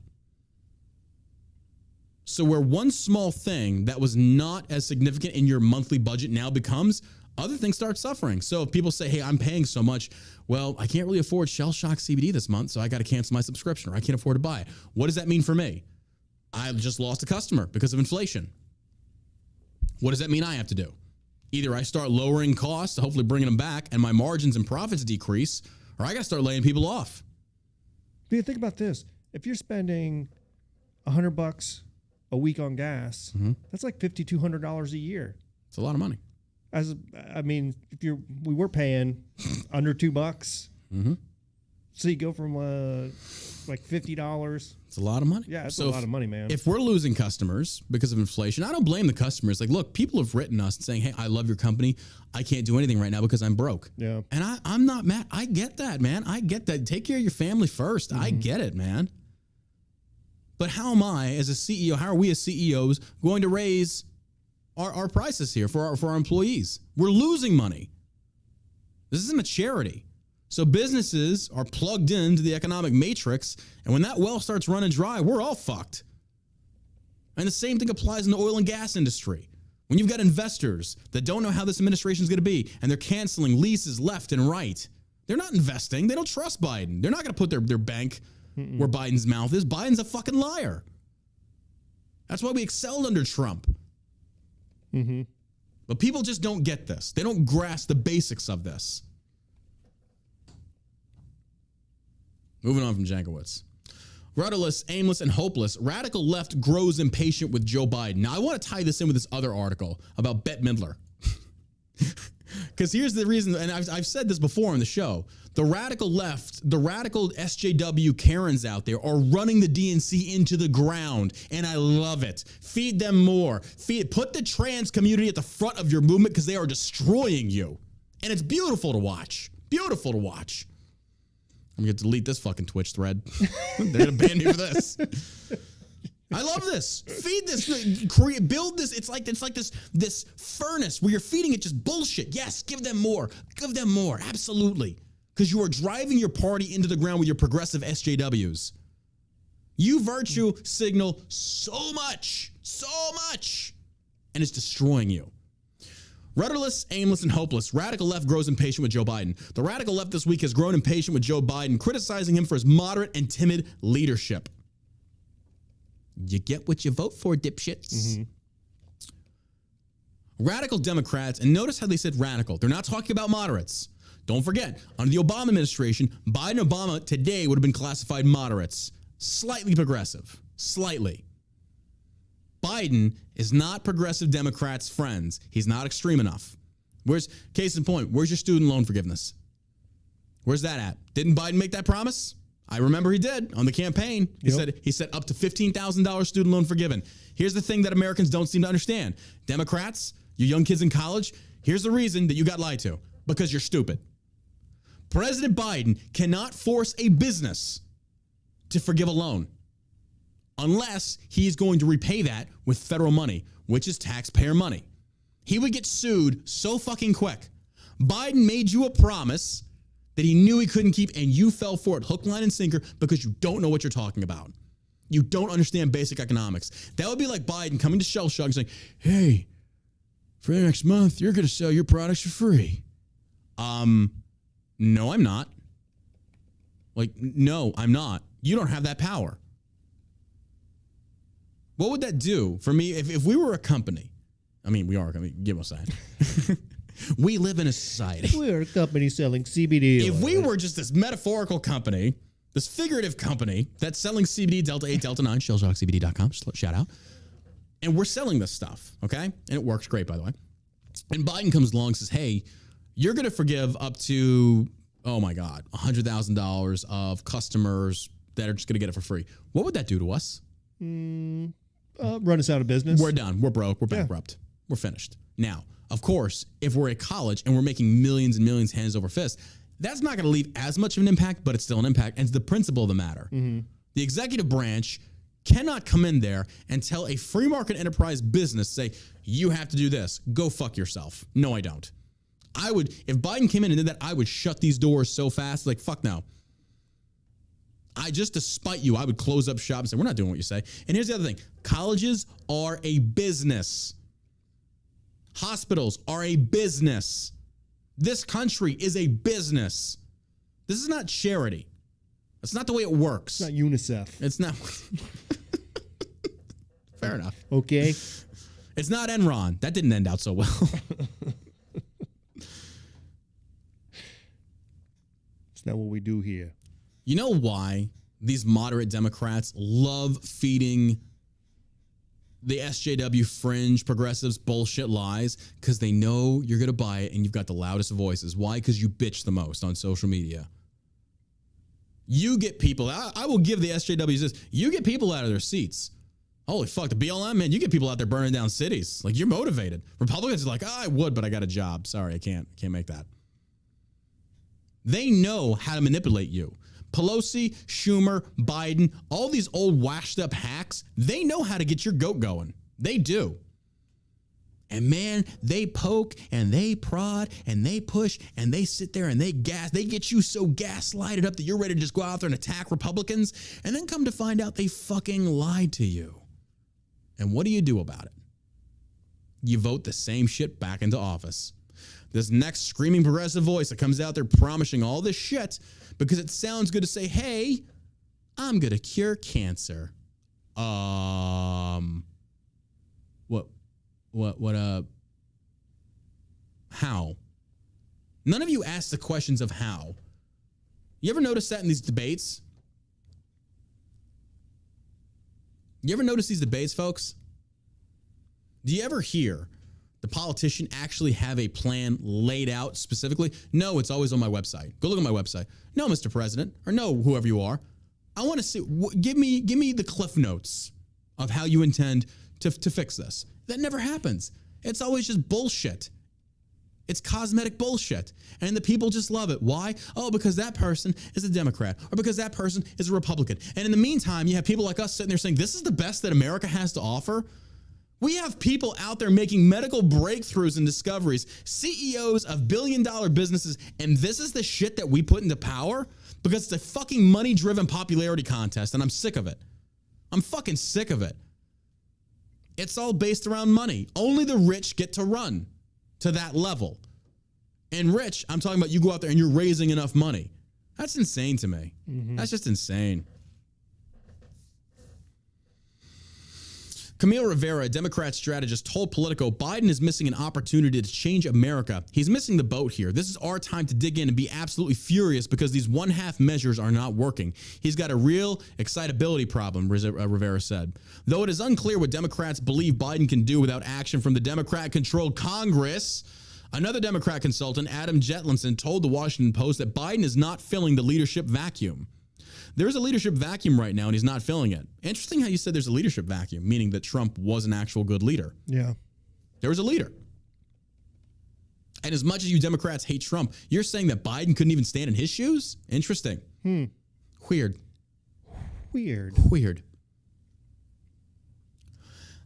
So where one small thing that was not as significant in your monthly budget now becomes, other things start suffering. So if people say, hey, I'm paying so much, well, I can't really afford Shell Shock CBD this month, so I got to cancel my subscription, or I can't afford to buy it. What does that mean for me? I just lost a customer because of inflation. What does that mean I have to do? Either I start lowering costs, hopefully bringing them back, and my margins and profits decrease, or I got to start laying people off. Think about this. If you're spending $100 a week on gas. That's like $5,200 a year. It's a lot of money. If we were paying under $2. So you go from like $50. It's a lot of money. Yeah, it's a lot of money, man. If we're losing customers because of inflation, I don't blame the customers. Like, look, people have written us saying, hey, I love your company. I can't do anything right now because I'm broke. Yeah. And I'm not mad. I get that, man. I get that. Take care of your family first. I get it, man. But how am I, as a CEO, how are we as CEOs going to raise our prices here for our employees? We're losing money. This isn't a charity. So businesses are plugged into the economic matrix, and when that well starts running dry, we're all fucked. And the same thing applies in the oil and gas industry. When you've got investors that don't know how this administration is going to be, and they're canceling leases left and right, they're not investing. They don't trust Biden. They're not going to put their bank where Biden's mouth is. Biden's a fucking liar. That's why we excelled under Trump. But people just don't get this. They don't grasp the basics of this. Moving on from Jankowicz. Rudderless, aimless, and hopeless, radical left grows impatient with Joe Biden. Now, I want to tie this in with this other article about Bette Midler. Because here's the reason, and I've said this before on the show. The radical left, the radical SJW Karens out there are running the DNC into the ground, and I love it. Feed them more. Put the trans community at the front of your movement because they are destroying you. And it's beautiful to watch. Beautiful to watch. I'm going to delete this fucking Twitch thread. They're going to ban me for this. I love this. Feed this. Build this. It's like this furnace where you're feeding it just bullshit. Yes, give them more. Give them more. Absolutely. Because you are driving your party into the ground with your progressive SJWs. You virtue signal so much. And it's destroying you. Rudderless, aimless, and hopeless, radical left grows impatient with Joe Biden. The radical left this week has grown impatient with Joe Biden, criticizing him for his moderate and timid leadership. You get what you vote for, dipshits. Radical Democrats, and notice how they said radical. They're not talking about moderates. Don't forget, under the Obama administration, Biden and Obama today would have been classified moderates. Slightly progressive. Slightly. Biden is not progressive Democrats' friends. He's not extreme enough. Case in point, where's your student loan forgiveness? Where's that at? Didn't Biden make that promise? I remember he did on the campaign. He said up to $15,000 student loan forgiven. Here's the thing that Americans don't seem to understand. Democrats, you young kids in college, here's the reason that you got lied to. Because you're stupid. President Biden cannot force a business to forgive a loan unless he's going to repay that with federal money, which is taxpayer money. He would get sued so fucking quick. Biden made you a promise that he knew he couldn't keep, and you fell for it hook, line, and sinker because you don't know what you're talking about. You don't understand basic economics. That would be like Biden coming to Shell Shock and saying, hey, for the next month, you're going to sell your products for free. No, I'm not. No, I'm not. You don't have that power. What would that do for me if we were a company? I mean, we are. Give us that. We live in a society. We are a company selling CBD. If we were just this metaphorical company, this figurative company that's selling CBD, Delta 8, Delta 9, shellshockcbd.com, shout out. And we're selling this stuff, okay? And it works great, by the way. And Biden comes along and says, hey, you're going to forgive up to, oh my God, $100,000 of customers that are just going to get it for free. What would that do to us? Run us out of business. We're done. We're broke. We're bankrupt. Yeah. We're finished. Now, of course, if we're at college and we're making millions and millions hands over fist, that's not going to leave as much of an impact, but it's still an impact. And it's the principle of the matter. Mm-hmm. The executive branch cannot come in there and tell a free market enterprise business, say, you have to do this. Go fuck yourself. No, I don't. I would, if Biden came in and did that, I would shut these doors so fast, like, fuck no. Just to spite you, I would close up shop and say, we're not doing what you say. And here's the other thing. Colleges are a business. Hospitals are a business. This country is a business. This is not charity. That's not the way it works. It's not UNICEF. It's not. Fair enough. Okay. It's not Enron. That didn't end out so well. It's not what we do here. You know why these moderate Democrats love feeding the SJW fringe progressives bullshit lies because they know you're going to buy it and you've got the loudest voices. Why? Because you bitch the most on social media. You get people, I will give the SJWs this, you get people out of their seats. Holy fuck, the BLM, man, you get people out there burning down cities. Like, you're motivated. Republicans are like, I would, but I got a job. Sorry, I can't make that. They know how to manipulate you. Pelosi, Schumer, Biden, all these old washed up hacks, they know how to get your goat going. They do. And man, they poke and they prod and they push and they sit there and they get you so gaslighted up that you're ready to just go out there and attack Republicans, and then come to find out they fucking lied to you. And what do you do about it? You vote the same shit back into office. This next screaming progressive voice that comes out there promising all this shit because it sounds good to say, hey, I'm going to cure cancer. How? None of you ask the questions of how. You ever notice that in these debates? You ever notice these debates, folks? Do you ever hear the politician actually have a plan laid out specifically? No, it's always on my website. Go look at my website. No, Mr. President, or no, whoever you are. I want to see, give me the cliff notes of how you intend to fix this. That never happens. It's always just bullshit. It's cosmetic bullshit. And the people just love it. Why? Oh, because that person is a Democrat, or because that person is a Republican. And in the meantime, you have people like us sitting there saying, this is the best that America has to offer. We have people out there making medical breakthroughs and discoveries, CEOs of billion-dollar businesses, and this is the shit that we put into power because it's a fucking money-driven popularity contest, and I'm sick of it. I'm fucking sick of it. It's all based around money. Only the rich get to run to that level. And rich, I'm talking about you go out there and you're raising enough money. That's insane to me. Mm-hmm. That's just insane. Camille Rivera, a Democrat strategist, told Politico Biden is missing an opportunity to change America. He's missing the boat here. This is our time to dig in and be absolutely furious because these one-half measures are not working. He's got a real excitability problem, Rivera said. Though it is unclear what Democrats believe Biden can do without action from the Democrat-controlled Congress, another Democrat consultant, Adam Jetlinson, told the Washington Post that Biden is not filling the leadership vacuum. There's a leadership vacuum right now, and he's not filling it. Interesting how you said there's a leadership vacuum, meaning that Trump was an actual good leader. Yeah. There was a leader. And as much as you Democrats hate Trump, you're saying that Biden couldn't even stand in his shoes? Interesting. Weird.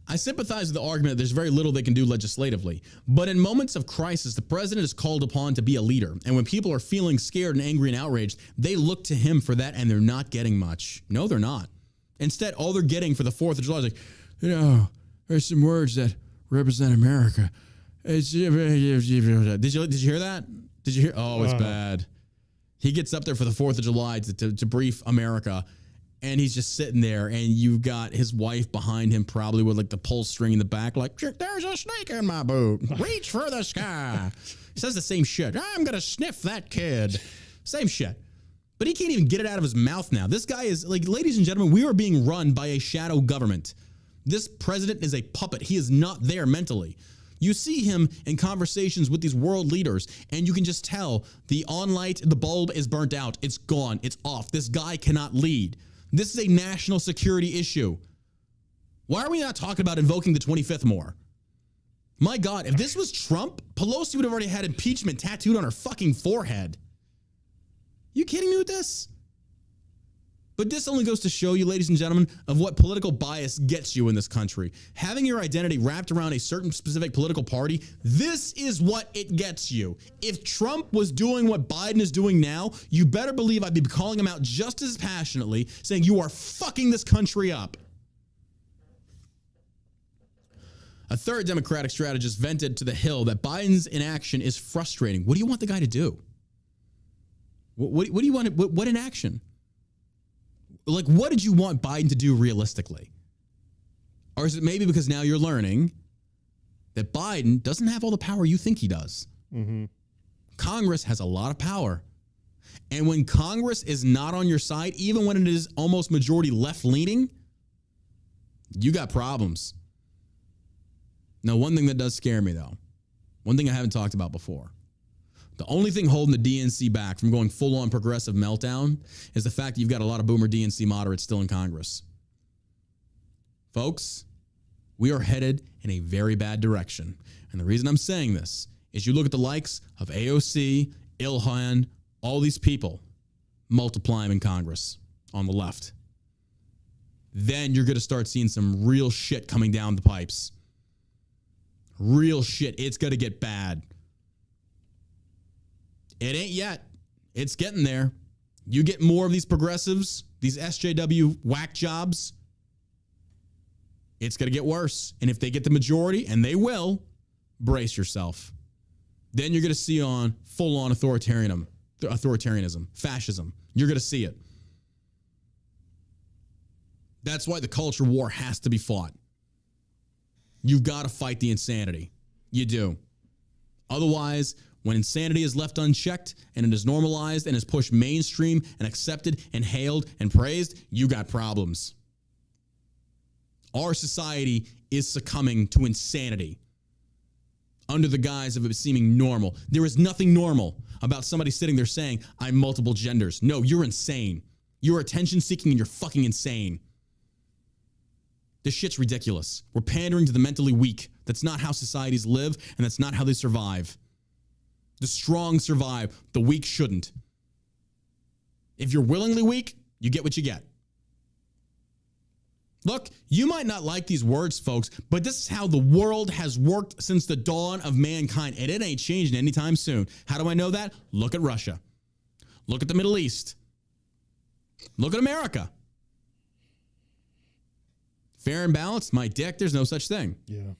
I sympathize with the argument that there's very little they can do legislatively, but in moments of crisis, the president is called upon to be a leader. And when people are feeling scared and angry and outraged, they look to him for that, and they're not getting much. No, they're not. Instead, all they're getting for the 4th of July is like, there's some words that represent America. Did you hear that? Did you hear? Oh, it's bad. He gets up there for the 4th of July to brief America. And he's just sitting there, and you've got his wife behind him, probably with like the pull string in the back, like, there's a snake in my boot. Reach for the sky. He says the same shit. I'm going to sniff that kid. Same shit. But he can't even get it out of his mouth now. This guy is like, ladies and gentlemen, we are being run by a shadow government. This president is a puppet. He is not there mentally. You see him in conversations with these world leaders, and you can just tell the on-light, the bulb is burnt out. It's gone. It's off. This guy cannot lead. This is a national security issue. Why are we not talking about invoking the 25th more? My God, if this was Trump, Pelosi would have already had impeachment tattooed on her fucking forehead. You kidding me with this? But this only goes to show you, ladies and gentlemen, of what political bias gets you in this country. Having your identity wrapped around a certain specific political party, this is what it gets you. If Trump was doing what Biden is doing now, you better believe I'd be calling him out just as passionately, saying you are fucking this country up. A third Democratic strategist vented to the Hill that Biden's inaction is frustrating. What do you want the guy to do? What do you want? What inaction? Like, what did you want Biden to do realistically? Or is it maybe because now you're learning that Biden doesn't have all the power you think he does? Mm-hmm. Congress has a lot of power. And when Congress is not on your side, even when it is almost majority left-leaning, you got problems. Now, one thing that does scare me, though, one thing I haven't talked about before, the only thing holding the DNC back from going full-on progressive meltdown is the fact that you've got a lot of boomer DNC moderates still in Congress. Folks, we are headed in a very bad direction. And the reason I'm saying this is you look at the likes of AOC, Ilhan, all these people multiplying in Congress on the left. Then you're going to start seeing some real shit coming down the pipes. Real shit. It's going to get bad. It ain't yet. It's getting there. You get more of these progressives, these SJW whack jobs, it's going to get worse. And if they get the majority, and they will, brace yourself. Then you're going to see on full-on authoritarianism, fascism. You're going to see it. That's why the culture war has to be fought. You've got to fight the insanity. You do. Otherwise, when insanity is left unchecked and it is normalized and is pushed mainstream and accepted and hailed and praised, you got problems. Our society is succumbing to insanity under the guise of it seeming normal. There is nothing normal about somebody sitting there saying, I'm multiple genders. No, you're insane. You're attention seeking and you're fucking insane. This shit's ridiculous. We're pandering to the mentally weak. That's not how societies live, and that's not how they survive. The strong survive. The weak shouldn't. If you're willingly weak, you get what you get. Look, you might not like these words, folks, but this is how the world has worked since the dawn of mankind, and it ain't changing anytime soon. How do I know that? Look at Russia. Look at the Middle East. Look at America. Fair and balanced, my dick, there's no such thing. Yeah.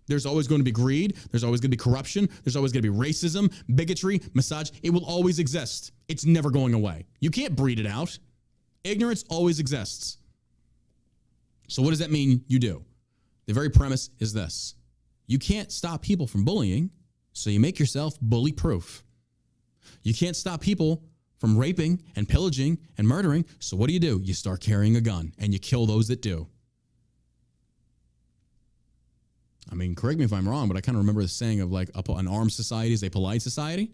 There's always going to be greed. There's always going to be corruption. There's always going to be racism, bigotry, misogyny. It will always exist. It's never going away. You can't breed it out. Ignorance always exists. So what does that mean you do? The very premise is this. You can't stop people from bullying, so you make yourself bully-proof. You can't stop people from raping and pillaging and murdering, so what do? You start carrying a gun, and you kill those that do. I mean, correct me if I'm wrong, but I kind of remember the saying of like an armed society is a polite society.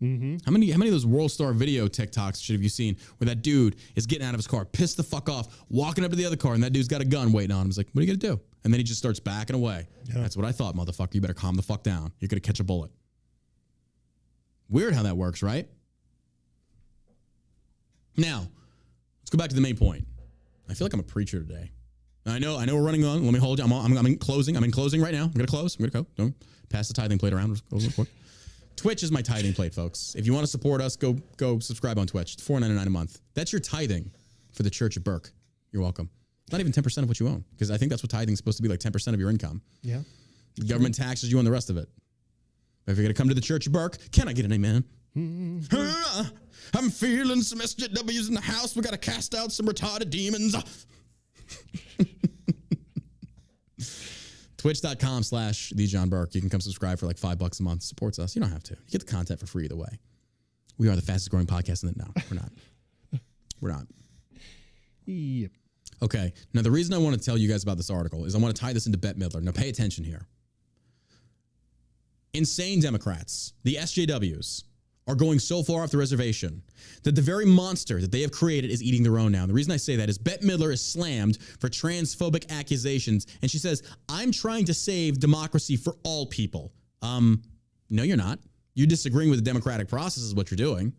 Mm-hmm. How many of those World Star video TikToks have you seen where that dude is getting out of his car, pissed the fuck off, walking up to the other car, and that dude's got a gun waiting on him. He's like, what are you going to do? And then he just starts backing away. Yeah. That's what I thought, motherfucker. You better calm the fuck down. You're going to catch a bullet. Weird how that works, right? Now, let's go back to the main point. I feel like I'm a preacher today. I know we're running on. Let me hold you. I'm in closing. I'm in closing right now. I'm going to close. I'm going to go. Don't pass the tithing plate around. Twitch is my tithing plate, folks. If you want to support us, go subscribe on Twitch. It's $4.99 a month. That's your tithing for the Church of Burke. You're welcome. Not even 10% of what you own, because I think that's what tithing is supposed to be, like 10% of your income. Yeah. The government taxes you on the rest of it. But if you're going to come to the Church of Burke, can I get an amen? Mm-hmm. I'm feeling some SJWs in the house. We got to cast out some retarded demons. Twitch.com/TheJohnBurke. You can come subscribe for like $5 a month. Supports us. You don't have to. You get the content for free either way. We are the fastest growing podcast in it now. We're not. We're not. Yep. Okay. Now, the reason I want to tell you guys about this article is I want to tie this into Bette Midler. Now, pay attention here. Insane Democrats, the SJWs, are going so far off the reservation that the very monster that they have created is eating their own now. And the reason I say that is Bette Midler is slammed for transphobic accusations. And she says, I'm trying to save democracy for all people. No, you're not. You're disagreeing with the democratic process is what you're doing.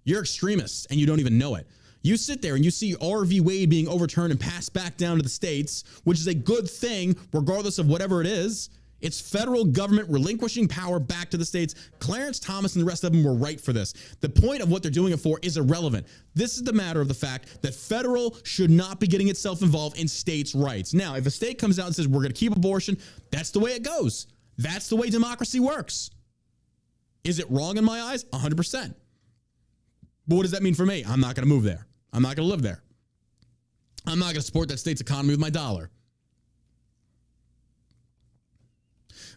You're extremists and you don't even know it. You sit there and you see Roe v. Wade being overturned and passed back down to the states, which is a good thing, regardless of whatever it is. It's federal government relinquishing power back to the states. Clarence Thomas and the rest of them were right for this. The point of what they're doing it for is irrelevant. This is the matter of the fact that federal should not be getting itself involved in states' rights. Now, if a state comes out and says, we're going to keep abortion, that's the way it goes. That's the way democracy works. Is it wrong in my eyes? 100%. But what does that mean for me? I'm not going to move there. I'm not going to live there. I'm not going to support that state's economy with my dollar.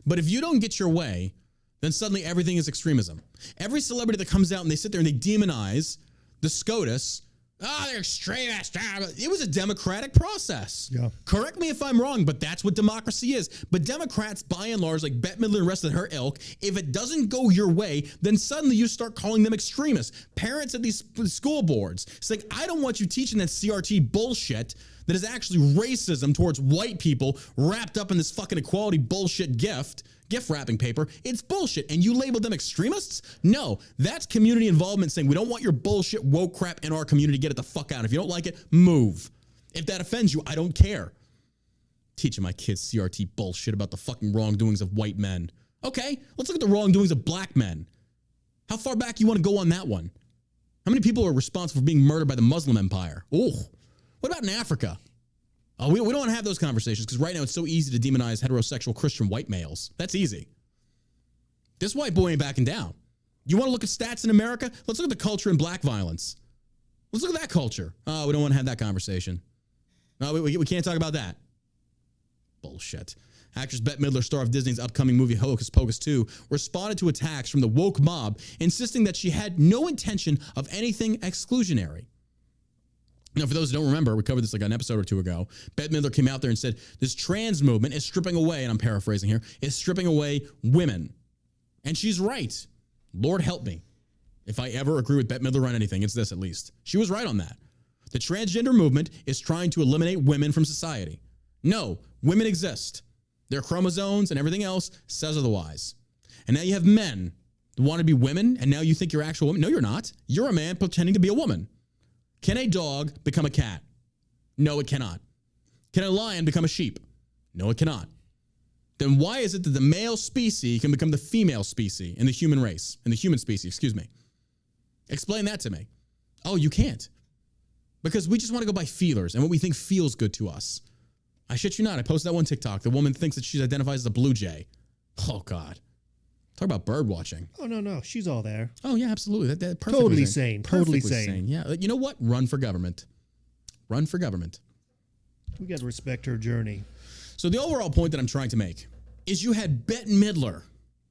But if you don't get your way, then suddenly everything is extremism. Every celebrity that comes out and they sit there and they demonize the SCOTUS They're extremists. It was a democratic process. Yeah. Correct me if I'm wrong, but that's what democracy is. But Democrats, by and large, like Bette Midler and the rest of her ilk, if it doesn't go your way, then suddenly you start calling them extremists. Parents at these school boards. It's like, I don't want you teaching that CRT bullshit that is actually racism towards white people wrapped up in this fucking equality bullshit gift wrapping paper. It's bullshit. And you label them extremists? No, that's community involvement saying we don't want your bullshit woke crap in our community. Get it the fuck out. If you don't like it, move. If that offends you, I don't care. Teaching my kids CRT bullshit about the fucking wrongdoings of white men. Okay, let's look at the wrongdoings of black men. How far back you want to go on that one? How many people are responsible for being murdered by the Muslim Empire? Oh, what about in Africa? Oh, we don't want to have those conversations because right now it's so easy to demonize heterosexual Christian white males. That's easy. This white boy ain't backing down. You want to look at stats in America? Let's look at the culture in black violence. Let's look at that culture. Oh, we don't want to have that conversation. No, we can't talk about that. Bullshit. Actress Bette Midler, star of Disney's upcoming movie Hocus Pocus 2, responded to attacks from the woke mob, insisting that she had no intention of anything exclusionary. Now, for those who don't remember, we covered this like an episode or two ago. Bette Midler came out there and said, this trans movement is stripping away, and I'm paraphrasing here, is stripping away women. And she's right. Lord help me. If I ever agree with Bette Midler on anything, it's this at least. She was right on that. The transgender movement is trying to eliminate women from society. No, women exist. Their chromosomes and everything else says otherwise. And now you have men who want to be women, and now you think you're actual women. No, you're not. You're a man pretending to be a woman. Can a dog become a cat? No, it cannot. Can a lion become a sheep? No, it cannot. Then why is it that the male species can become the female species in the human race, in the human species, excuse me? Explain that to me. Oh, you can't. Because we just want to go by feelers and what we think feels good to us. I shit you not. I posted that one TikTok. The woman thinks that she identifies as a blue jay. Oh, God. Talk about bird watching. Oh, no. She's all there. Oh, yeah, absolutely. That perfectly totally sane. Totally sane. Yeah. You know what? Run for government. Run for government. We got to respect her journey. So the overall point that I'm trying to make is you had Bette Midler,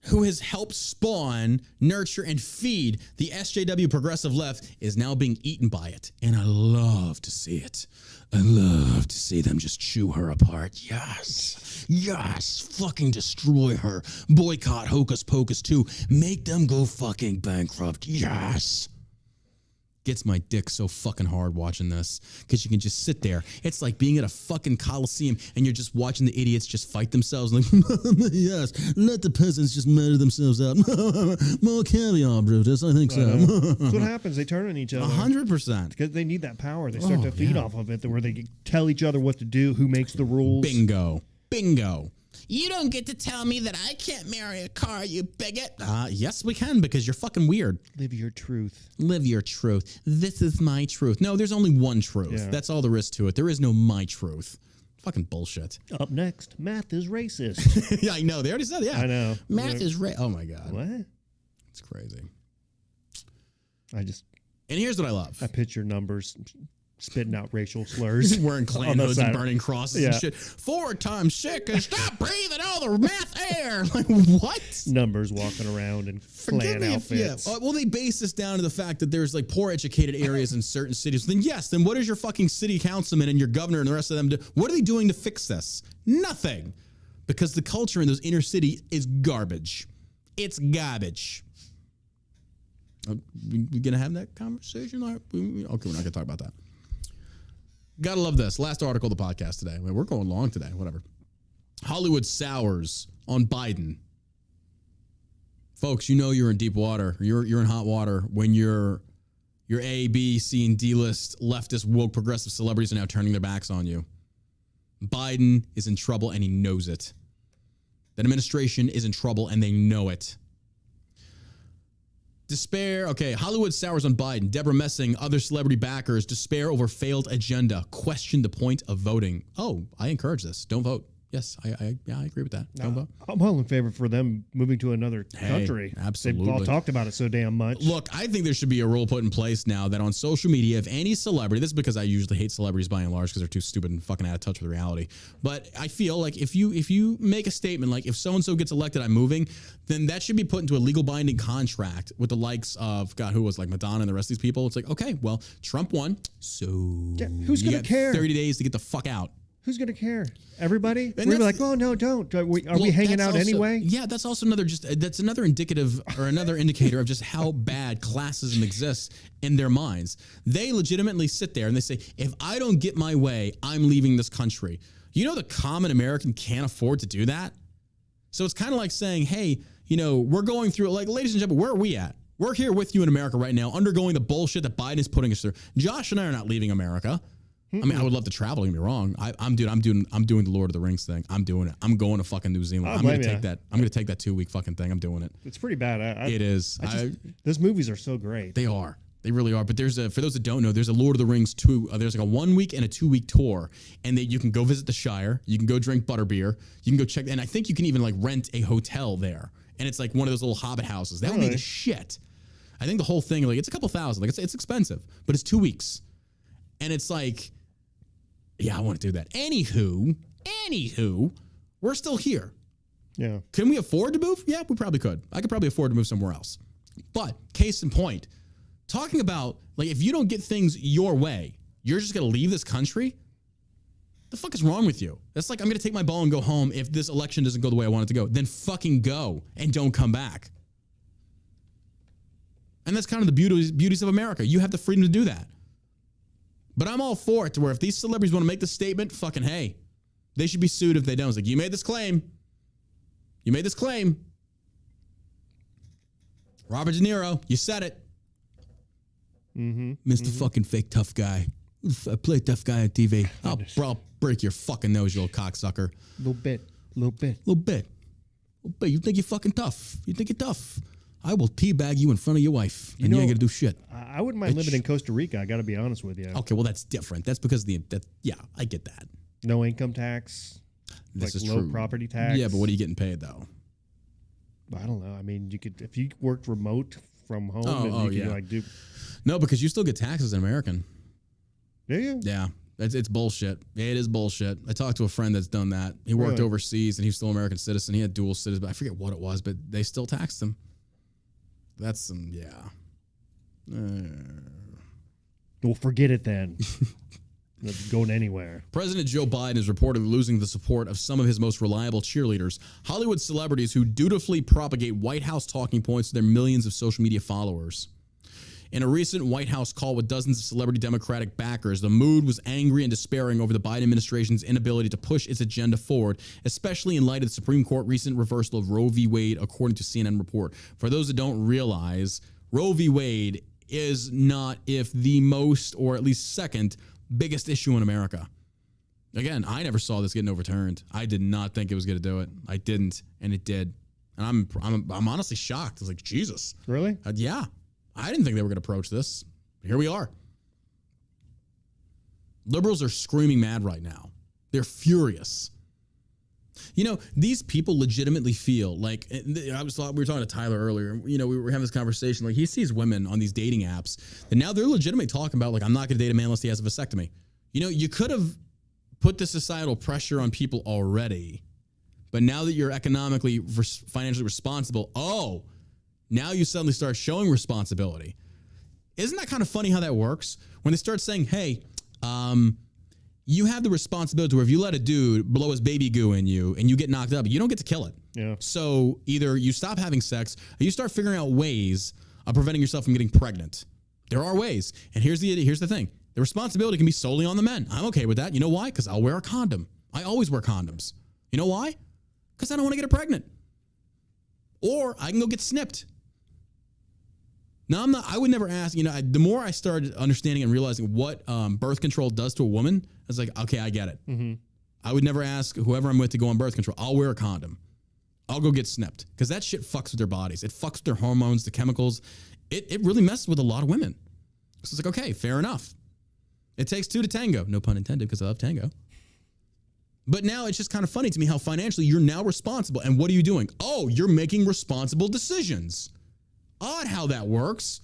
who has helped spawn, nurture, and feed the SJW progressive left, is now being eaten by it. And I love to see it. I love to see them just chew her apart. Yes. Yes. Fucking destroy her. Boycott Hocus Pocus 2. Make them go fucking bankrupt. Yes. Gets my dick so fucking hard watching this because you can just sit there. It's like being at a fucking coliseum and you're just watching the idiots just fight themselves. Like, yes, let the peasants just murder themselves out. More caviar, Brutus. I think so. That's what happens. They turn on each other. 100%. Because they need that power. They start to feed off of it, where they tell each other what to do, who makes the rules. Bingo. You don't get to tell me that I can't marry a car, you bigot. Yes, we can, because you're fucking weird. Live your truth. Live your truth. This is my truth. No, there's only one truth. Yeah. That's all there is to it. There is no my truth. Fucking bullshit. Up next, math is racist. Yeah, I know. They already said it. Yeah. I know. Math is Oh, my God. What? It's crazy. And here's what I love. I picture numbers spitting out racial slurs. Wearing Klan hoods and burning crosses and shit. 4 times 6 and stop breathing all the meth air. Like, what? Numbers walking around in Klan outfits. Well, they base this down to the fact that there's like poor educated areas in certain cities. Then what is your fucking city councilman and your governor and the rest of them do? What are they doing to fix this? Nothing. Because the culture in those inner city is garbage. It's garbage. We gonna have that conversation? Okay, we're not gonna talk about that. Gotta love this. Last article of the podcast today. We're going long today. Whatever. Hollywood sours on Biden. Folks, you know you're in deep water. You're in hot water when your A, B, C, and D list leftist woke progressive celebrities are now turning their backs on you. Biden is in trouble and he knows it. That administration is in trouble and they know it. Despair. Okay, Hollywood sours on Biden. Deborah Messing, other celebrity backers, despair over failed agenda. Question the point of voting. Oh, I encourage this. Don't vote. Yes, I agree with that. I'm all in favor for them moving to another country. Absolutely. They've all talked about it so damn much. Look, I think there should be a rule put in place now that on social media, if any celebrity, this is because I usually hate celebrities by and large because they're too stupid and fucking out of touch with reality. But I feel like if you make a statement like if so-and-so gets elected, I'm moving, then that should be put into a legal binding contract with the likes of, God, who was like Madonna and the rest of these people. It's like, okay, well, Trump won, so who's going to care? 30 days to get the fuck out. Who's going to care? Everybody? We're like, oh, no, don't. Are we hanging out anyway? Yeah, that's also another indicative or another indicator of just how bad classism exists in their minds. They legitimately sit there and they say, if I don't get my way, I'm leaving this country. You know, the common American can't afford to do that. So it's kind of like saying, hey, we're going through, like, ladies and gentlemen, where are we at? We're here with you in America right now, undergoing the bullshit that Biden is putting us through. Josh and I are not leaving America. I mean, I would love to travel. Don't get me wrong. I'm doing the Lord of the Rings thing. I'm doing it. I'm going to fucking New Zealand. I'm gonna take that. I'm gonna take that 2-week fucking thing. I'm doing it. It's pretty bad. It is. Those movies are so great. They are. They really are. But for those that don't know, there's a Lord of the Rings 2. There's like a 1-week and a 2-week tour, and you can go visit the Shire. You can go drink butterbeer. You can go check, and I think you can even like rent a hotel there. And it's like one of those little hobbit houses. That would be the shit. I think the whole thing, like, it's a couple thousand. Like, it's expensive, but it's 2 weeks, and it's like. Yeah, I want to do that. Anywho, we're still here. Yeah. Can we afford to move? Yeah, we probably could. I could probably afford to move somewhere else. But case in point, talking about, like, if you don't get things your way, you're just going to leave this country? The fuck is wrong with you? That's like, I'm going to take my ball and go home if this election doesn't go the way I want it to go. Then fucking go and don't come back. And that's kind of the beauties of America. You have the freedom to do that. But I'm all for it to where if these celebrities want to make this statement, fucking hey, they should be sued if they don't. It's like, you made this claim. Robert De Niro, you said it. Mr. Fucking fake tough guy. I play tough guy on TV. I'll break your fucking nose, you little cocksucker. Little bit. You think you're fucking tough. You think you're tough. I will teabag you in front of your wife, and you ain't gonna do shit. I wouldn't mind living in Costa Rica. I got to be honest with you. Okay, well that's different. That's because I get that. No income tax. This is low true. Property tax. Yeah, but what are you getting paid though? I don't know. I mean, you could if you worked remote from home. You could like do. No, because you still get taxes as an American. Yeah. Yeah. It's bullshit. It is bullshit. I talked to a friend that's done that. He worked overseas and he's still an American citizen. He had dual citizen, but I forget what it was, but they still taxed him. That's some, Well, forget it then. Not going anywhere. President Joe Biden is reportedly losing the support of some of his most reliable cheerleaders, Hollywood celebrities who dutifully propagate White House talking points to their millions of social media followers. In a recent White House call with dozens of celebrity Democratic backers, the mood was angry and despairing over the Biden administration's inability to push its agenda forward, especially in light of the Supreme Court recent reversal of Roe v. Wade, according to CNN report. For those that don't realize, Roe v. Wade is not, if the most, or at least second, biggest issue in America. Again, I never saw this getting overturned. I did not think it was going to do it. I didn't, and it did. And I'm honestly shocked. I was like, Jesus. Really? Yeah. I didn't think they were going to approach this. Here we are. Liberals are screaming mad right now. They're furious. You know, these people legitimately feel like, we were talking to Tyler earlier, we were having this conversation, like he sees women on these dating apps and now they're legitimately talking about, like, I'm not going to date a man unless he has a vasectomy. You could have put the societal pressure on people already, but now that you're economically, financially responsible, now you suddenly start showing responsibility. Isn't that kind of funny how that works? When they start saying, hey, you have the responsibility where if you let a dude blow his baby goo in you and you get knocked up, you don't get to kill it. Yeah. So either you stop having sex or you start figuring out ways of preventing yourself from getting pregnant. There are ways. And here's the thing. The responsibility can be solely on the men. I'm okay with that. You know why? Because I'll wear a condom. I always wear condoms. You know why? Because I don't want to get her pregnant. Or I can go get snipped. Now, I would never ask, the more I started understanding and realizing what birth control does to a woman, I was like, okay, I get it. Mm-hmm. I would never ask whoever I'm with to go on birth control. I'll wear a condom. I'll go get snipped because that shit fucks with their bodies. It fucks with their hormones, the chemicals. It really messes with a lot of women. So it's like, okay, fair enough. It takes two to tango. No pun intended because I love tango. But now it's just kind of funny to me how financially you're now responsible. And what are you doing? Oh, you're making responsible decisions. Odd how that works.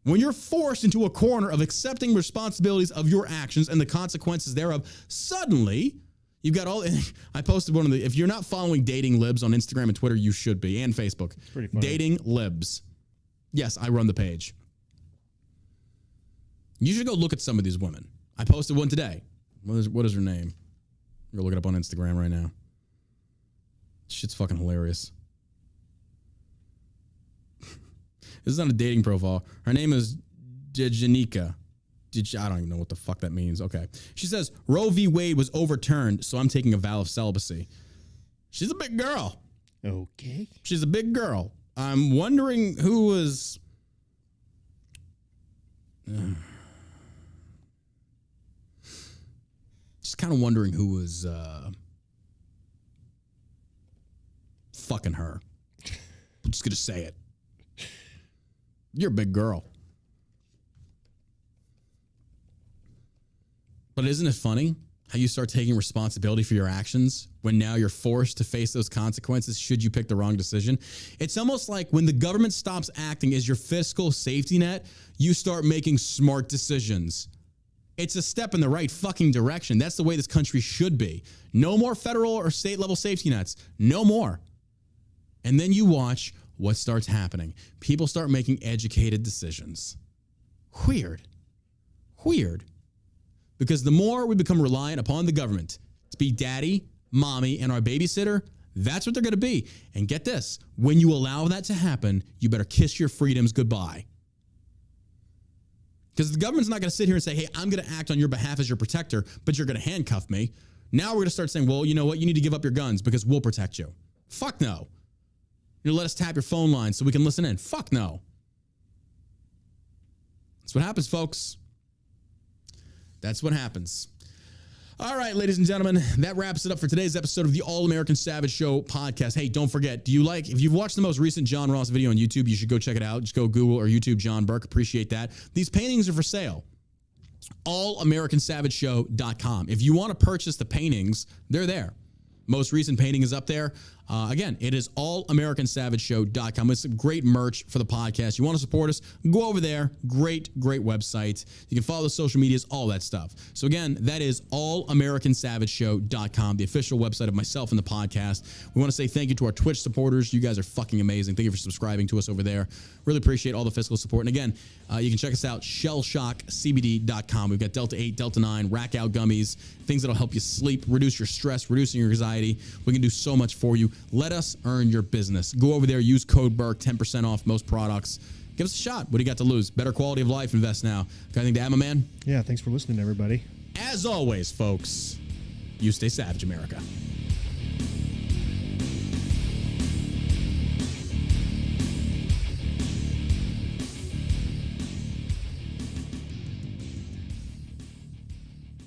When you're forced into a corner of accepting responsibilities of your actions and the consequences thereof, suddenly you've got all. I posted one of the. If you're not following Dating Libs on Instagram and Twitter, you should be, and Facebook. It's pretty funny. Dating Libs. Yes, I run the page. You should go look at some of these women. I posted one today. What is her name? Go look it up on Instagram right now. Shit's fucking hilarious. This is not a dating profile. Her name is Janika. I don't even know what the fuck that means. Okay. She says, Roe v. Wade was overturned, so I'm taking a vow of celibacy. She's a big girl. Okay. She's a big girl. I'm wondering who was... Just kind of wondering who was fucking her. I'm just going to say it. You're a big girl. But isn't it funny how you start taking responsibility for your actions when now you're forced to face those consequences should you pick the wrong decision? It's almost like when the government stops acting as your fiscal safety net, you start making smart decisions. It's a step in the right fucking direction. That's the way this country should be. No more federal or state level safety nets. No more. And then you watch what starts happening. People start making educated decisions. Weird. Because the more we become reliant upon the government to be daddy, mommy, and our babysitter, that's what they're going to be. And get this, when you allow that to happen, you better kiss your freedoms goodbye. Because the government's not going to sit here and say, hey, I'm going to act on your behalf as your protector, but you're going to handcuff me. Now we're going to start saying, well, you know what? You need to give up your guns because we'll protect you. Fuck no. You know, let us tap your phone line so we can listen in. Fuck no. That's what happens, folks. That's what happens. All right, ladies and gentlemen, that wraps it up for today's episode of the All American Savage Show podcast. Hey, don't forget, if you've watched the most recent John Ross video on YouTube, you should go check it out. Just go Google or YouTube John Burke. Appreciate that. These paintings are for sale. AllAmericanSavageShow.com. If you want to purchase the paintings, they're there. Most recent painting is up there. Again, it is AllAmericanSavageShow.com. It's some great merch for the podcast. You want to support us? Go over there. Great website. You can follow the social medias, all that stuff. So again, that is AllAmericanSavageShow.com, the official website of myself and the podcast. We want to say thank you to our Twitch supporters. You guys are fucking amazing. Thank you for subscribing to us over there. Really appreciate all the fiscal support. And again, you can check us out, shellshockcbd.com. We've got Delta 8, Delta 9, rack out gummies, things that'll help you sleep, reduce your stress, reducing your anxiety. We can do so much for you. Let us earn your business. Go over there, use code Burke, 10% off most products. Give us a shot. What do you got to lose? Better quality of life. Invest now. Got anything to add, my man? Yeah, thanks for listening, everybody. As always, folks, you stay savage, America.